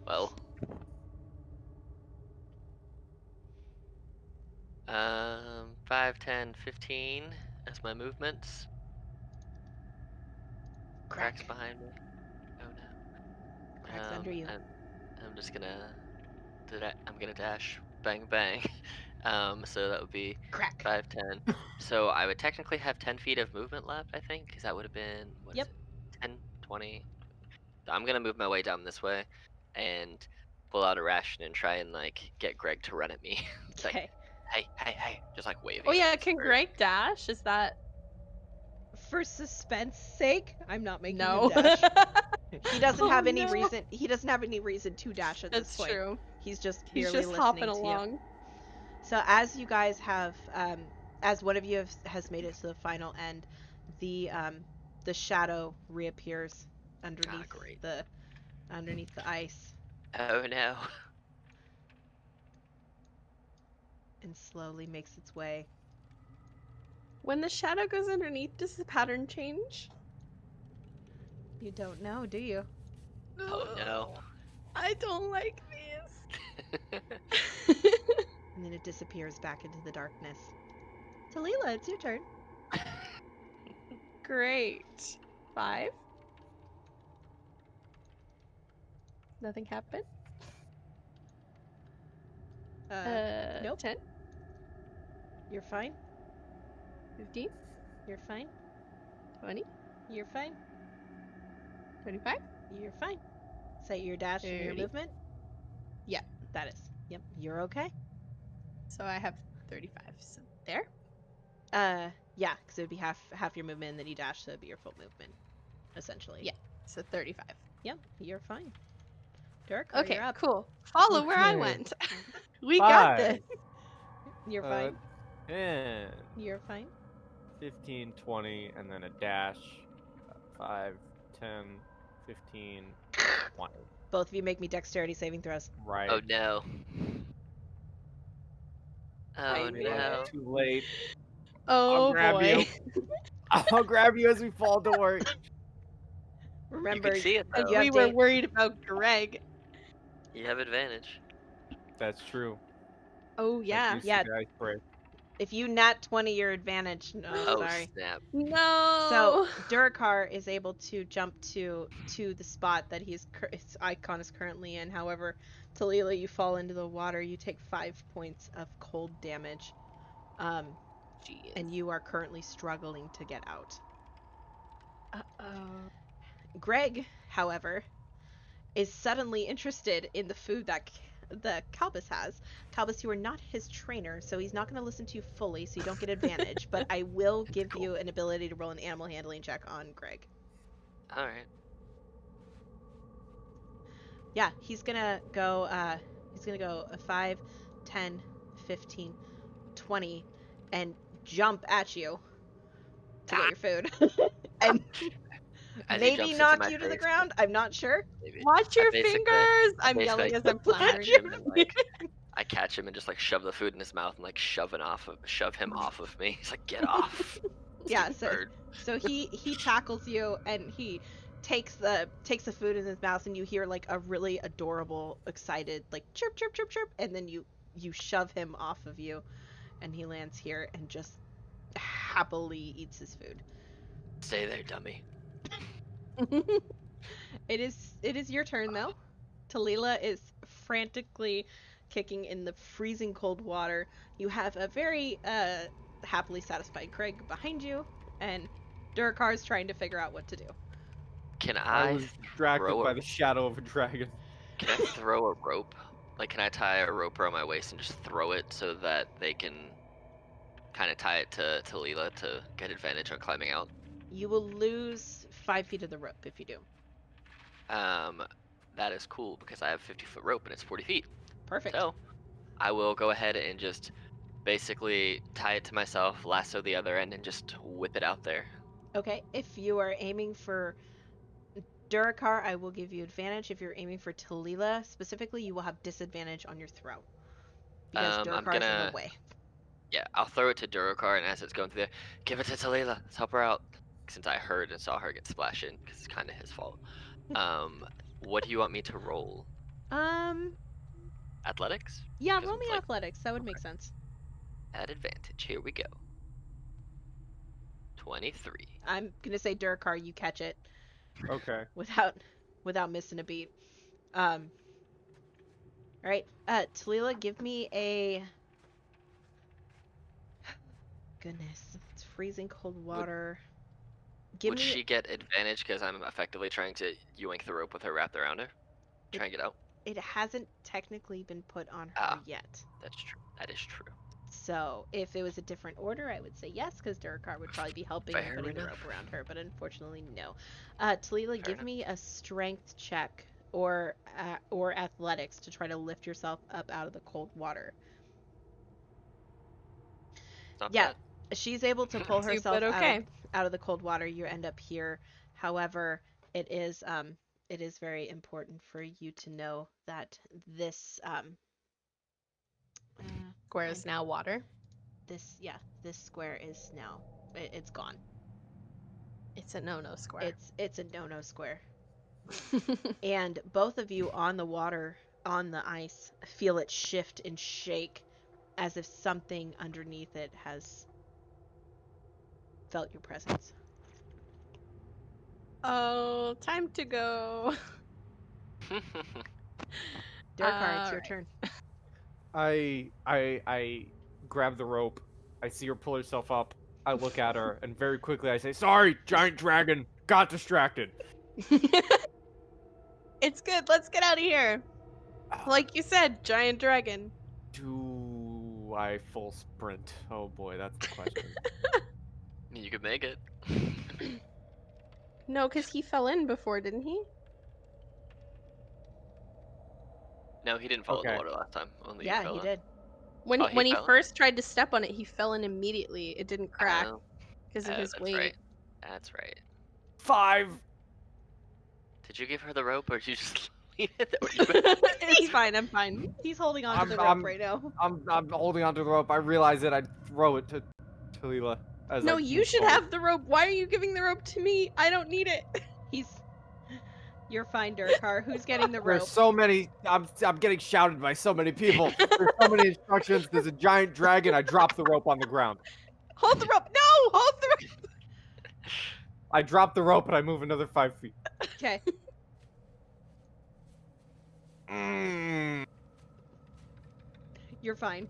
Well. 5, 10, 15 as my movements. Cracks behind me. Oh no. Cracks under you. I'm just gonna I'm gonna dash. Bang bang. So that would be Crack. 5, 10. So I would technically have 10 feet of movement left, I think, because that would have been, what is Yep. it? 10, 20. So I'm gonna move my way down this way and pull out a ration and try and like get Greg to run at me. Like, Okay. hey, hey, hey, just like Oh waving at yeah, this can bird. Greg dash? Is that For suspense sake, I'm not making him no? dash. He doesn't Oh, have any no. reason. He doesn't have any reason to dash at this That's point. true. He's just He's merely just listening hopping to you. along. So as you guys have, as one of you has made it to the final end, the shadow reappears Ah, underneath great. the ice Oh no. and slowly makes its way. When the shadow goes underneath, does the pattern change? You don't know, do you? Oh no. I don't like this. And then it disappears back into the darkness. Talila, it's your turn. Great. 5. Nothing happened. Nope. 10, You're fine. 15, You're fine. 20, You're fine. 25. You're fine. Say your dash and your 30. movement. Yeah. That is. Yep. You're okay. So I have 35. So there. Yeah, because it would be half your movement, and then you dash, so it'd be your full movement, essentially. Yeah. So 35. Yep. You're fine. Dirk, Okay, you're up. cool. Follow where I Okay. went. We got 5, this. You're fine. 10, You're fine. 15, 20, and then a dash. 5, 10, 15, 20. Both of you make me dexterity saving throws. Right. Oh no. I Oh knew no. it. Too late. Oh grab boy. you. I'll grab you as we fall to work. You Remember, can see it And though. you have we were da- worried about Greg. You have advantage. That's true. Oh I yeah. do see Yeah. the ice spray. if you nat 20 your advantage. No, Oh sorry. snap. No. So Durakar is able to jump to the spot that his icon is currently in. However, Talila, you fall into the water. You take 5 points of cold damage, Jeez. and you are currently struggling to get out. Uh-oh. Greg, however, is suddenly interested in the food that the Calbus has. Calbus, you are not his trainer, so he's not going to listen to you fully, so you don't get advantage. But I will give cool. you an ability to roll an animal handling check on Greg. All right. Yeah, he's gonna go a 5, 10, 15, 20, and jump at you to get your food. And As he maybe jumps into knock my you to the face, ground. I'm not sure. maybe. Watch I your basically, fingers. I I'm basically yelling as I'm floundering. catch him and like I catch him and just like shove the food in his mouth and like shove him off of me. He's like, get off, Yeah, stupid so bird. he tackles you and he takes the food in his mouth, and you hear like a really adorable, excited like chirp chirp chirp chirp, and then you shove him off of you, and he lands here and just happily eats his food. Stay there, dummy. It is your turn though. Talila is frantically kicking in the freezing cold water. You have a very happily satisfied Craig behind you, and Durakar is trying to figure out what to do. Can I I was distracted throw by a the shadow of a dragon. Can I throw a rope? Like, can I tie a rope around my waist and just throw it so that they can kind of tie it to Talila to get advantage on climbing out? You will lose 5 feet of the rope if you do. Um, that is cool because I have 50-foot rope and it's 40 feet. Perfect. So I will go ahead and just basically tie it to myself, lasso the other end, and just whip it out there. Okay, if you are aiming for Durakar, I will give you advantage. If you're aiming for Talila specifically, you will have disadvantage on your throw because I'm Durakar is in the gonna, way. yeah, I'll throw it to Durokar, and as it's going through there, give it to Talila. Let's help her out. Since I heard and saw her get splashed in, because it's kind of his fault. What do you want me to roll? Um, Athletics? yeah, Because roll I'm me like athletics. That would make okay. sense. At advantage. Here we go. 23. I'm gonna say Durakar, you catch it Okay. without missing a beat. Um, All right, Talila, give me a. Goodness, it's freezing cold water. Give Would me. she get advantage because I'm effectively trying to yoink the rope with her wrapped around her? Try and get out? It hasn't technically been put on her Ah, yet. that's true. That is true. So if it was a different order, I would say yes, because Durkar would probably be helping and Fair putting the enough. rope around her. But unfortunately, no. Talila, Fair give enough. me a strength check or athletics to try to lift yourself up out of the cold water. It's not Yeah, bad. she's able to pull Two, herself but okay. out of the cold water. You end up here. However, it is very important for you to know that this Square I is now water. this square is now it's gone. It's a no-no square. It's a no-no square. And both of you on the water, on the ice, feel it shift and shake as if something underneath it has felt your presence. Oh, time to go. Durkar, it's your Alright. turn. I grab the rope. I see her pull herself up. I look at her, and very quickly I say, "Sorry, giant dragon. Got distracted." It's good. Let's get out of here. Like you said, giant dragon. Do I full sprint? Oh boy, that's the question. You could make it. No, because he fell in before, didn't he? No, he didn't fall in the Okay. water last time. Only you Yeah, fell he in. did. When Oh, when he fell in? first tried to step on it, he fell in immediately. It didn't crack Oh, because of his that's weight. right. That's right. 5. Did you give her the rope, or did you just leave it? Or you... It's fine. I'm fine. He's holding on to the rope I'm right now. I'm holding onto the rope. I realize it. I throw it to Talila as No, I you move should forward. have the rope. Why are you giving the rope to me? I don't need it. He's. You're fine, Durkar. Who's getting the There's rope? so many. I'm getting shouted by so many people. There's so many instructions. There's a giant dragon. I drop the rope on the ground. Hold the rope. No, hold the rope. I drop the rope and I move another 5 feet. Okay. Mm. You're fine.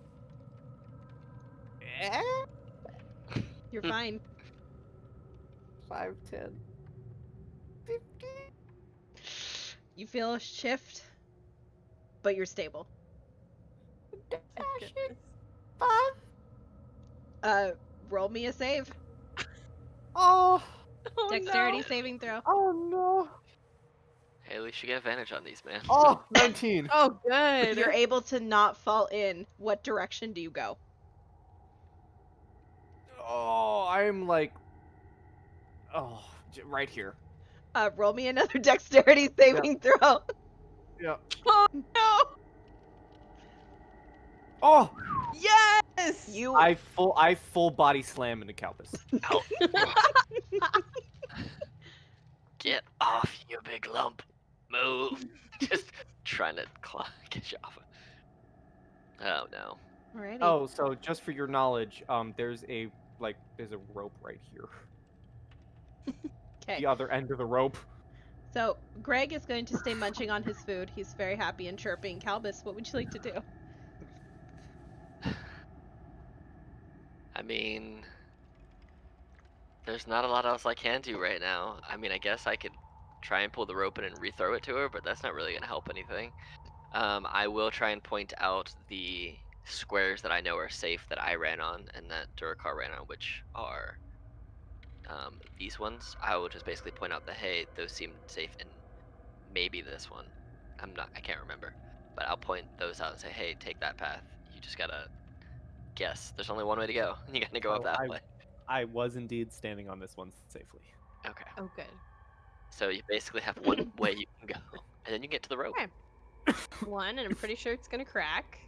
You're fine. 5, 10, 15. You feel a shift, but you're stable. Goodness. 5. Roll me a save. Oh. Oh, Dexterity no. saving throw. Oh no. Hey, at least you get advantage on these, man. Oh, 19. Oh, good. You're able to not fall in. What direction do you go? Oh, I'm like. Oh, right here. Roll me another dexterity saving throw. Yeah. Oh, no. Oh, Yes. You. I full body slam into Calpus. Ow. Get off, you big lump. Move. Just trying to get you off. Oh no. Alrighty. Oh, so just for your knowledge, there's a rope right here. Okay. The other end of the rope. So Greg is going to stay munching on his food. He's very happy and chirping. Calbus, what would you like to do? I mean, there's not a lot else I can do right now. I mean, I guess I could try and pull the rope in and rethrow it to her, but that's not really gonna help anything. I will try and point out the squares that I know are safe that I ran on and that Durkar ran on, which are these ones. I will just basically point out that, hey, those seem safe, and maybe this one. I can't remember, but I'll point those out and say, hey, take that path. You just gotta guess. There's only one way to go. You gotta go up that way. I was indeed standing on this one safely. Okay. Oh, good. So you basically have one way you can go, and then you get to the rope. Okay. One, and I'm pretty sure it's gonna crack.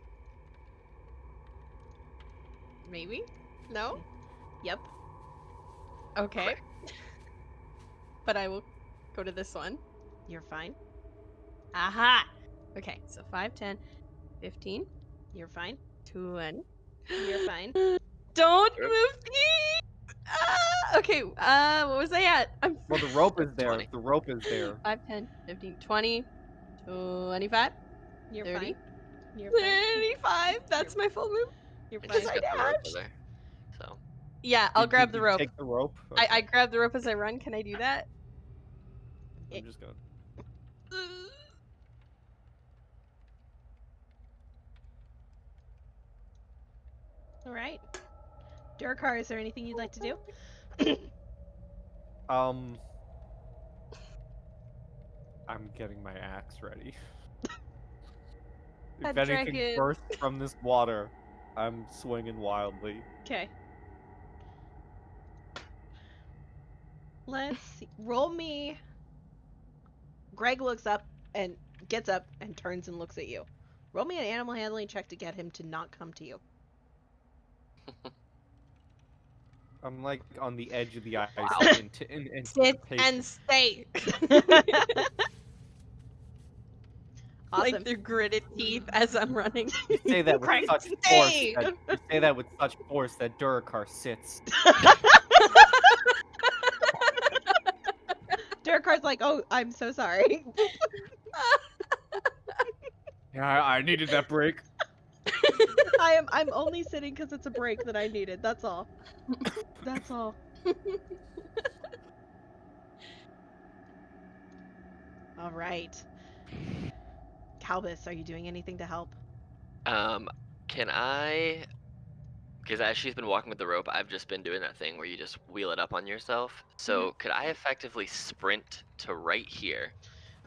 Maybe? No? Yep. Okay. But I will go to this one. You're fine. Aha! Okay, so 5, 10, 15, You're fine. 20. You're fine. Don't Sure. move me! Okay, what was I at? I'm Well, the rope is there. 20. The rope is there. 5, 10, 15, 20, 25, You're 30, fine. You're fine. 25. That's my full move. You're And fine. she's I got the rope dashed. with her. So Yeah, I'll grab Did the you rope. Take the rope. I Okay. grab the rope as I run. Can I do that? I'm just gonna. All right. Durkar, is there anything you'd like to do? I'm getting my axe ready. If That anything dragon. bursts from this water, I'm swinging wildly. Okay. Let's see. Roll me. Greg looks up and gets up and turns and looks at you. Roll me an animal handling check to get him to not come to you. I'm like on the edge of the ice Wow. in Sit anticipation. and stay. Awesome. Like through gritted teeth as I'm running. You say that with Greg, such force. stay! You say that with such force that Durkar sits. Durkar's like, oh, I'm so sorry. Yeah, I needed that break. I'm only sitting because it's a break that I needed. That's all. That's all. All right. Calbus, are you doing anything to help? Can I? Because as she's been walking with the rope, I've just been doing that thing where you just wheel it up on yourself. So could I effectively sprint to right here,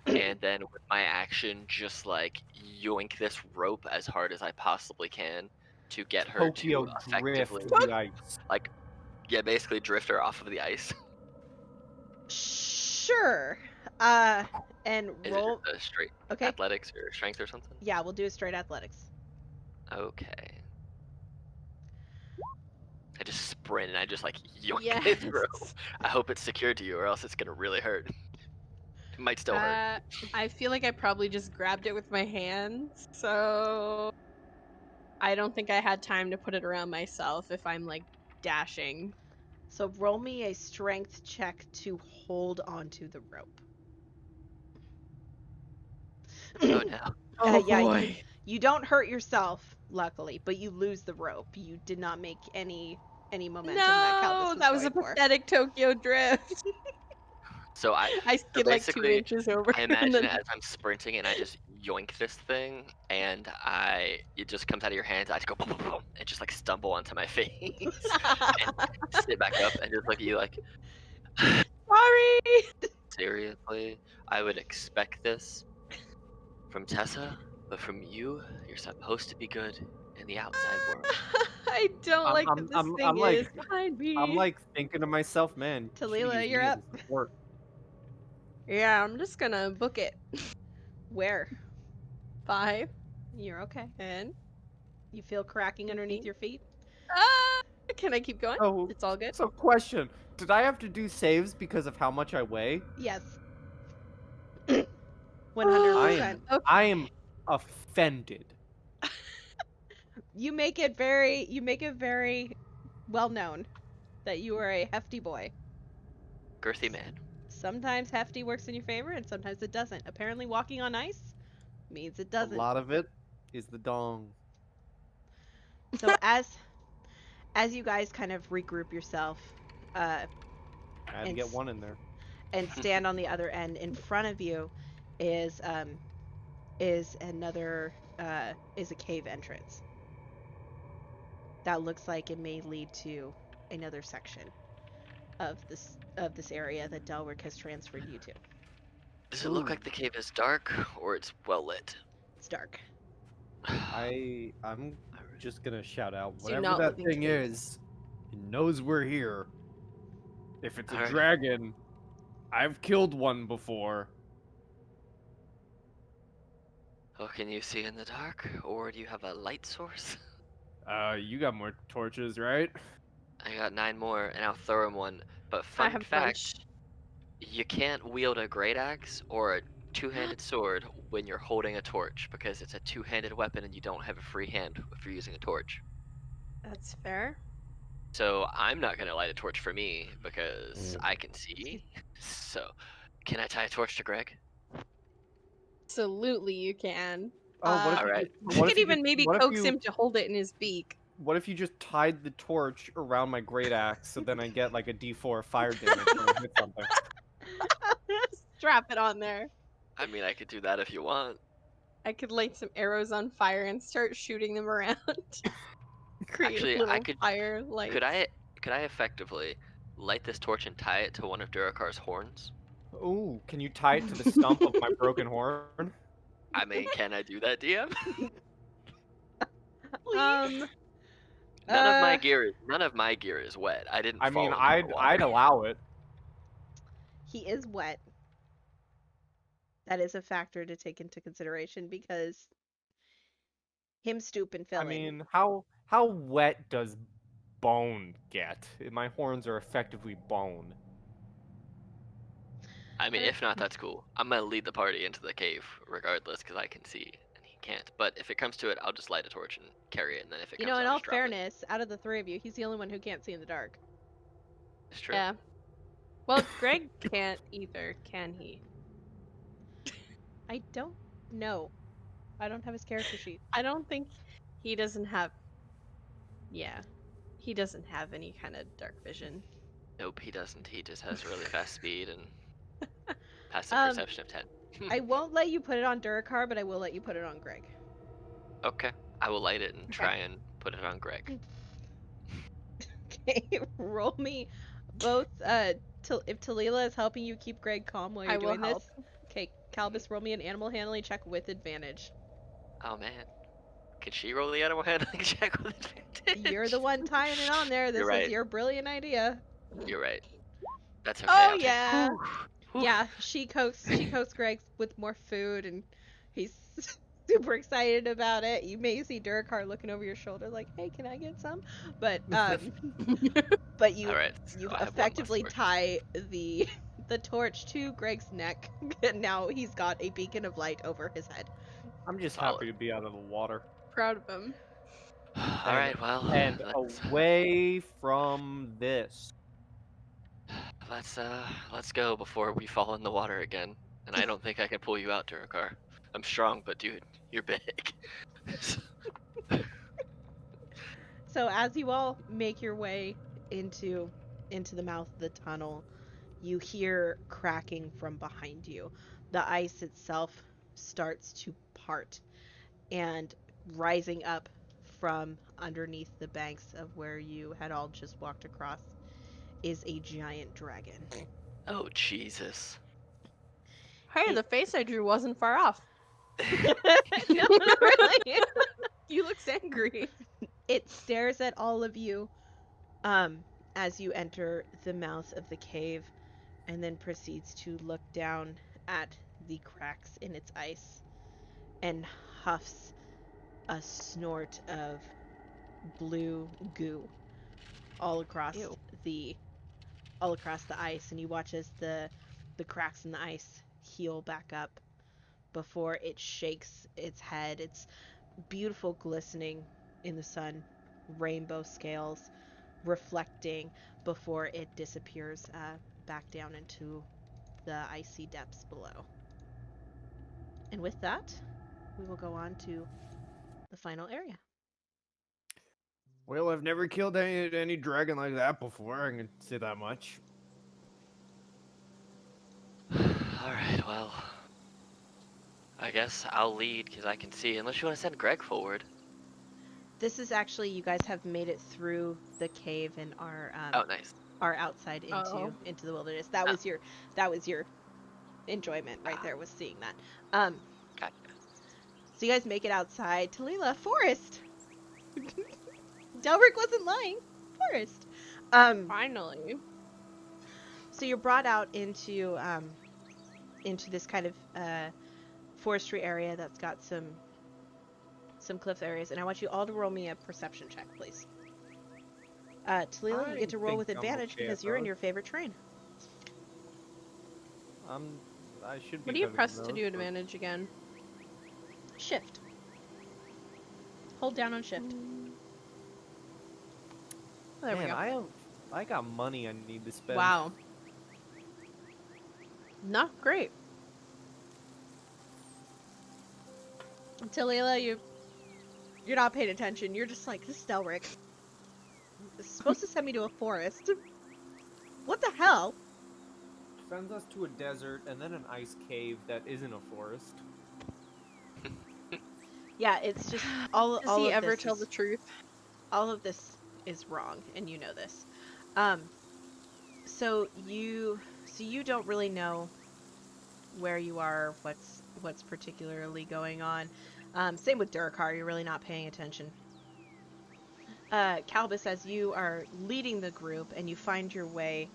and then with my action, just like yoink this rope as hard as I possibly can to get her Tokyo to drift effectively, the ice. like, yeah, basically drift her off of the ice. Sure. And Is roll. it just a straight Okay. athletics or strength or something? Yeah, we'll do a straight athletics. Okay. I just sprint and I just like yoink Yes. it through. I hope it's secured to you, or else it's gonna really hurt. It might still hurt. I feel like I probably just grabbed it with my hands, so I don't think I had time to put it around myself if I'm like dashing. So roll me a strength check to hold onto the rope. Oh no. Yeah, you don't hurt yourself, luckily, but you lose the rope. You did not make any momentum that Calbus No, was that was a going for. pathetic Tokyo drift. So I so skid like 2 basically, inches over. I and imagine then- it as I'm sprinting and I just yoink this thing, and it just comes out of your hands. I just go boom, boom, boom, and just like stumble onto my face and sit back up and just look at you like, Sorry. seriously? I would expect this from Tessa, but from you, you're supposed to be good in the outside world. I don't like I'm- that this I'm- thing I'm like- is behind me. I'm like thinking to myself, man. she Talila, used you're me as up. a support. Yeah, I'm just gonna book it. Where? 5, You're okay. 10. You feel cracking underneath 15. your feet? Can I keep going? Oh, It's all good. so question: did I have to do saves because of how much I weigh? Yes. I 100%. am. Okay. I am offended. You make it very well known that you are a hefty boy. Girthy man. Sometimes hefty works in your favor and sometimes it doesn't. Apparently walking on ice means it A doesn't. lot of it is the dong. So as you guys kind of regroup yourself I had to And get s- one in there. and stand on the other end, in front of you is another is a cave entrance. That looks like it may lead to another section of this area that Delric has transferred you to. Does it look Ooh. like the cave is dark or it's well lit? It's dark. I'm just gonna shout out Do whatever not that live in thing caves. is. It knows we're here. If it's a Alright. dragon, I've killed one before. Oh, can you see in the dark, or do you have a light source? You got more torches, right? I got 9 more, and I'll throw him one. But I fun have a fact, bunch. you can't wield a great axe or a two-handed sword when you're holding a torch because it's a two-handed weapon and you don't have a free hand if you're using a torch. That's fair. So I'm not gonna light a torch for me because I can see. So, can I tie a torch to Greg? Absolutely, you can. Oh, what if you Alright. just, You what could if you even just, maybe what if coax you, him to hold it in his beak. what if you just tied the torch around my great axe so then I get like a D4 fire damage when I hit something? Strap it on there. I mean, I could do that if you want. I could light some arrows on fire and start shooting them around. Create Actually, I little could. fire lights. Could I effectively light this torch and tie it to one of Durakar's horns? Ooh, can you tie it to the stump of my broken horn? I mean, can I do that, DM? Um. None of Uh. my gear is wet. I didn't I mean, fall into the I'd water. allow it. He is wet. That is a factor to take into consideration because him stoop and I fill in. mean, how wet does bone get? My horns are effectively bone. I mean, if not, that's cool. I'm gonna lead the party into the cave regardless, because I can see and he can't. But if it comes to it, I'll just light a torch and carry it, and then if it You comes know, in I'll all just drop it. fairness, out of the three of you, he's the only one who can't see in the dark. It's true. Yeah. Well, Greg can't either, can he? I don't know. I don't have his character sheet. I don't think he doesn't have. Yeah. He doesn't have any kind of dark vision. Nope, he doesn't. He just has really fast speed and passive Um, perception of 10. I won't let you put it on Durakar, but I will let you put it on Greg. Okay, I will light it and Okay. try and put it on Greg. Okay, roll me both. If Talila is helping you keep Greg calm while you're I will doing help. this. Okay, Calbus, roll me an animal handling check with advantage. Oh man, can she roll the animal handling check with advantage? You're the one tying it on there. This You're is right. your brilliant idea. You're right. That's okay. Oh I'll take. yeah. Whew. Yeah, she coaxed Greg with more food, and he's super excited about it. You may see Durakar looking over your shoulder like, "Hey, can I get some?" But but you All right. you So I have one less effectively torch. tie the torch to Greg's neck, and now he's got a beacon of light over his head. I'm just Solid. happy to be out of the water Proud of him. All right. Well, and away from this. let's go before we fall in the water again. And I don't think I can pull you out, Durakar. I'm strong, but dude, you're big. So as you all make your way into the mouth of the tunnel, you hear cracking from behind you. The ice itself starts to part, and rising up from underneath the banks of where you had all just walked across is a giant dragon. Oh Jesus. Hey, It- the face I drew wasn't far off. No, really. You looks angry. It stares at all of you um as you enter the mouth of the cave, and then proceeds to look down at the cracks in its ice and huffs a snort of blue goo all across Ew. the ice, and you watch as the cracks in the ice heal back up before it shakes its head. It's beautiful, glistening in the sun, rainbow scales reflecting before it disappears back down into the icy depths below. And with that, we will go on to the final area. Well, I've never killed any dragon like that before. I can say that much. All right. Well, I guess I'll lead because I can see. Unless you want to send Greg forward. This is actually, you guys have made it through the cave and Oh, nice. are outside Uh-oh. into the wilderness. That was your enjoyment right there, was seeing that. Gotcha. So you guys make it outside. Talila, forest. Delric wasn't lying. Forest. Finally. So you're brought out into this kind of forestry area that's got some cliff areas, and I want you all to roll me a perception check, please. Talila, you get to roll with advantage because you're in your favorite train. I should be. What do you better press than to those, do but- advantage again? Shift. Hold down on shift. Oh, there we Man, go. I got money I need to spend. Wow. Not great. Talila, you're not paying attention. You're just like, this is Delric. This is supposed to send me to a forest. What the hell? Sends us to a desert and then an ice cave that isn't a forest. Yeah, it's just Does he of ever this tell is, the truth? all of this is wrong, and you know this. So you don't really know where you are, what's particularly going on. Same with Durkar, you're really not paying attention. Calbus, as you are leading the group and you find your way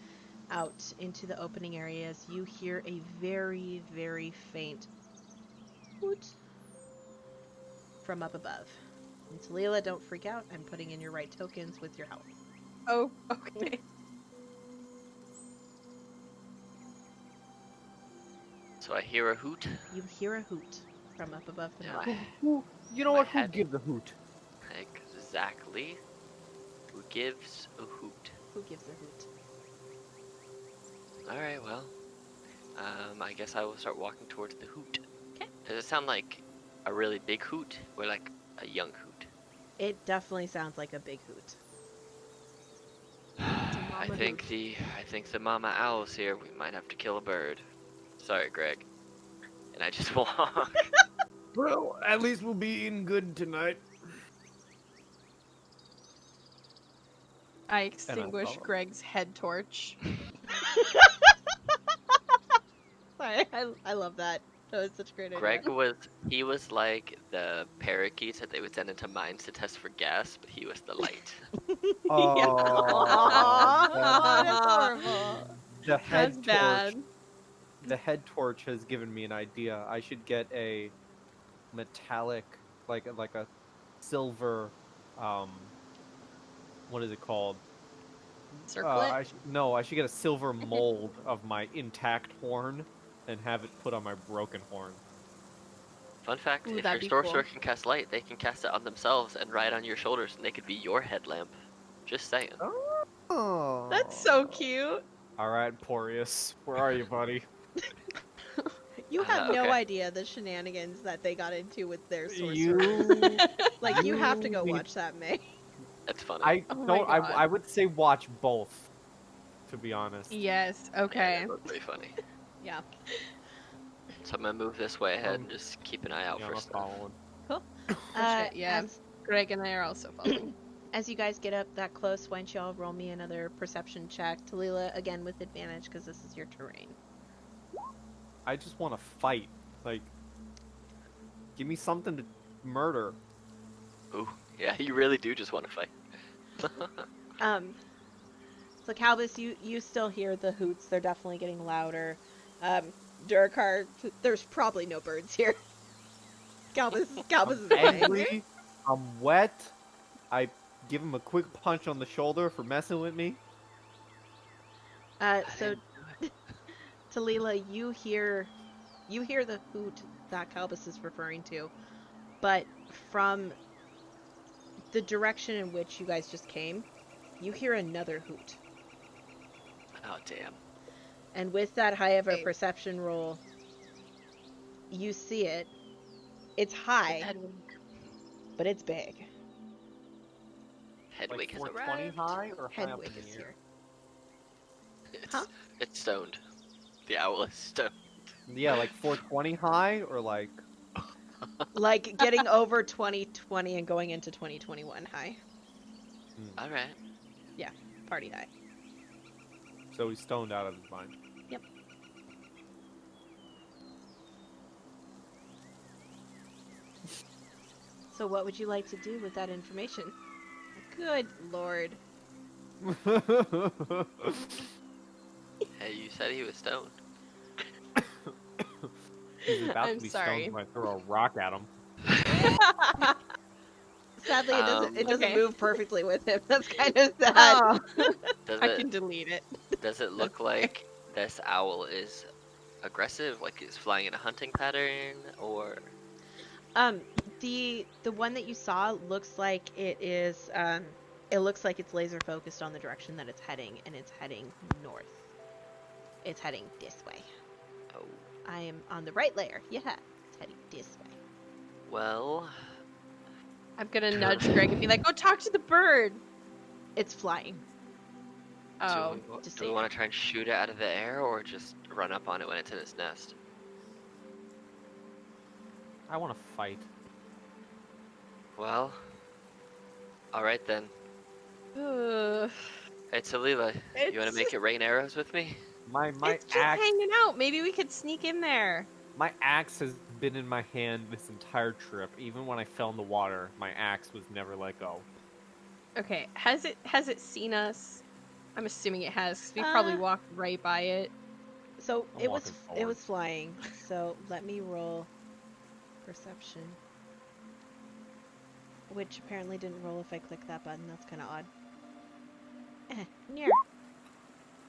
out into the opening areas, you hear a very, very faint hoot from up above. And Talila, don't freak out. I'm putting in your right tokens with your health. Oh, okay. So I hear a hoot. You hear a hoot from up above the Yeah. mountain. You know My what? Who head. gives a hoot? Exactly. Who gives a hoot? Who gives a hoot? All right. Well, I guess I will start walking towards the hoot. Okay. Does it sound like a really big hoot or like a young hoot? It definitely sounds like a big hoot. I mama think the mama owl's here. We might have to kill a bird. Sorry, Greg. And I just walk. Well, at least we'll be eating good tonight. I extinguish follow. Greg's head torch. Sorry, I love that. That was such a great Greg idea. was like the parakeets that they would send into mines to test for gas, but he was the light. Aww, man. that's horrible. The head That's torch. bad. The head torch has given me an idea. I should get a metallic, like a silver, what is it called? Circlet? I should get a silver mold of my intact horn and have it put on my broken horn. Fun fact, Ooh, if that'd your be sorcerer cool. can cast light, they can cast it on themselves and ride on your shoulders, and they could be your headlamp. Just saying. Oh. That's so cute. All right, Poreus, where are you, buddy? You have no Okay. idea the shenanigans that they got into with their sorcerer. You. Like, you have to go need- watch that, May. That's funny. I Oh my don't. I God. would say watch both. To be honest. Yes, Yeah, okay. that was pretty funny. Yeah. So I'm gonna move this way ahead and just keep an eye out Yeah, for I'm stuff. following. Cool. Shit, yeah. Greg and I are also following. As you guys get up that close, why don't y'all roll me another perception check? Talila, again with advantage, because this is your terrain. I just want to fight. Like, give me something to murder. Ooh, yeah, you really do just want to fight. So Calbus, you still hear the hoots. They're definitely getting louder. Durkar, there's probably no birds here. Calbus is away. Angry. I'm wet. I give him a quick punch on the shoulder for messing with me. So Talila, you hear the hoot that Calbus is referring to, but from the direction in which you guys just came, you hear another hoot. Oh damn. And with that high of a Okay. perception roll, you see it. It's high, but it's big. Hedwig Like has 420 arrived. high or high up Hedwig in is the air? here. It's, Huh? it's stoned. The owl is stoned. Yeah, like 420 high or like. Like getting over 2020 and going into 2021 high. All right. Party high. So he's stoned out of his mind. Yep. So what would you like to do with that information? Good lord. Hey, you said he was stoned. He's about I'm to be sorry. stoned when I throw a rock at him. Sadly, it doesn't Okay. move perfectly with him. That's kind of sad. Oh, Does I it can delete it. does it look like this owl is aggressive, like it's flying in a hunting pattern, or The one that you saw looks like it is it looks like it's laser focused on the direction that it's heading, and it's heading north. It's heading this way. oh, I am on the right layer. Yeah, it's heading this way. Well, I'm gonna nudge Greg and be like, "Go talk to the bird." It's flying. Oh, Just do we so you want to try and shoot it out of the air or just run up on it when it's in its nest? I want to fight. Well, all right then. ugh. Hey Talila, you want to make It's it rain arrows with me? My it's just axe. hanging out. Maybe we could sneak in there. My axe has been in my hand this entire trip. Even when I fell in the water, my axe was never let go. Okay, has it seen us? I'm assuming it has, 'cause we probably Uh, walked right by it. So I'm it walking was forward. flying. So let me roll perception. Which apparently didn't roll if I click that button. That's kind of odd. Near.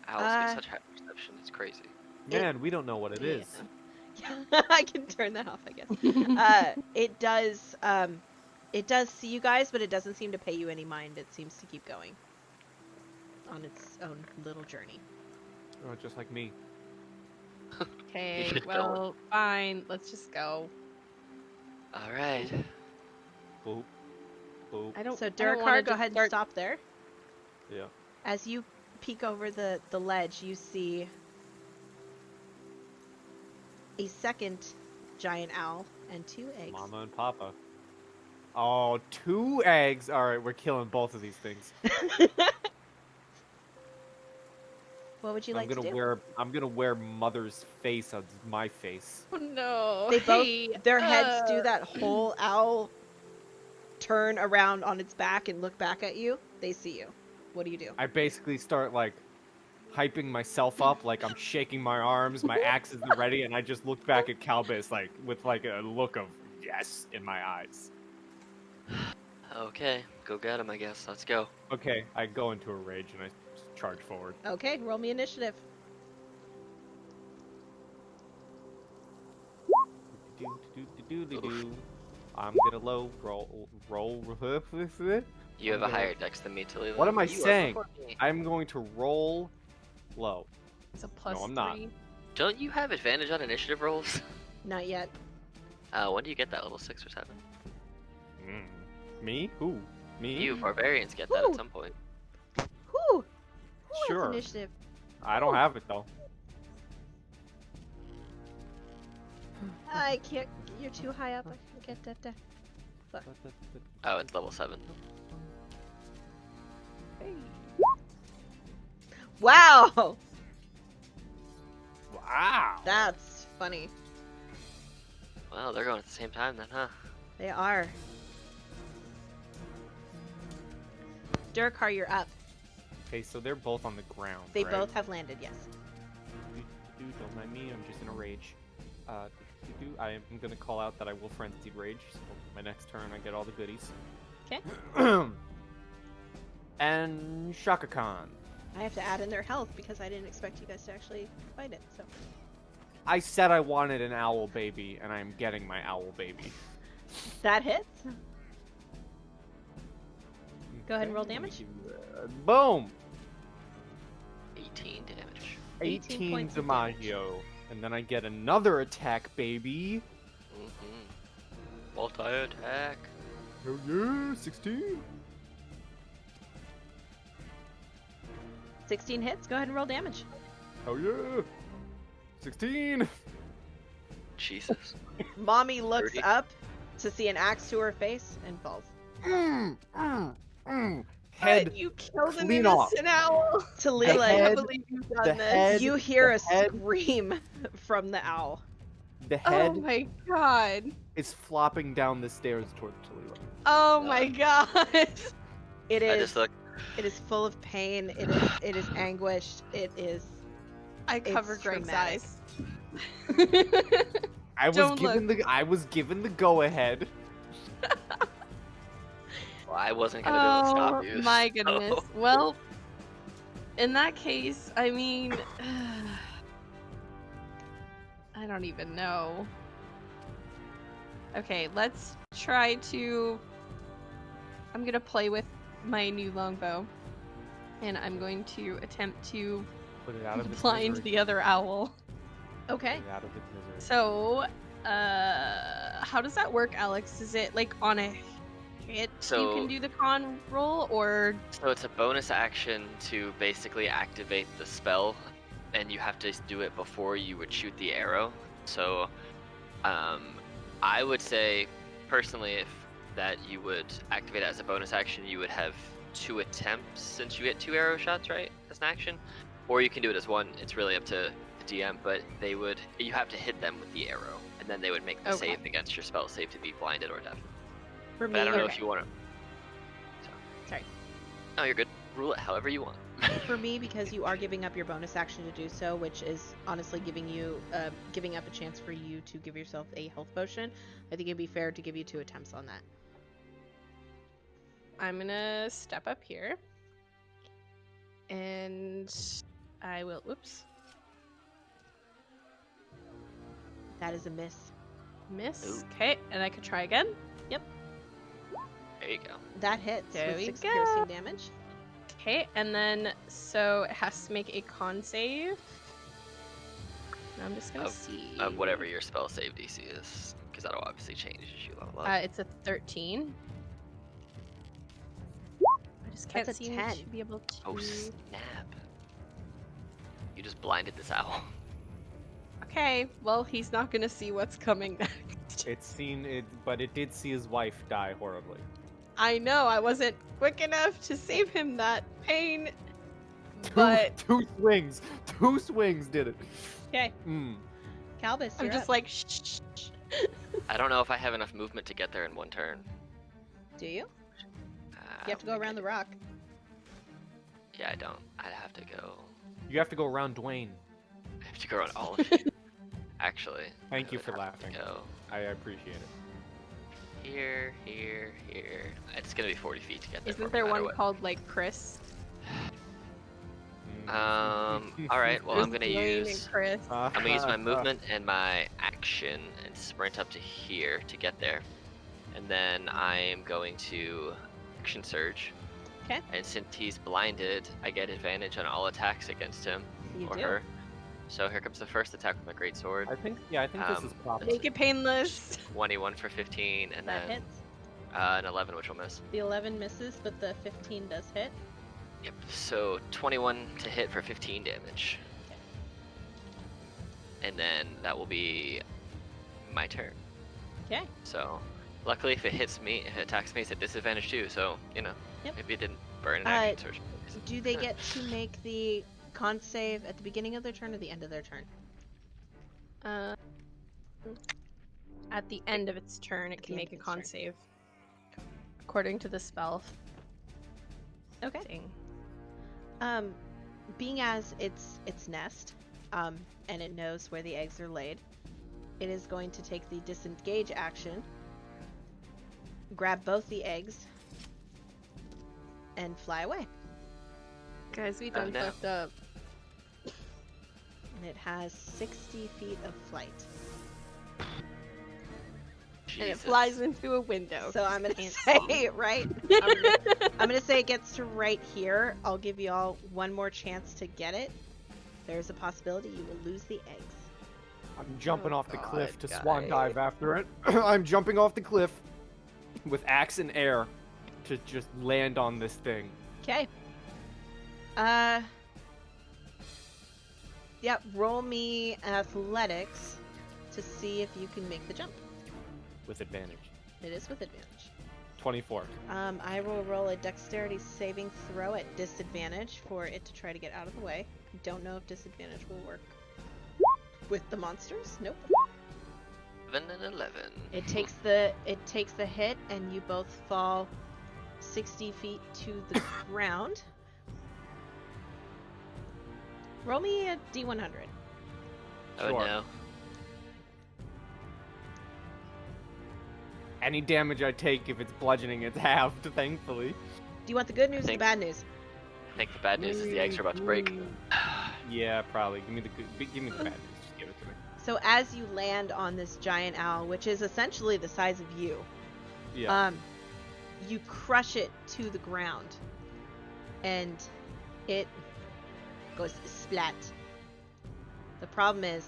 Owls Uh, get such high perception. It's crazy. Man, we don't know what it is. Yeah, I can turn that off, I guess. It does see you guys, but it doesn't seem to pay you any mind. It seems to keep going on its own little journey. Oh, just like me. Okay, should well, fine. Let's just go. All right. Boop. Boop. I don't. So I don't wanna Durkar, go just ahead and start- stop there. Yeah. As you peek over the ledge, you see a second giant owl and 2 eggs. Mama and Papa. Oh, 2 eggs. All right, we're killing both of these things. What would you like I'm to do? gonna wear Mother's face on my face. Oh no. They both, Hey, their heads do that whole owl turn around on its back and look back at you. They see you. What do you do? I basically start like hyping myself up, like I'm shaking my arms, my axe isn't ready, and I just look back at Calbus like with like a look of yes in my eyes. Okay, go get him. I guess. Let's go. Okay, I go into a rage and I charge forward. Okay, roll me initiative. I'm gonna low roll. You have a higher dex than me, Talila. What am I You are saying? before me. I'm going to roll low. It's a plus I'm not. 3. Don't you have advantage on initiative rolls? Not yet. When do you get that? Level 6 or 7? Me? Who? Me? You barbarians get that Who? at some point. Who has Sure. initiative? I don't have it though. I can't. You're too high up. I can't get that. Oh, it's level 7. Wow, Wow. that's funny. Well, they're going at the same time then, huh? They are. Durkar, you're up. Okay, so they're both on the ground. They right? both have landed. Yes. Don't mind me. I'm just in a rage. I am gonna call out that I will frenzied rage. So my next turn, I get all the goodies. Okay. And Shaka Khan. I have to add in their health because I didn't expect you guys to actually fight it. So I said I wanted an owl baby, and I'm getting my owl baby. that hits. Go ahead and roll damage. Boom! 18 damage. 18 18 points of damage. DiMaggio. And then I get another attack, baby. Multi-attack. Oh yeah, 16. 16 hits. Go ahead and roll damage. Oh yeah, 16. Jesus. Mommy looks 30. up to see an axe to her face and falls. Head. But you killed an clean off. innocent owl. Talila, I head- can't believe you've the done this. head- you hear a head- scream from the owl. The Oh head my god. is flopping down the stairs toward Talila. Oh my god. It I is. just look. It is full of pain. It is anguished. It is. I covered It's Greg's traumatic. eyes. I was given the go ahead. Well, I wasn't gonna be able to stop you. Oh my so- goodness. Well, in that case, I mean, I don't even know. Okay, let's try to. I'm gonna play with my new longbow, and I'm going to attempt to Put it out of its blind misery. the other owl. Okay. Put it out of its misery. So, How does that work, Alex? Is it like on a hit you So- can do the con roll, or So it's a bonus action to basically activate the spell, and you have to do it before you would shoot the arrow. So, I would say personally, if that you would activate it as a bonus action, you would have 2 attempts since you get 2 arrow shots, right, as an action, or you can do it as 1. It's really up to the DM, but you have to hit them with the arrow, and then they would make the Okay. save against your spell save to be blinded or deaf. For But me, I don't know okay. if you want to. sorry. No, you're good. Rule it however you want. For me, because you are giving up your bonus action to do so, which is honestly giving up a chance for you to give yourself a health potion, I think it'd be fair to give you 2 attempts on that. I'm gonna step up here, and I will. Oops, That is a miss. miss. Ooh. Okay, and I could try again. There you go. That hits There with we 6 go. piercing damage. Okay, and then so it has to make a con save. I'm just gonna see. Whatever your spell save DC is, because that'll obviously change as you level up. It's a 13. I just can't That's a seem 10. to be able to. Oh snap! You just blinded this owl. Okay, well he's not gonna see what's coming next. It's seen it, but it did see his wife die horribly. I know I wasn't quick enough to save him that pain, but Two swings did it. Okay, Mm. Calbus, I'm you're just up. like shh. I don't know if I have enough movement to get there in 1 turn. Do you? I You have to go don't around the think rock. Yeah, I don't. I'd have to go. You have to go around Dwayne. I have to go around all of you. Actually. Thank I you would for have to laughing. Go I appreciate it. here, here, here. It's gonna be 40 feet to get there. Isn't for me there no matter one called like Chris? Mm. what. All right. Well, I'm There's gonna Dwayne use. and Chris. I'm gonna use my movement and my action and sprint up to here to get there, and then I am going to action surge. Okay. And since he's blinded, I get advantage on all attacks against him You or do. her. So here comes the first attack with my great sword. I think this is proper. Make it painless. 21 for 15, and That then hits. an 11, which will miss. The 11 misses, but the 15 does hit. Yep. So 21 to hit for 15 damage. And then that will be my turn. Okay. So, luckily, if it hits me, if it attacks me, it's at disadvantage too. So, Yep. maybe it didn't burn an action surge. Do they get to make the con save at the beginning of their turn or the end of their turn? At the end of its turn, it At the can end make of a its con turn. save. According to the spell Okay. thing. Being as its nest, and it knows where the eggs are laid, it is going to take the disengage action, grab both the eggs, and fly away. Guys, we Oh, done no. fucked up. And it has 60 feet of flight. And it Jesus. flies into a window. So I'm gonna Can't say right. I'm gonna say it gets to right here. I'll give you all one more chance to get it. There's a possibility you will lose the eggs. I'm jumping Oh, off the cliff to God, swan guy. dive after it. I'm jumping off the cliff with axe in air to just land on this thing. Okay. Yep, roll me athletics to see if you can make the jump. With advantage. It is with advantage. 24. I will roll a dexterity saving throw at disadvantage for it to try to get out of the way. Don't know if disadvantage will work with the monsters. Nope. 7 and 11. It takes the hit, and you both fall 60 feet to the ground. Roll me a d100. Oh Sure. no. Any damage I take, if it's bludgeoning, it's halved, thankfully. Do you want the good news or the think- bad news? I think the bad news is the eggs are about to break. Yeah, probably. Give me the bad news. Just give it to me. So as you land on this giant owl, which is essentially the size of you, Yeah. you crush it to the ground, and it goes splat. The problem is,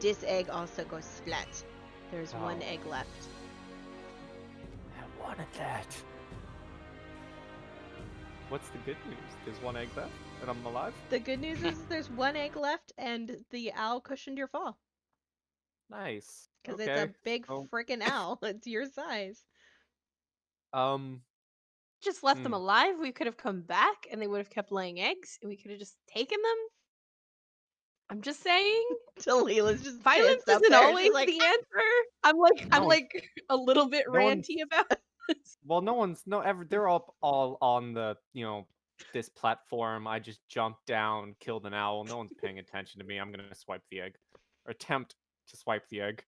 this egg also goes splat. There's Oh. one egg left. I wanted that. What's the good news? There's one egg left, and I'm alive. The good news is there's one egg left, and the owl cushioned your fall. Nice. Because Okay. it's a big so, freaking owl. It's your size. Just left them alive. We could have come back, and they would have kept laying eggs, and we could have just taken them. I'm just saying, Talila's just violence pissed up isn't there. always She's like, the answer. I'm No. like a little bit No one- ranty about. Well, they're all on the, this platform. I just jumped down, killed an owl. No one's paying attention to me. I'm gonna swipe the egg, or attempt to swipe the egg.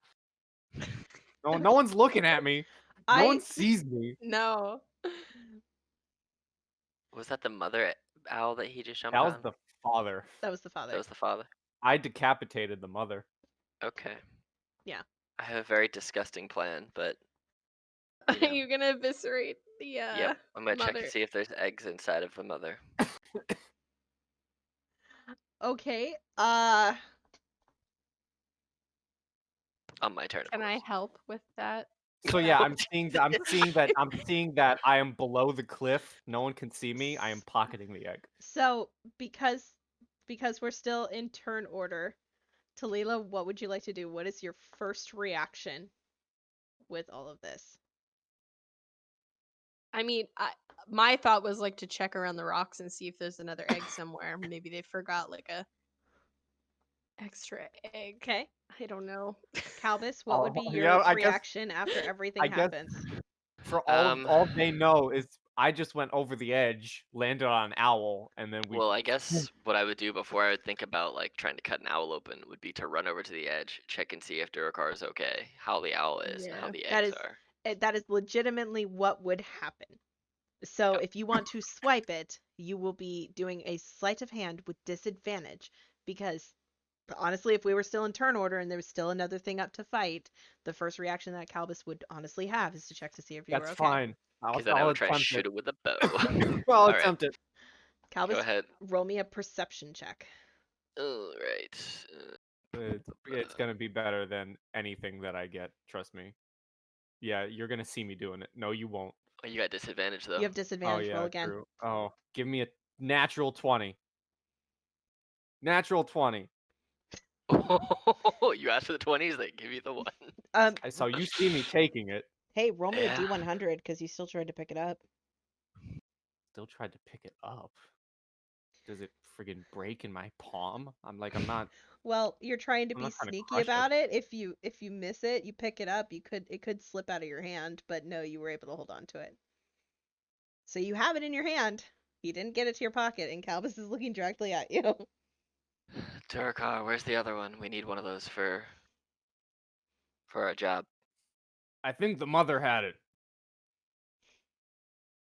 No one's looking at me. No one sees me. No. Was that the mother owl that he just jumped That was on? the father. that was the father. That was the father. I decapitated the mother. Okay. Yeah. I have a very disgusting plan, but Are you know. you gonna eviscerate the Yep. I'm gonna check mother? to see if there's eggs inside of the mother. Okay. On my turn, of Can I course. help with that? So yeah, I'm seeing that I am below the cliff. No one can see me. I am pocketing the egg. So because we're still in turn order, Talila, what would you like to do? What is your first reaction with all of this? I mean, my thought was like to check around the rocks and see if there's another egg somewhere. Maybe they forgot like a extra egg. Okay. I don't know. Calbus, what would be Oh, your yeah, I guess- reaction after everything I guess- happens? For all they know is I just went over the edge, landed on an owl, and then we. Well, I guess what I would do before I would think about like trying to cut an owl open would be to run over to the edge, check and see if Durakar is okay, how the owl is, and how Yeah. the That eggs is- are. That is legitimately what would happen. So if you want to swipe it, you will be doing a sleight of hand with disadvantage because honestly, if we were still in turn order and there was still another thing up to fight, the first reaction that Calbus would honestly have is to check to see if you were That's okay. fine. Because then I I'll would try and attempt shoot it. it with a bow. Well, All right. attempt it. Calbus, Go ahead. roll me a perception check. All right. It's gonna be better than anything that I get. Trust me. Yeah, you're gonna see me doing it. No, you won't. Oh, you got disadvantage though. You have Oh disadvantage. yeah, Roll again. true. Oh, give me a natural 20. Natural 20. You asked for the 20s, they give you the 1. So you see me taking it. Hey, roll me Yeah. a D100 because you still tried to pick it up. Still tried to pick it up. Does it friggin' break in my palm? I'm not. Well, you're trying to I'm be not trying to sneaky crush it. about it. If you miss it, you pick it up. It could slip out of your hand, but no, you were able to hold on to it. So you have it in your hand. You didn't get it to your pocket, and Calbus is looking directly at you. Durakar, where's the other one? We need one of those for our job. I think the mother had it.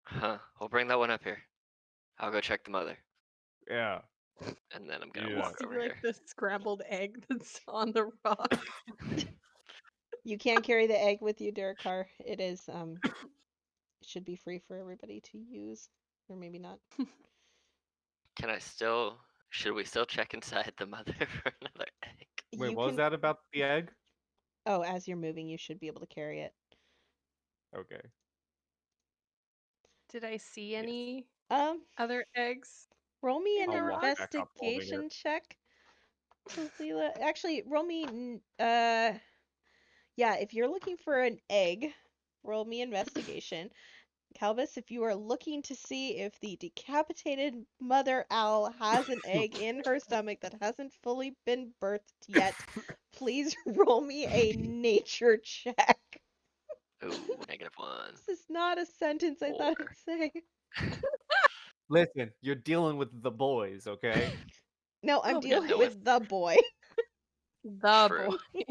Huh. We'll bring that one up here. I'll go check the mother. Yeah. And then I'm gonna Yeah. walk See over like here. the scrambled egg that's on the rock. You can't carry the egg with you, Durakar. It is it should be free for everybody to use, or maybe not. Should we still check inside the mother for another egg? Wait, You what was can- that about the egg? Oh, as you're moving, you should be able to carry it. Okay. Did I see any Um, other eggs? roll me in an the rock? Walk back up holding it. investigation check. Talila. Actually, roll me yeah, if you're looking for an egg, roll me investigation. Calbus, if you are looking to see if the decapitated mother owl has an egg in her stomach that hasn't fully been birthed yet, please roll me a nature check. Ooh, -1. This is not a sentence I thought Four. I'd say. Listen, you're dealing with the boys, okay? No, I'm Oh, yeah, dealing no, with the boy. The True. boy.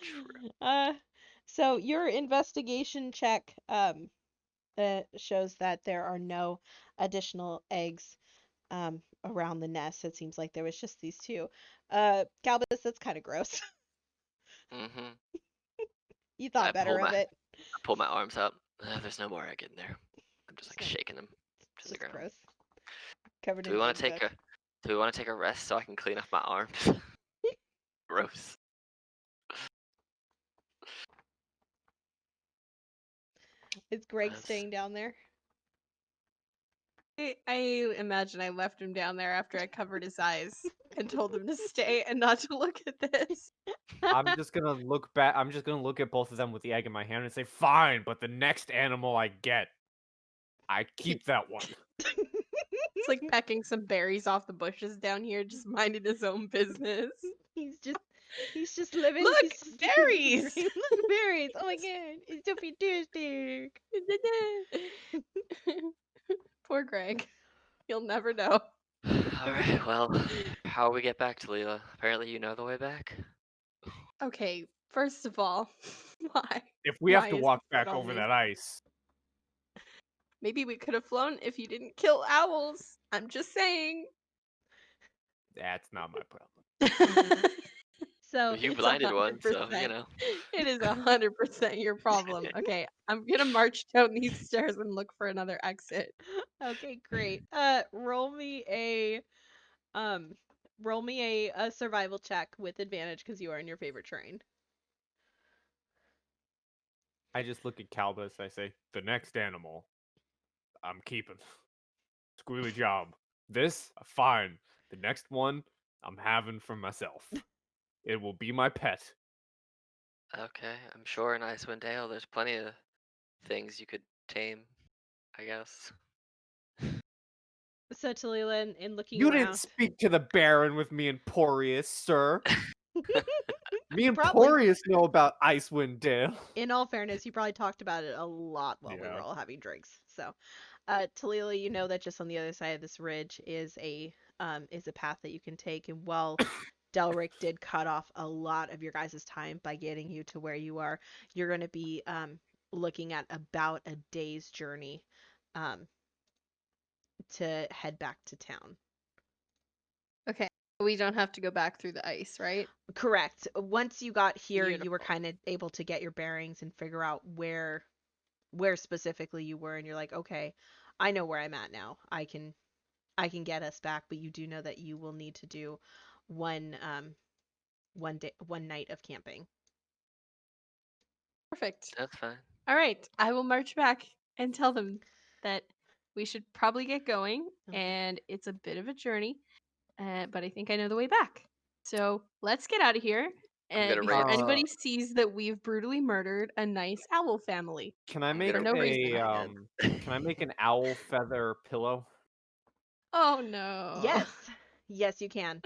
True. So your investigation check shows that there are no additional eggs around the nest. It seems like there was just these two. Calbus, that's kind of gross. Mm-hmm. You thought I better pull of it. I pull my arms up. There's no more egg in there. I'm just like Just shaking them It's to the just ground. gross. Covered Do in we want egg to take dust. Do we want to take a rest so I can clean off my arms? Gross. Is Greg That's- staying down there? I imagine I left him down there after I covered his eyes and told him to stay and not to look at this. I'm just gonna look back. I'm just gonna look at both of them with the egg in my hand and say, "Fine, but the next animal I get, I keep that one." It's like pecking some berries off the bushes down here, just minding his own business. He's just living. Look, He's just living the berries! dream. Look, berries! Oh my god, it's so fantastic. Poor Greg. He'll never know. All right. Well, how we get back to Leela? Apparently, you know the way back. Okay, first of all, why? If we Why have to is walk he put back on over me? that ice, Maybe we could have flown if you didn't kill owls. I'm just saying. that's not my problem. So You It's blinded one, so 100%. It is 100% your problem. Okay, I'm gonna march down these stairs and look for another exit. okay, great. Um, roll me a survival check with advantage because you are in your favorite terrain. I just look at Calbus. I say, "The next animal, I'm keeping. Squealy job. This, fine. The next one, I'm having for myself. It will be my pet." Okay, I'm sure in Icewind Dale there's plenty of things you could tame, I guess. So Talila, in looking You didn't around, speak to the Baron with me and Poreus, sir. Me and probably, Poreus know about Icewind Dale. in all fairness, you probably talked about it a lot while we were Yeah. all having drinks. So, Talila, you know that just on the other side of this ridge is a path that you can take, and while Delric did cut off a lot of your guys' time by getting you to where you are, you're going to be looking at about a day's journey um, to head back to town. Okay, we don't have to go back through the ice, right? Correct. Once you got here, you were Beautiful. kind of able to get your bearings and figure out where specifically you were, and you're like, okay, I know where I'm at now. I can get us back, but you do know that you will need to do one night of camping. Perfect. That's fine. All right, I will march back and tell them that we should probably get going, Okay. and it's a bit of a journey, but I think I know the way back. So let's get out of here gonna before raise- anybody sees that we've brutally murdered a nice owl family. Can I I'm make gonna no raise reason. my hand. can I make an owl feather pillow? Oh no. Yes. Yes, you can.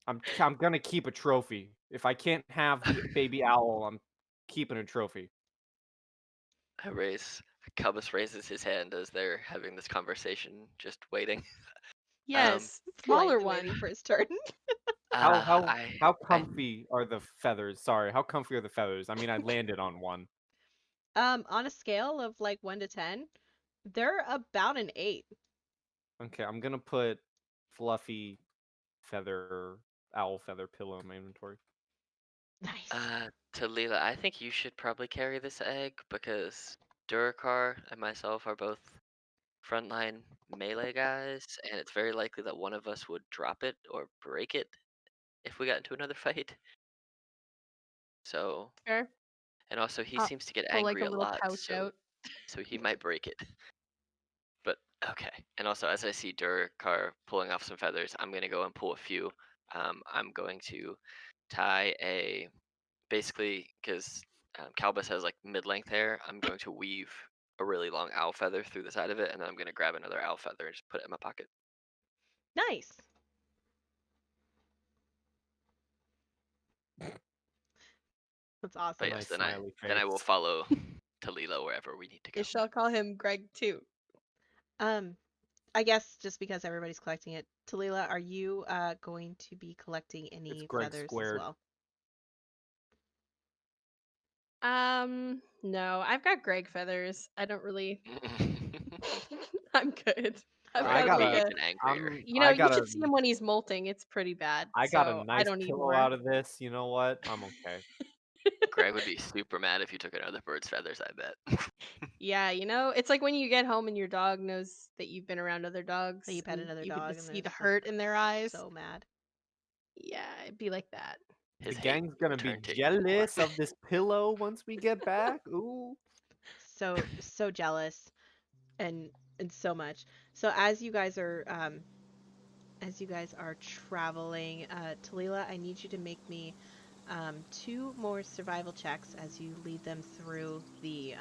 I'm gonna keep a trophy. If I can't have the baby owl, I'm keeping a trophy. I raise. Cubus raises his hand as they're having this conversation, just waiting. Yes, smaller Politely waiting one. for his turn. How how I, how I, comfy are the feathers? Sorry, how comfy are the feathers? I mean, I landed on one. On a scale of like 1 to 10, they're about an 8. Okay, I'm gonna put fluffy feather owl feather pillow in my inventory. Nice. Talila, I think you should probably carry this egg because Durakar and myself are both frontline melee guys, and it's very likely that one of us would drop it or break it if we got into another fight. So, Sure. and also he I'll seems to get pull like angry a a little lot, pouch out. so he might break it. But okay. And also, as I see Durakar pulling off some feathers, I'm gonna go and pull a few. I'm going to tie a basically because Calbus has like mid-length hair. I'm going to weave a really long owl feather through the side of it, and then I'm gonna grab another owl feather and just put it in my pocket. Nice. That's But awesome. yes, Nice then I smiley then I will face. follow Talila wherever we need to go. I shall call him Greg too. Um, I guess just because everybody's collecting it, Talila, are you going to be collecting It's any Greg feathers as squared. well? No, I've got Greg feathers. I don't really. I'm good. I've Greg I got would like be gotta a. even angrier. I You gotta should see him when he's molting. It's pretty bad. I got a So I nice don't need pillow more. out of this. You know what? I'm okay. Greg would be super mad if you took another bird's feathers, I bet. Yeah, it's like when you get home and your dog knows that you've been around other dogs. Or you pet And another you can dog just and see they're the just like hurt in their eyes. so mad. Yeah, it'd be like that. His The hate gang's gonna be return takes more. jealous of this pillow once we get back. Ooh. so jealous and so much. So as you guys are traveling, Talila, I need you to make me 2 more survival checks as you lead them through the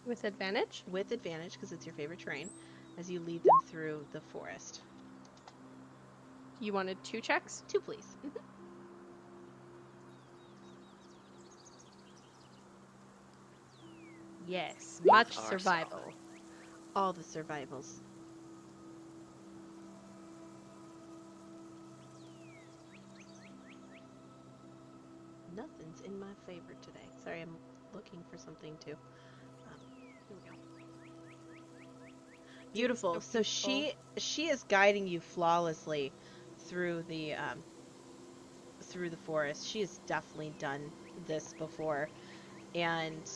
With advantage? with advantage because it's your favorite terrain, as you lead them through the forest. You wanted 2 checks? 2, please. Yes. These Much are survival. solid. All the survivals. Nothing's in my favor today. Sorry, I'm looking for something too. Here we go. Beautiful. So she is guiding you flawlessly through the forest. She has definitely done this before, and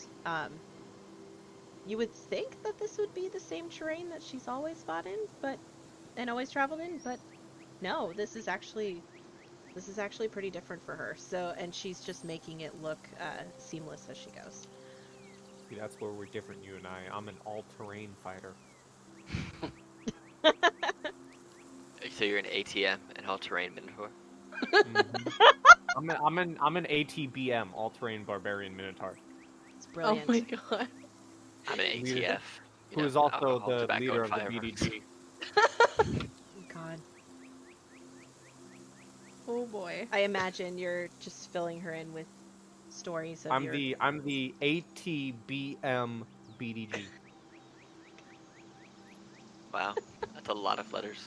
you would think that this would be the same terrain that she's always fought in, and always traveled in, but no, this is actually pretty different for her. So, and she's just making it look seamless as she goes. See, that's where we're different, you and I. I'm an all-terrain fighter. So you're an ATM, an all-terrain minotaur. Mhm. I'm an ATBM, all-terrain barbarian minotaur, It's Oh brilliant. my god. I'm an Leader- ATF. who is also alcohol, the tobacco, leader and of the firearms. BDG. Oh, God. Oh boy. I imagine you're just filling her in with stories of I'm your. the ATBM BDG. Wow, that's a lot of letters.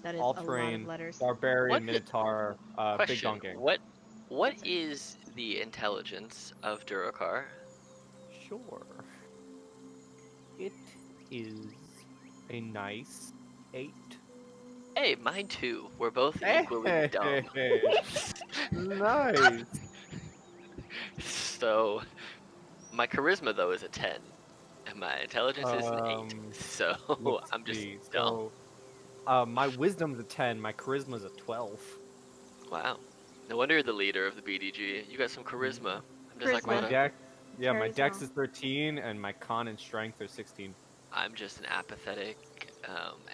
That is a lot of All-terrain letters. barbarian What minotaur, big Question: donkey. What is the intelligence of Durocar? Sure. It is a nice 8. Hey, mine too. We're both Hey, equally dumb. nice. So my charisma though is a 10, and my intelligence is an 8. So Let's I'm just see. dumb. So, my wisdom's a 10. My charisma's a 12. Wow. No wonder you're the leader of the BDG. You got some charisma. I'm just like, My Charisma. what? dex, yeah, my Carries dex on. is 13, and my con and strength are 16. I'm just an apathetic,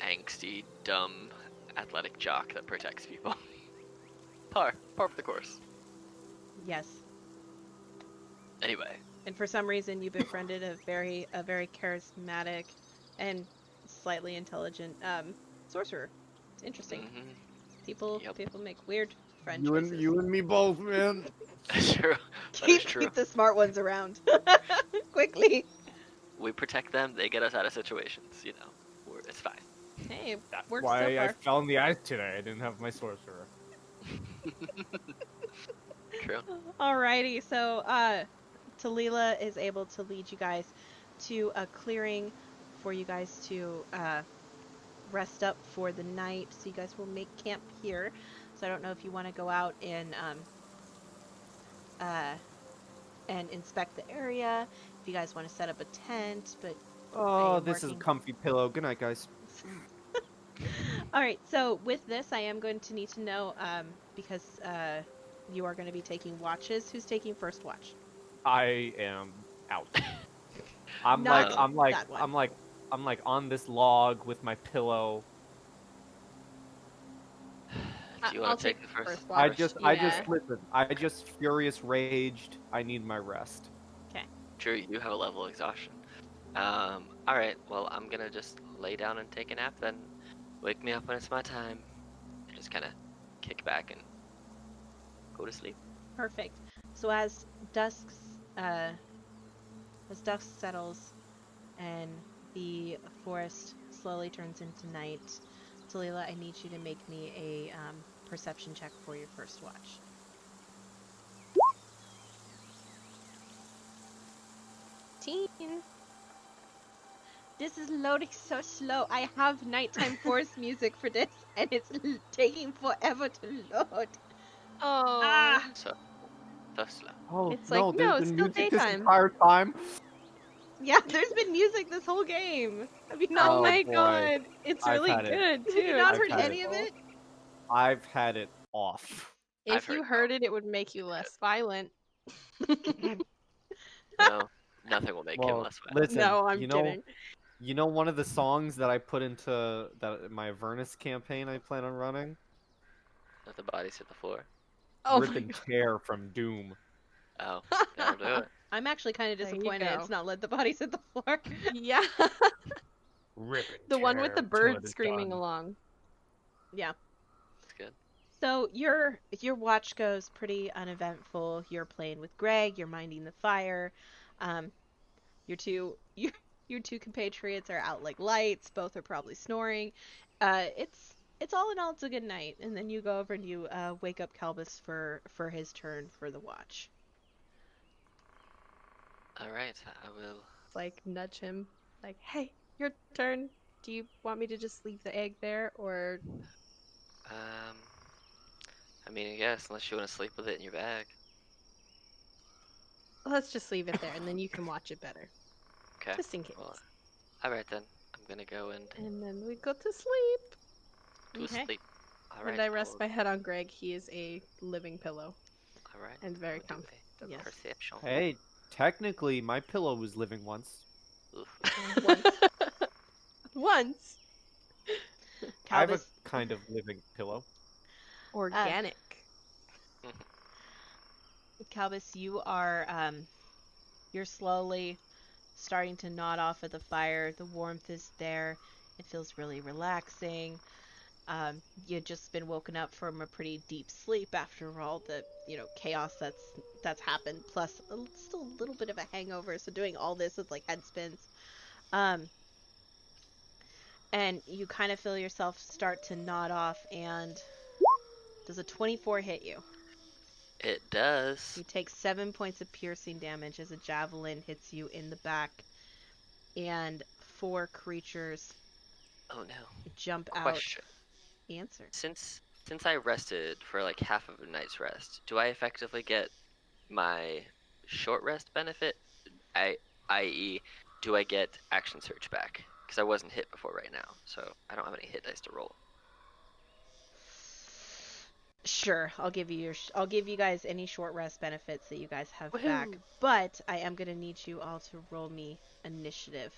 angsty, dumb, athletic jock that protects people. Par for the course. Yes. Anyway, And for some reason, you befriended a very charismatic and slightly intelligent sorcerer. It's interesting. People Yep. make weird friend You choices. and me both, man. That's true. That is true. Keep the smart ones around. Quickly. We protect them. They get us out of situations. It's fine. Hey, That's works why so I far. fell in the ice today. I didn't have my sorcerer. True. Alrighty, so Talila is able to lead you guys to a clearing for you guys to rest up for the night. So you guys will make camp here. So I don't know if you want to go out uh, and inspect the area. If you guys want to set up a tent, but I Oh, am this is a working. comfy pillow. Good night, guys. All right, so with this, I am going to need to know because you are going to be taking watches. Who's taking first watch? I am out. I'm Not like that one. I'm like on this log with my pillow. Do you I'll want to take take the the first? first watch. I Yeah. just listen. I just furious raged. I need my rest. Okay. Sure, you do have a level of exhaustion. All right. Well, I'm gonna just lay down and take a nap. Then wake me up when it's my time. And just kind of kick back and go to sleep. Perfect. So dusk uh, as dusk settles and the forest slowly turns into night, Talila, I need you to make me a perception check for your first watch. Teen. This is loading so slow. I have nighttime forest music for this, and it's taking forever to load. Oh. Ah! So slow. Oh It's no, like, there's no, it's been still music this daytime. entire time. Yeah, there's been music this whole game. Have you not? Oh Oh, my boy. god. It's I've really had it. good too. Have you not I've heard had any it. of it? I've had it off. I've If you heard heard it, it would make you less violent. No, Nothing will make him Well, less mad. listen, No, I'm you know, kidding. you know one of the songs that I put into my Avernus campaign I plan on running? Let the bodies hit the floor. Oh Rip my and Tear from Doom. Oh, that'll do god. it. I'm actually kind of There you disappointed go. it's not Let the Bodies Hit the Floor. Yeah. Rip and The one with the tear till bird it is screaming done. along. Yeah. It's good. So your watch goes pretty uneventful. You're playing with Greg. You're minding the fire. Um, your two your two compatriots are out like lights. Both are probably snoring. It's all in all, it's a good night. And then you go over and you wake up Calbus for his turn for the watch. All right, I will. Like nudge him. Like, hey, your turn. Do you want me to just leave the egg there, or Um, I mean, I guess unless you want to sleep with it in your bag. let's just leave it there, and then you can watch it better, Okay. just in case. Well, all right then. I'm gonna go and And then we go to sleep. to Okay. sleep. All right. And I rest will- my head on Greg. He is a living pillow All right. and very I will do comfortable. a Yes. Perception. Hey, technically, my pillow was living once. Oof. Once. Once. I have a Calbus, kind of living pillow. Organic. Calbus, you're slowly starting to nod off of the fire. The warmth is there. It feels really relaxing. You've just been woken up from a pretty deep sleep after all the chaos that's happened. Plus, still a little bit of a hangover. So doing all this with like head spins, and you kind of feel yourself start to nod off. And does a 24 hit you? It does. You take 7 points of piercing damage as a javelin hits you in the back, and 4 creatures Oh no. jump Question. out. Answer. Since I rested for like half of a night's rest, do I effectively get my short rest benefit? I.e., do I get action surge back? Because I wasn't hit before right now, so I don't have any hit dice to roll. Sure, I'll give you guys any short rest benefits that you guys have back, Woohoo. but I am gonna need you all to roll me initiative.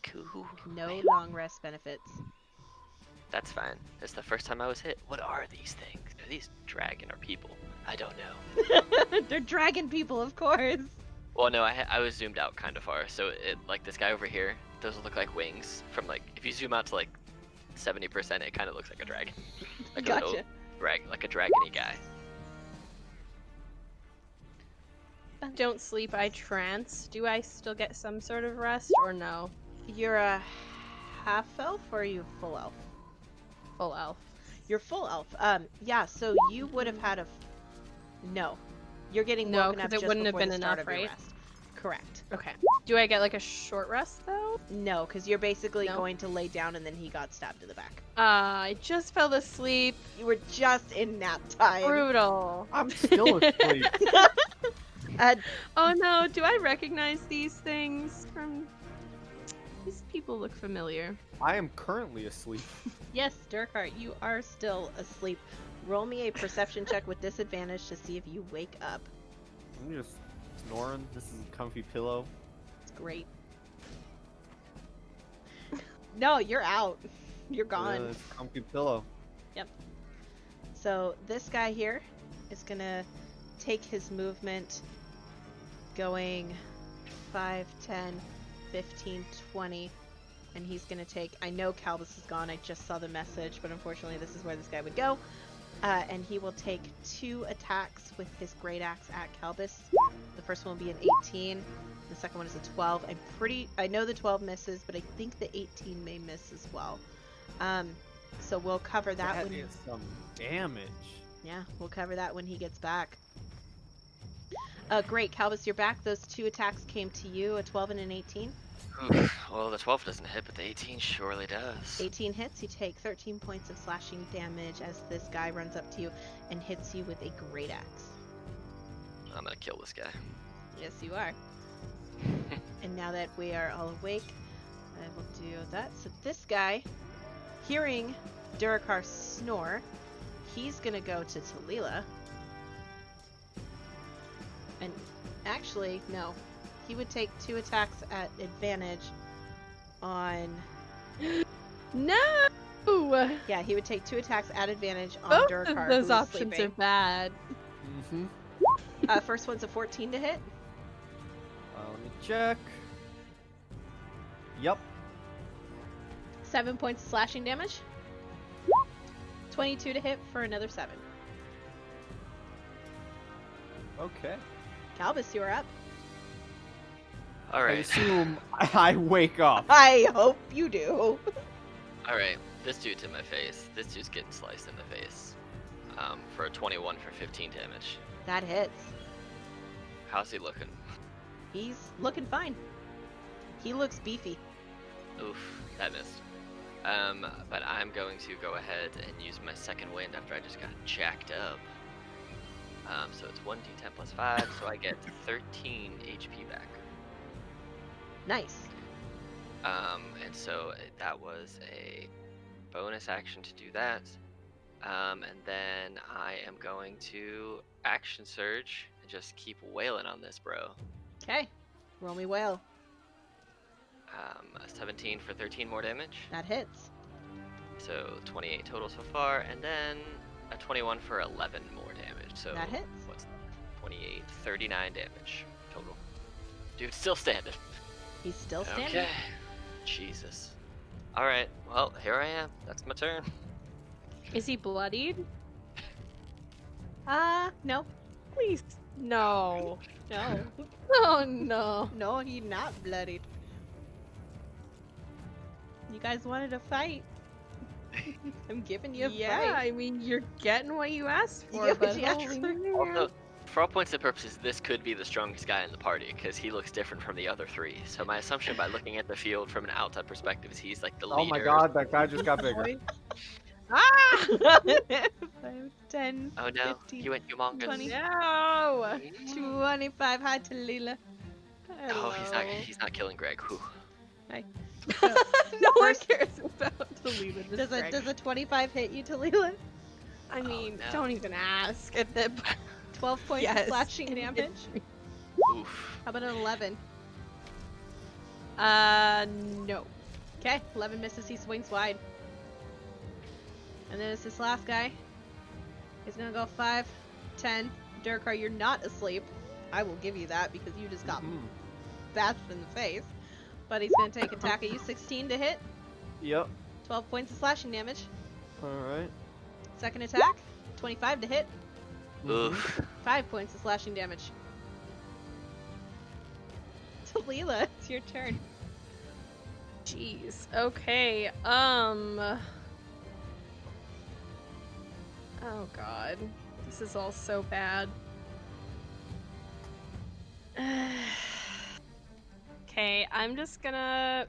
Cool. No long rest benefits. That's fine. It's the first time I was hit. What are these things? Are these dragon or people? I don't know. They're dragon people, of course. Well, no, I was zoomed out kind of far, so it like this guy over here. Those look like wings. From like if you zoom out to like 70%, it kind of looks like a dragon. Like a little Gotcha. like a dragony guy. Don't sleep, I trance. Do I still get some sort of rest, or no? You're a half elf or are you full elf? Full elf. You're full elf. Yeah, so you would have had no. You're getting No, woken up 'cause it just wouldn't have before been the start enough, of your right? rest. Correct. Okay. Do I get like a short rest though? No, because you're basically No? going to lay down and then he got stabbed in the back. I just fell asleep. You were just in nap time. Brutal. I'm still asleep. Oh no, do I recognize these things from... These people look familiar. I am currently asleep. Yes, Durkheart, you are still asleep. Roll me a perception check with disadvantage to see if you wake up. I'm just snoring. This is a comfy pillow. It's great. No, you're out. You're gone. It's a comfy pillow. So this guy here is gonna take his movement going 5, 10, 15, 20, and he's gonna take, I know Calbus is gone, I just saw the message, but unfortunately this is where this guy would go. And he will take 2 attacks with his great axe at Calbus. The first one will be an 18, the second one is a 12. I know the 12 misses, but I think the 18 may miss as well. So we'll cover that when is some damage. yeah, we'll cover that when he gets back. Great, Calbus, you're back. Those 2 attacks came to you, a 12 and an 18. Oof. Well, the 12 doesn't hit, but the 18 surely does. 18 hits, you take 13 points of slashing damage as this guy runs up to you and hits you with a great axe. I'm gonna kill this guy. Yes, you are. And now that we are all awake, I will do that. So this guy, hearing Durakar snore, he's gonna go to Talila. And actually, no. he would take 2 attacks at advantage on. No! Yeah, he would take 2 attacks at advantage on Both Durkar, of who those is options are sleeping. bad. Mm-hmm. First one's a 14 to hit. Let me check. Yep. 7 points of slashing damage. 22 to hit for another 7. Okay. Calvis, you're up. All I right. assume I wake up. I hope you do. All right. This dude's in my face. This dude's getting sliced in the face. For a 21 for 15 damage. That hits. How's he looking? He's looking fine. He looks beefy. Oof, that missed. But I'm going to go ahead and use my second wind after I just got jacked up. So it's 1d10 plus 5, so I get 13 HP back. Nice. And so that was a bonus action to do that. And then I am going to action surge and just keep wailing on this bro. Okay. Roll me whale. 17 for 13 more damage. That hits. So 28 total so far, and then a 21 for 11 more damage. So That hits. what's that? 28, 39 damage total. Dude's still standing. He's still standing. Okay. Jesus. Alright, well, here I am. That's my turn. Is he bloodied? No. Please. No. No. Oh no. No, he's not bloodied. You guys wanted a fight. I'm giving you a Yeah, fight. I mean, you're getting what you asked for, Yeah, but you asked holy for- man. Also, for all points and purposes, this could be the strongest guy in the party because he looks different from the other 3. So my assumption by looking at the field from an outside perspective is he's like the leader. Oh my god, that guy just got bigger. Ah! 5, 10, Oh no, 15, you went humongous. 20. No! 25. Hi, Talila. Oh, he's not killing Greg. Whew. No one First- cares about Talila. this Does Greg. a 25 hit you, Talila? I mean, no. don't even ask. At the 12 points of Yes. slashing damage. Oof. How about an 11? No. Okay, 11 misses. He swings wide. And then it's this last guy. He's gonna go 5, 10. Durkar, you're not asleep. I will give you that because you just got bashed in the face. But he's gonna take attack at you. 16 to hit. Yep. 12 points of slashing damage. Alright. Second attack. 25 to hit. Oof. 5 points of slashing damage. Talila, it's your turn. Jeez. Okay. Oh god. This is all so bad. Okay, I'm just gonna...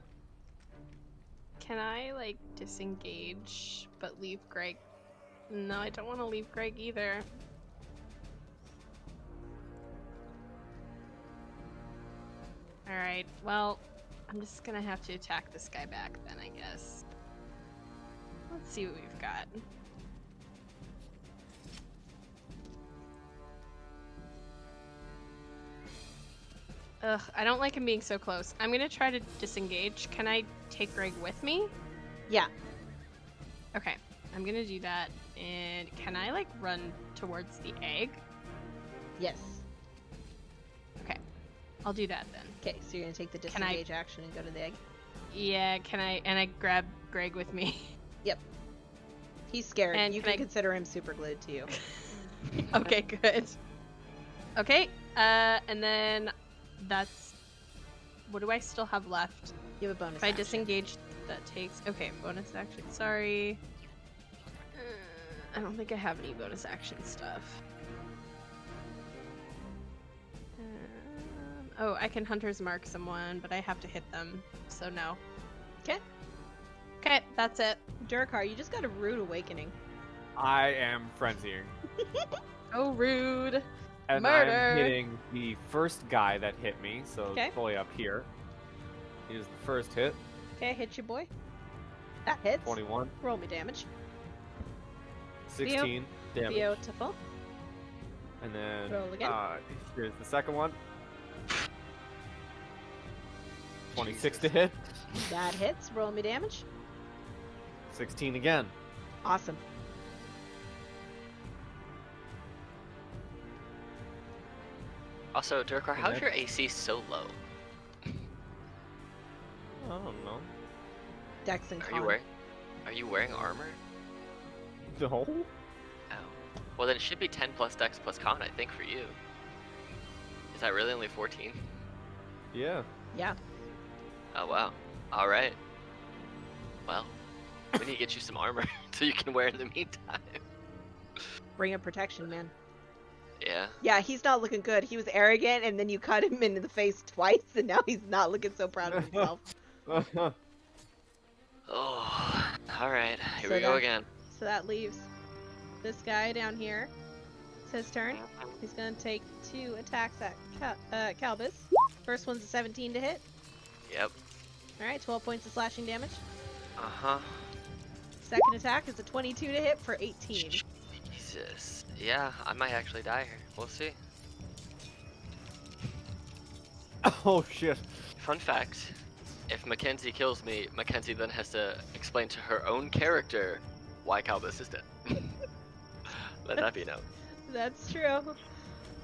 Can I, like, disengage, but leave Greg? No, I don't want to leave Greg either. Alright, well, I'm just gonna have to attack this guy back then, I guess. Let's see what we've got. Ugh, I don't like him being so close. I'm gonna try to disengage. Can I take Greg with me? Yeah. Okay, I'm gonna do that. And can I, like, run towards the egg? Yes. Okay, I'll do that then. Okay, so you're gonna take the Can I- disengage action and go to the egg. Yeah, can I? And I grab Greg with me. He's scared. And You can can I- consider him super glued to you. Okay, good. Okay, and then that's... What do I still have left? You have a bonus If I action. disengage, that takes... Okay, bonus action. Sorry. I don't think I have any bonus action stuff. Oh, I can Hunter's Mark someone, but I have to hit them, so no. 'Kay. Okay, that's it. Durkar, you just got a rude awakening. I am frenzying. Oh, rude. And Murder. I'm hitting the first guy that hit me, so Okay. fully up here. He is the first hit, Okay, hit you, boy. That hits. 21, Roll me damage. 16 damage. Beautiful. And then Roll again. here's the second one. 26 to Jesus. hit. That hits. Roll me damage. 16 again. Awesome. Also, Durkar, how's that- your AC so low? I don't know. Dex and Are con. you wearing armor? No. Oh. Well, then it should be 10 plus Dex plus Con, I think, for you. Is that really only 14? Yeah. Yeah. Oh, wow. All right. Well, we need to get you some armor so you can wear in the meantime. Bring up protection, man. Yeah. Yeah, he's not looking good. He was arrogant, and then you cut him in the face twice, and now he's not looking so proud of himself. Oh, all right. Here So we go that- again. So that leaves this guy down here. It's his turn. He's gonna take 2 attacks at Calbus. First one's a 17 to hit. Yep. Alright, 12 points of slashing damage. Uh-huh. Second attack is a 22 to hit for 18. Jesus. Yeah, I might actually die here. We'll see. Oh shit. Fun fact, if Mackenzie kills me, Mackenzie then has to explain to her own character why Calbus is dead. Let that be known. That's true.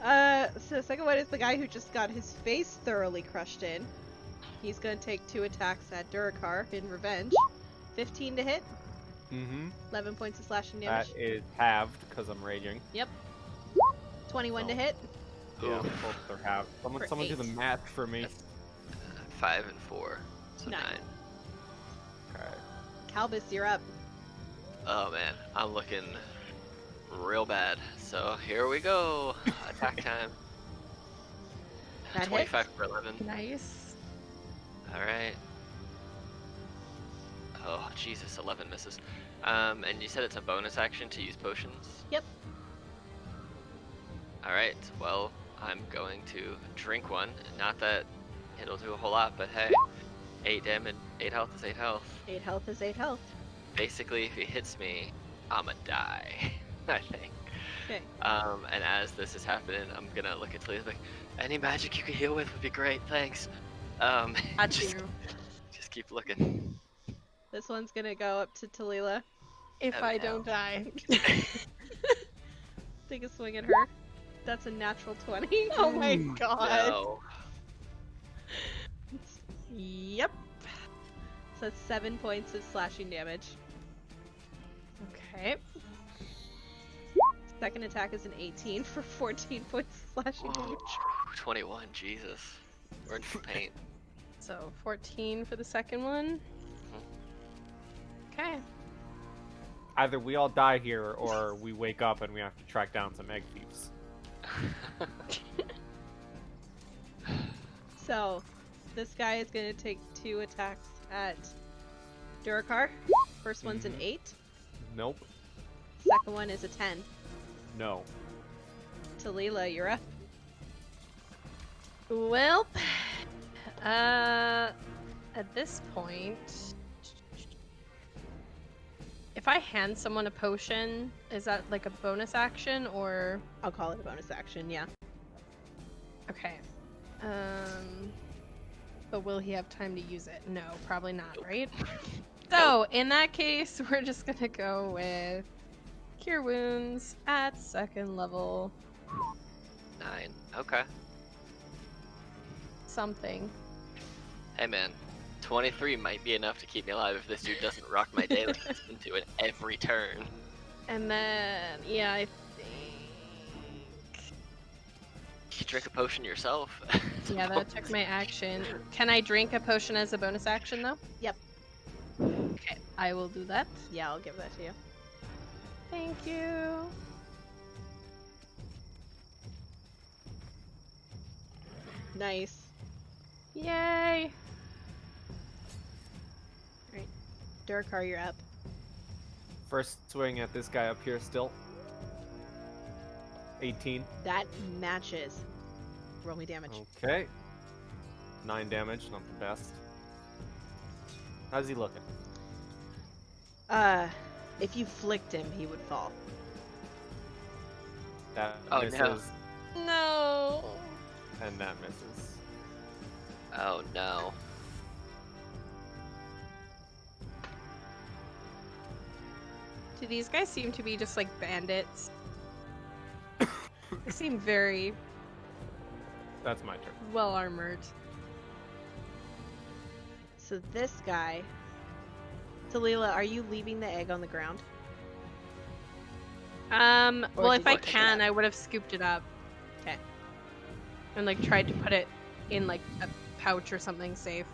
So the second one is the guy who just got his face thoroughly crushed in. He's gonna take 2 attacks at Durikar in revenge. 15 to hit, Mm-hmm. 11 points of slashing damage. That is halved because I'm raging. 21 to Oh. hit. Yeah, Oof. both are halved. For Someone do the 8. math for me. 5 and 4. So 9. 9. Okay. Calbus, you're up. Oh man, I'm looking real bad. So here we go. Attack time. That hits. 25 for 11. Nice. Alright. Oh, Jesus, 11 misses. And you said it's a bonus action to use potions? Yep. Alright, well, I'm going to drink one. Not that it'll do a whole lot, but hey. 8 damage, 8 health is 8 health. 8 health is 8 health. Basically, if he hits me, I'ma die, I think. Okay. And as this is happening, I'm gonna look at Talila like, any magic you could heal with would be great, thanks. Got just, you. just keep looking. This one's gonna go up to Talila. If Oh, I no. don't die. Take a swing at her. That's a natural 20. Oh my Mm, god. No. Yep. So that's 7 points of slashing damage. Okay. Second attack is an 18 for 14 points of slashing Whoa, damage. 21, Jesus. We're in pain. So 14 for the second one. Okay. Either we all die here, or we wake up and we have to track down some egg thieves. So, this guy is going to take 2 attacks at Durikar. First one's an 8. Nope. Second one is a 10. No. Talila, you're up. Well, at this point, if I hand someone a potion, is that like a bonus action or? I'll call it a bonus action, yeah. Okay. But will he have time to use it? No, probably not, right? So, in that case, we're just gonna go with Cure Wounds at 2nd level. 9. Okay. Something. Hey man, 23 might be enough to keep me alive if this dude doesn't rock my day like he's been doing every turn. And then, yeah, I think... You drink a potion yourself. Yeah, that took my action. Can I drink a potion as a bonus action, though? Yep. Okay, I will do that. Yeah, I'll give that to you. Thank you. Nice. Yay! Durikar, you're up. First swing at this guy up here still. 18. That matches. Roll me damage. Okay. 9 damage, not the best. How's he looking? If you flicked him, he would fall. That Oh, misses, no. No! and that misses. Oh no. Do these guys seem to be just like bandits? They seem very That's my turn. well armored. So this guy, Talila, are you leaving the egg on the ground? Well, did if I you pick it can, up? I would have scooped it up. 'Kay. And like tried to put it in like a pouch or something safe.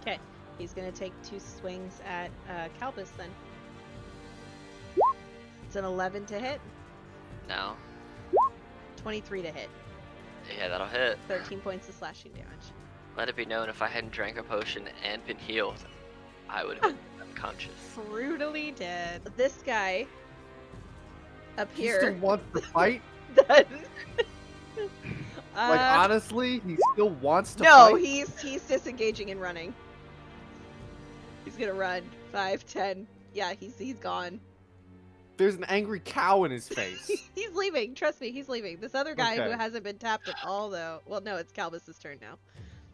Okay, he's gonna take 2 swings at Calbus then. It's an 11 to hit, No. 23 to hit, Yeah, that'll hit. 13 points of slashing damage. Let it be known, if I hadn't drank a potion and been healed, I would have been unconscious. Brutally dead. This guy up He still here wants to fight. does. Like honestly, he still wants to no, fight. he's disengaging and running. He's gonna run 5, 10. Yeah, he's gone. There's an angry cow in his face. He's leaving. Trust me, he's leaving. This other guy who Okay. hasn't been tapped at all, though. Well, no, it's Calbus's turn now.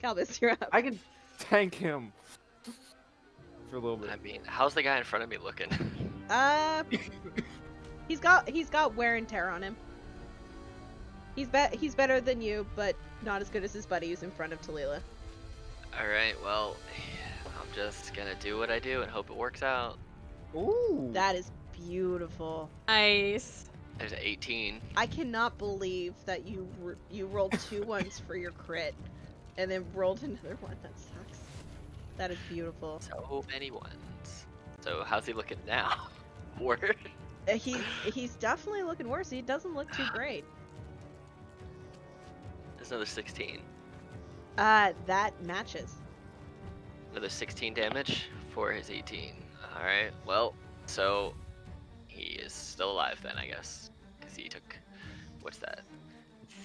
Calbus, you're up. I can tank him for a little bit. I mean, how's the guy in front of me looking? He's got wear and tear on him. He's better than you, but not as good as his buddy who's in front of Talila. Alright, well, I'm just gonna do what I do and hope it works out. Ooh. That is beautiful. Nice. There's 18. I cannot believe that you rolled 2 ones for your crit, and then rolled another one. That sucks. That is beautiful. So many ones. So how's he looking now? Word. He's definitely looking worse. He doesn't look too great. There's another 16. That matches. Another 16 damage for his 18. Alright, well, so he is still alive then, I guess. Because he took, what's that?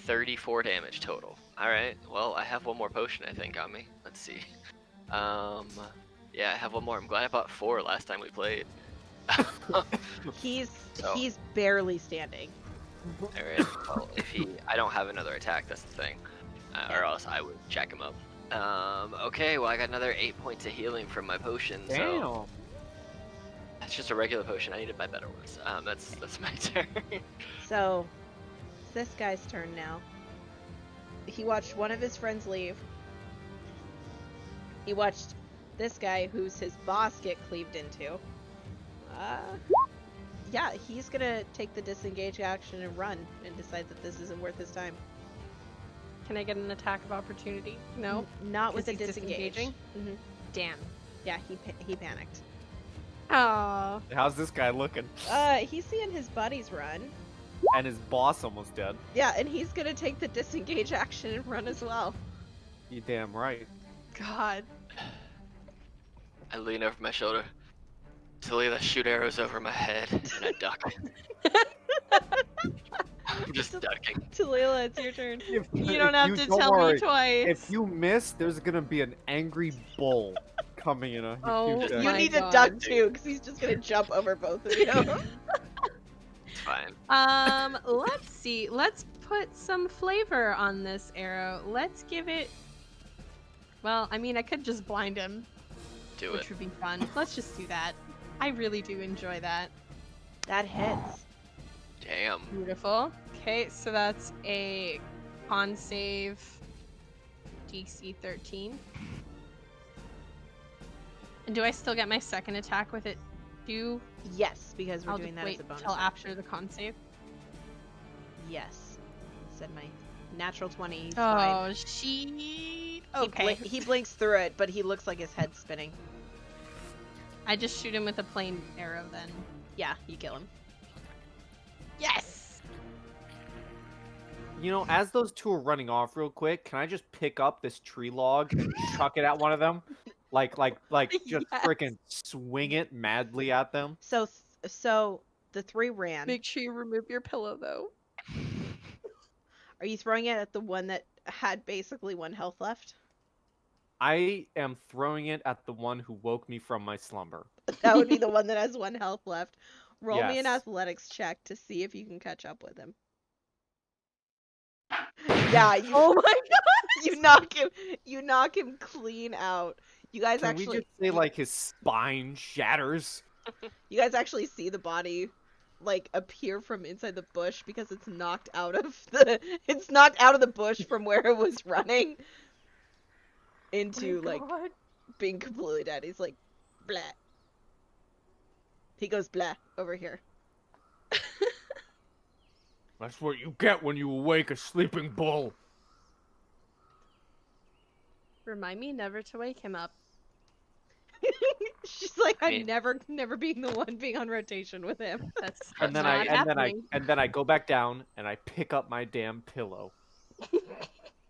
34 damage total. Alright, well, I have one more potion, I think, on me. Let's see. Yeah, I have one more. I'm glad I bought 4 last time we played. He's So- he's barely standing. Alright, well, I don't have another attack, that's the thing. Or else I would jack him up. Okay, well, I got another 8 points of healing from my potion, so Damn. that's just a regular potion. I need to buy better ones. That's my turn. So, it's this guy's turn now. He watched one of his friends leave. He watched this guy, who's his boss, get cleaved into. Yeah, he's gonna take the disengage action and run, and decide that this isn't worth his time. Can I get an attack of opportunity? No. Not with a Because he's disengage. disengaging? Mhm. Damn. Yeah, he panicked. Oh. How's this guy looking? He's seeing his buddies run. And his boss almost dead. Yeah, and he's gonna take the disengage action and run as well. You damn right. God. I lean over my shoulder. Talila, shoot arrows over my head, and I duck. I'm just ducking. Talila, it's your turn. If- You don't if have you- to don't tell worry. me twice. If you miss, there's gonna be an angry bull coming in a Oh huge You You my need to God. duck too, because he's just gonna jump over both of you. It's fine. Let's see. Let's put some flavor on this arrow. Let's give it. Well, I mean, I could just blind him, Do which it. would be fun. Let's just do that. I really do enjoy that. That hits. Damn. Beautiful. Okay, so that's a con save DC 13. And do I still get my second attack with it too? Yes, because we're I'll doing just that wait as a bonus. till after action. the con save. Yes. Said my natural 20. He's Oh, fine. she. He Okay. he blinks through it, but he looks like his head's spinning. I just shoot him with a plain arrow then. Yeah, you kill him. Yes! You know, as those two are running off real quick, can I just pick up this tree log and chuck it at one of them? Like just Yes. freaking swing it madly at them? So the 3 ran. Make sure you remove your pillow though. Are you throwing it at the one that had basically 1 health left? I am throwing it at the one who woke me from my slumber. That would be the one that has 1 health left. Roll me an Yes. athletics check to see if you can catch up with him. Yeah, you Oh my god! you knock him clean out. You guys Can actually we just say like his spine shatters? You guys actually see the body like appear from inside the bush because it's knocked out of the bush from where it was running into My like God. being completely dead. He's like, blah. He goes blah over here. That's what you get when you awake a sleeping bull. Remind me never to wake him up. She's like, I I'm mean- never being the one being on rotation with him. That's And then not happening. and then I go back down and I pick up my damn pillow.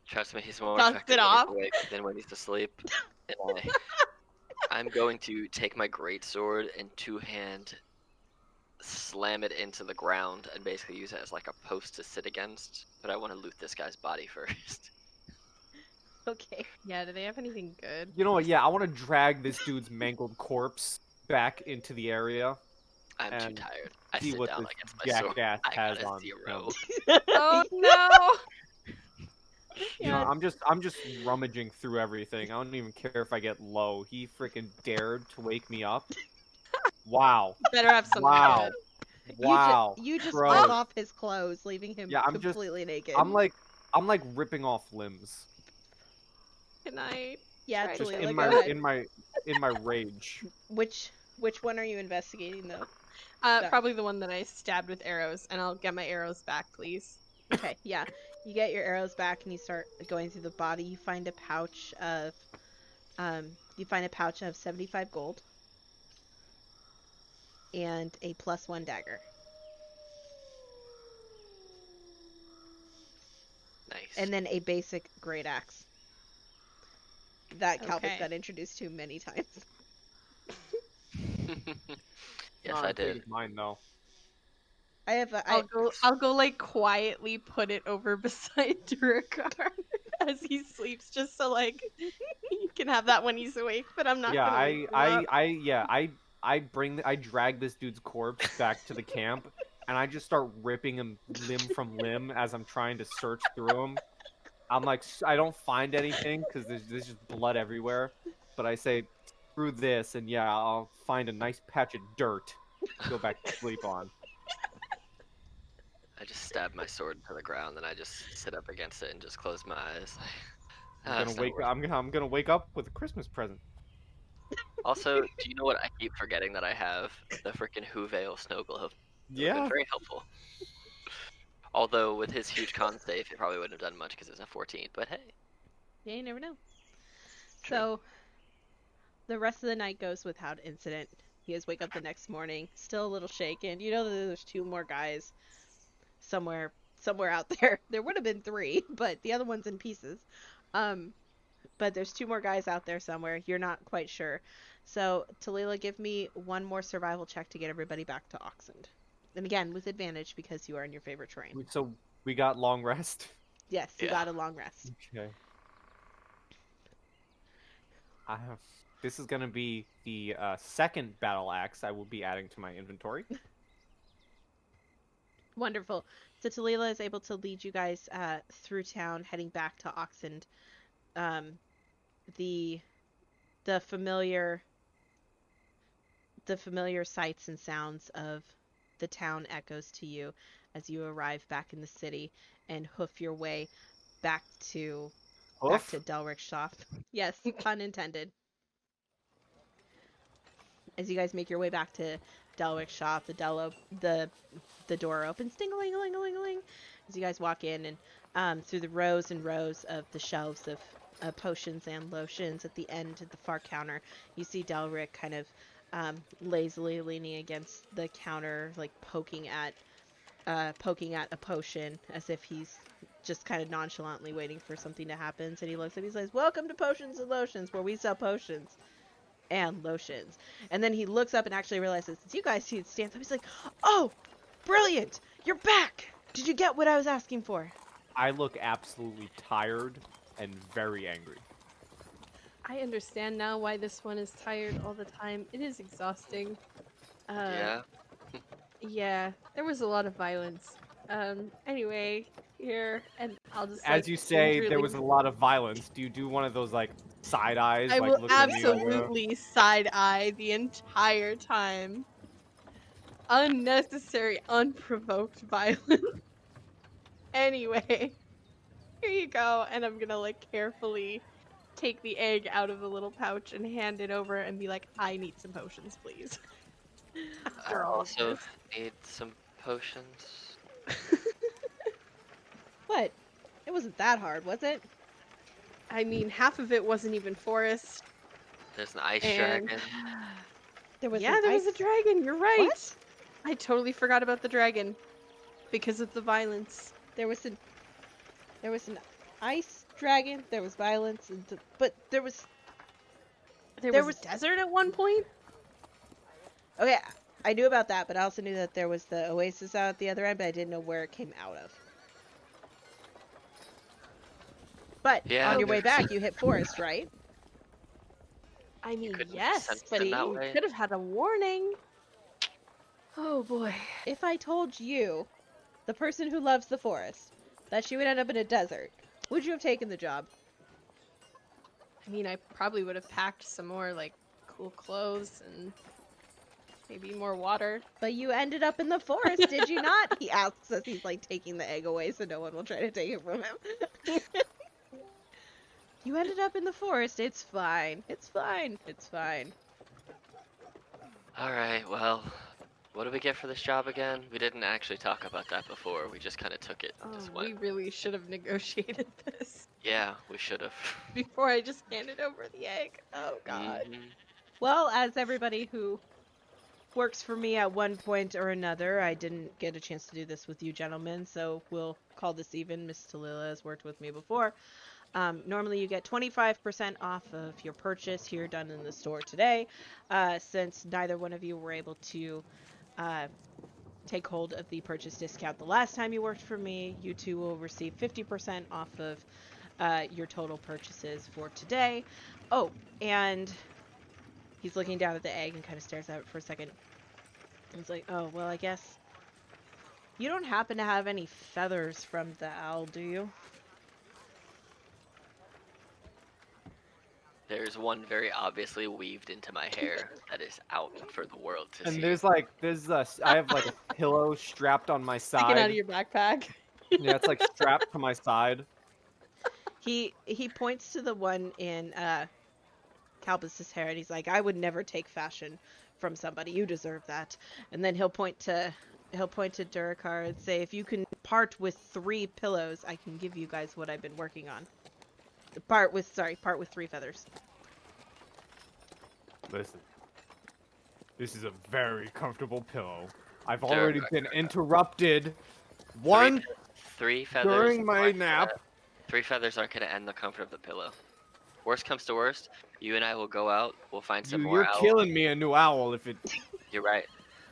Trust me, he's more Dust effective it when off. he's awake than when he's asleep. And I'm going to take my greatsword and two-hand slam it into the ground and basically use it as like a post to sit against. But I want to loot this guy's body first. Okay. Yeah, do they have anything good? You know what? Yeah, I want to drag this dude's mangled corpse back into the area. I'm too And tired. I see sit what down this against my sword. jackass I has got a on 0. him. Oh no! You know, Yeah. I'm just rummaging through everything. I don't even care if I get low. He freaking dared to wake me up. Wow. Better have something Wow. good. Wow. You just Gross. rip off his clothes, leaving him Yeah, completely naked. I'm like ripping off limbs. Can I? yeah, try Just to- Talila, in go my ahead. in my rage. Which one are you investigating though? Sorry. Probably the one that I stabbed with arrows, and I'll get my arrows back, please. Okay, yeah. You get your arrows back and you start going through the body. You find a pouch of 75 gold and a +1 dagger. Nice. And then a basic great axe that Calvin Okay. got introduced to many times. Yes, Not I as big did. as mine though. I have I'll go like quietly put it over beside Durikar as he sleeps, just so like he can have that when he's awake. But I'm not Yeah, gonna wake him up. I drag this dude's corpse back to the camp, and I just start ripping him limb from limb as I'm trying to search through him. I'm like, I don't find anything because there's just blood everywhere. But I say, screw this, and yeah, I'll find a nice patch of dirt to go back to sleep on. I just stab my sword into the ground, and I just sit up against it and just close my eyes. I'm gonna wake up with a Christmas present. Also, do you know what I keep forgetting that I have? The freaking Whovale snow glove. It would've been very helpful. Although with his huge con save, it probably wouldn't have done much because it's a 14. But hey, Yeah, you never know. True. So the rest of the night goes without incident. You guys wake up the next morning, still a little shaken. You know that there's 2 more guys somewhere out there. There would have been 3, but the other one's in pieces. But there's 2 more guys out there somewhere. You're not quite sure. So Talila, give me one more survival check to get everybody back to Oxend. And again, with advantage because you are in your favorite terrain. So we got long rest. Yes, you Yeah. got a long rest. Okay. This is gonna be the second battle axe I will be adding to my inventory. Wonderful. So Talila is able to lead you guys through town, heading back to Oxend. The familiar sights and sounds of the town echoes to you as you arrive back in the city and hoof your way back to Delric's shop. Yes, pun intended. As you guys make your way back to Delric's shop, the door opens, ding-a-ling-a-ling-a-ling-a-ling, as you guys walk in and through the rows and rows of the shelves of potions and lotions at the end of the far counter, you see Delric kind of lazily leaning against the counter, like poking at a potion as if he's just kind of nonchalantly waiting for something to happen. And he looks and he says, "Welcome to Potions and Lotions, where we sell potions and lotions." And then he looks up and actually realizes it's you guys. He stands up. He's like, "Oh, brilliant! You're back! Did you get what I was asking for?" I look absolutely tired and very angry. I understand now why this one is tired all the time. It is exhausting. yeah. Yeah, there was a lot of violence. Anyway, here, and I'll just As like, you say, there gingerly- was a lot of violence. Do you do one of those like side eyes, I like will looking at me like, absolutely side eye the entire time. Unnecessary, unprovoked violence. Anyway, here you go, and I'm gonna like carefully take the egg out of the little pouch and hand it over and be like, I need some potions, please. I After all of also this. need some potions. What? It wasn't that hard, was it? I mean, half of it wasn't even forest, There's an ice and dragon. There was yeah, an there was ice. a dragon. You're right. What? I totally forgot about the dragon because of the violence. There was an ice dragon. There was violence, but there was There was desert at one point. okay. I knew about that, but I also knew that there was the oasis out at the other end, but I didn't know where it came out of. But Yeah, on your way there's- back, you hit forest, right? I mean, couldn't yes, sense but it he that way. could have had a warning. Oh boy. If I told you, the person who loves the forest, that she would end up in a desert, would you have taken the job? I mean, I probably would have packed some more like cool clothes and maybe more water. But you ended up in the forest, did you not? He asks as he's like taking the egg away so no one will try to take it from him. You ended up in the forest. It's fine. It's fine. It's fine. Alright, well, what do we get for this job again? We didn't actually talk about that before. We just kind of took it. And Oh, just we went. really should have negotiated this Yeah, we should have. before I just handed over the egg. Oh god. Mhm. Well, as everybody who works for me at one point or another, I didn't get a chance to do this with you gentlemen, so we'll call this even. Miss Talila has worked with me before. Normally you get 25% off of your purchase here done in the store today. Since neither one of you were able to take hold of the purchase discount the last time you worked for me, you two will receive 50% off of your total purchases for today. Oh, and he's looking down at the egg and kind of stares at it for a second. He's like, oh, well, I guess you don't happen to have any feathers from the owl, do you? There's one very obviously weaved into my hair that is out for the world to and see. I have like a pillow strapped on my Sticking out side. of your backpack. Yeah, it's like strapped to my side. He points to the one in Calbus's hair and he's like, I would never take fashion from somebody. You deserve that. And then he'll point to Duracar and say, if you can part with 3 pillows, I can give you guys what I've been working on. Part with 3 feathers. Listen, this is a very comfortable pillow. I've Sure, already right, been right. interrupted one Three feathers during my aren't nap. gonna- 3 feathers aren't gonna end the comfort of the pillow. Worst comes to worst, you and I will go out. We'll find some more You're owls. killing me a new owl if You're right.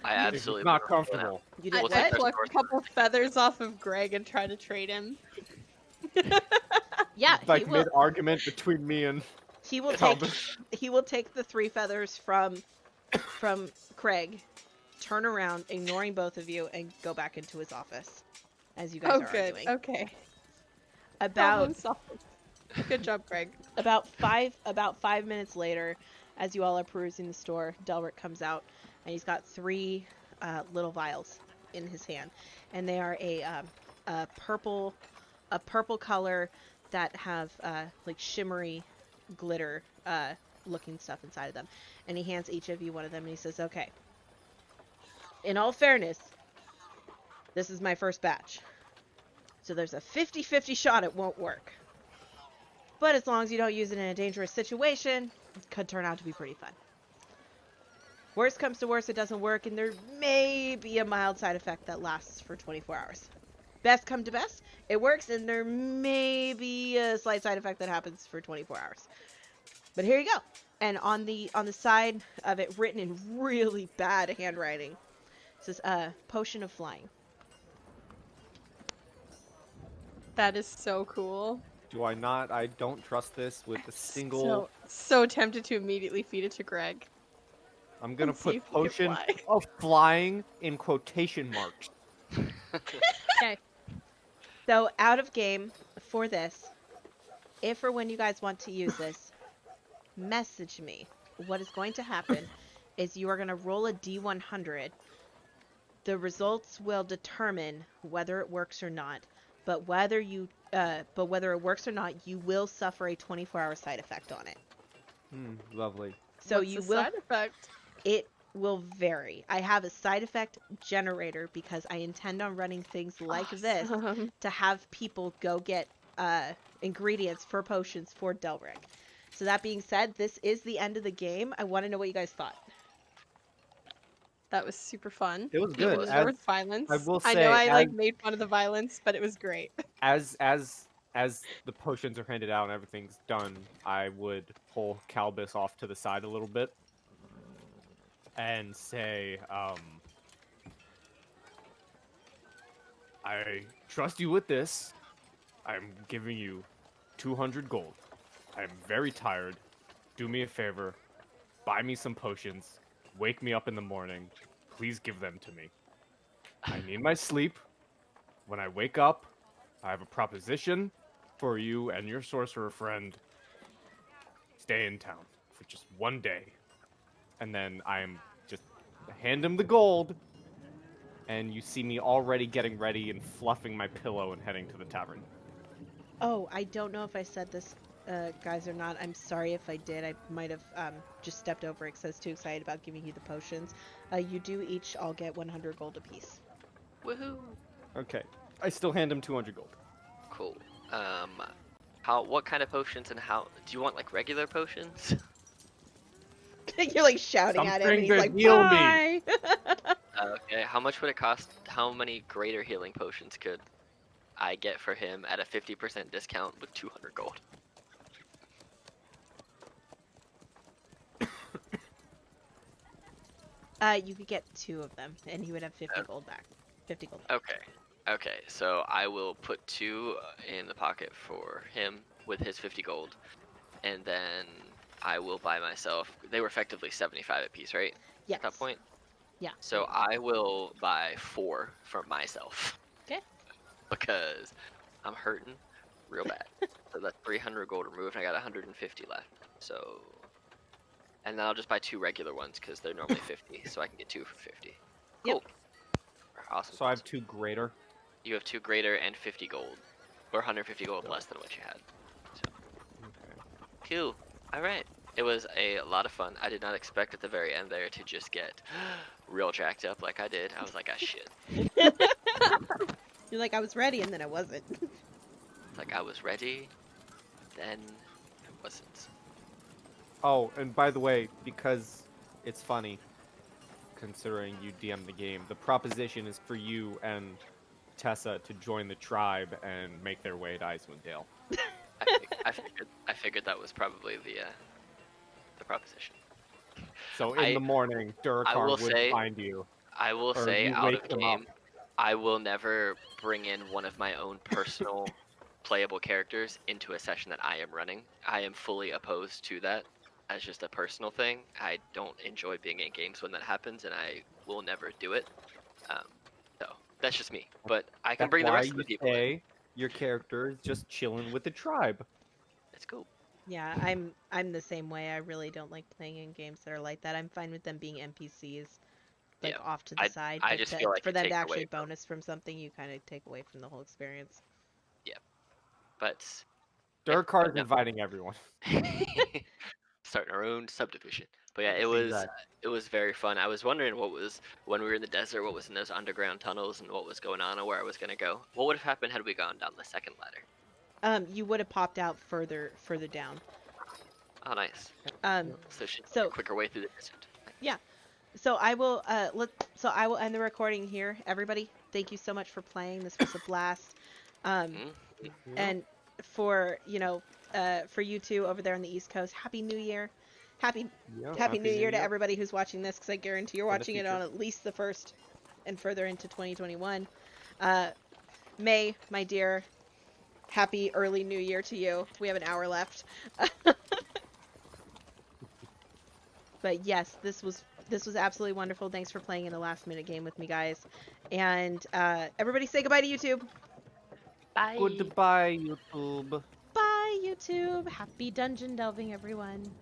I if absolutely it's not will go out. comfortable. You I, did We'll what? take I our pluck a sword. couple feathers off of Greg and try to trade him. Yeah, It's like he will. mid-argument between me and He will take. Calbus. He will take the 3 feathers from Craig, turn around, ignoring both of you, and go back into his office as you guys Oh, are good. arguing. Okay. About Problem solved. Good job, Greg. about 5 minutes later, as you all are perusing the store, Delric comes out and he's got 3 little vials in his hand, and they are a purple color that have like shimmery glitter looking stuff inside of them. And he hands each of you one of them and he says, okay, in all fairness, this is my first batch, so there's a 50-50 shot it won't work. But as long as you don't use it in a dangerous situation, it could turn out to be pretty fun. Worst comes to worst, it doesn't work, and there may be a mild side effect that lasts for 24 hours. Best come to best, it works, and there may be a slight side effect that happens for 24 hours. But here you go. And on the side of it, written in really bad handwriting, it says, potion of flying. That is so cool. Do I not? I don't trust this with a single. So tempted to immediately feed it to Greg. I'm gonna and see put if he can potion fly. of flying in quotation marks. Okay. So out of game for this, if or when you guys want to use this, message me. What is going to happen is you are going to roll a D100. The results will determine whether it works or not. But whether it works or not, you will suffer a 24-hour side effect on it. Lovely. So What's you the will. side effect? It will vary. I have a side effect generator because I intend on running things like this Awesome. to have people go get ingredients for potions for Delric. So that being said, this is the end of the game. I want to know what you guys thought. That was super fun. It was It good. Even was. though there As was violence. I will I know say, I like made fun of the violence, but it was great. as the potions are handed out and everything's done, I would pull Calbus off to the side a little bit and say, I trust you with this. I'm giving you 200 gold. I'm very tired. Do me a favor. Buy me some potions. Wake me up in the morning. Please give them to me. I need my sleep. When I wake up, I have a proposition for you and your sorcerer friend. Stay in town for just one day. And then I'm just hand him the gold. And you see me already getting ready and fluffing my pillow and heading to the tavern. Oh, I don't know if I said this, guys, or not. I'm sorry if I did. I might have just stepped over it because I was too excited about giving you the potions. You do each all get 100 gold apiece. Woohoo! Okay. I still hand him 200 gold. Cool. What kind of potions and how? Do you want like regular potions? You're like shouting at him, and Something he's to like, heal me. "Bye." Okay. How much would it cost? How many greater healing potions could I get for him at a 50% discount with 200 gold? You could get 2 of them, and he would have 50 gold back. 50 gold back. Okay. Okay. So I will put 2 in the pocket for him with his 50 gold, and then I will buy myself. They were effectively 75 apiece, right? Yes. At that point. Yeah. So I will buy 4 for myself. Okay. Because I'm hurting real bad. So that's 300 gold removed, and I got 150 left. So, and then I'll just buy 2 regular ones because they're normally 50, so I can get 2 for 50. Cool. Yep. Awesome. So I have 2 greater. You have 2 greater and 50 gold, or 150 gold less than what you had. So, Okay. cool. All right. It was a lot of fun. I did not expect at the very end there to just get real jacked up like I did. I was like, ah, shit. You're like, I was ready, and then I wasn't. Like I was ready, then I wasn't. Oh, and by the way, because it's funny, considering you DM the game, the proposition is for you and Tessa to join the tribe and make their way to Icewind Dale. I figured that was probably the proposition. So in the morning, Durikar will would say- find you. I will Or say you out wake of them game, I will never bring in one of my own personal playable characters into a session that I am running. I am fully opposed to that as just a personal thing. I don't enjoy being in games when that happens, and I will never do it. So that's just me. But I can That's bring the why rest of the you people in. say your character is just chilling with the tribe. It's cool. Yeah, I'm the same way. I really don't like playing in games that are like that. I'm fine with them being NPCs, like Yeah, off to the side. I But just feel like for it them to takes actually away from- bonus from something, you kind of take away from the whole experience. But Durakar's no. inviting everyone. starting our own subdivision. But yeah, Exactly. it was very fun. I was wondering what was when we were in the desert, what was in those underground tunnels, and what was going on, and where I was gonna go. What would have happened had we gone down the second ladder? You would have popped out further down. Oh, nice. So she So- a quicker way through the desert. So I will I will end the recording here. Everybody, thank you so much for playing. This was a blast. Mhm. And for for you two over there on the East Coast, Happy New Year. Happy New Year to everybody who's watching this, because I guarantee you're For the watching it future. on at least the 1st and further into 2021. May, my dear, happy early New Year to you. We have an hour left. But yes, this was absolutely wonderful. Thanks for playing in a last minute game with me, guys. And everybody say goodbye to YouTube. Bye. Goodbye, YouTube. Bye, YouTube. Happy dungeon delving, everyone.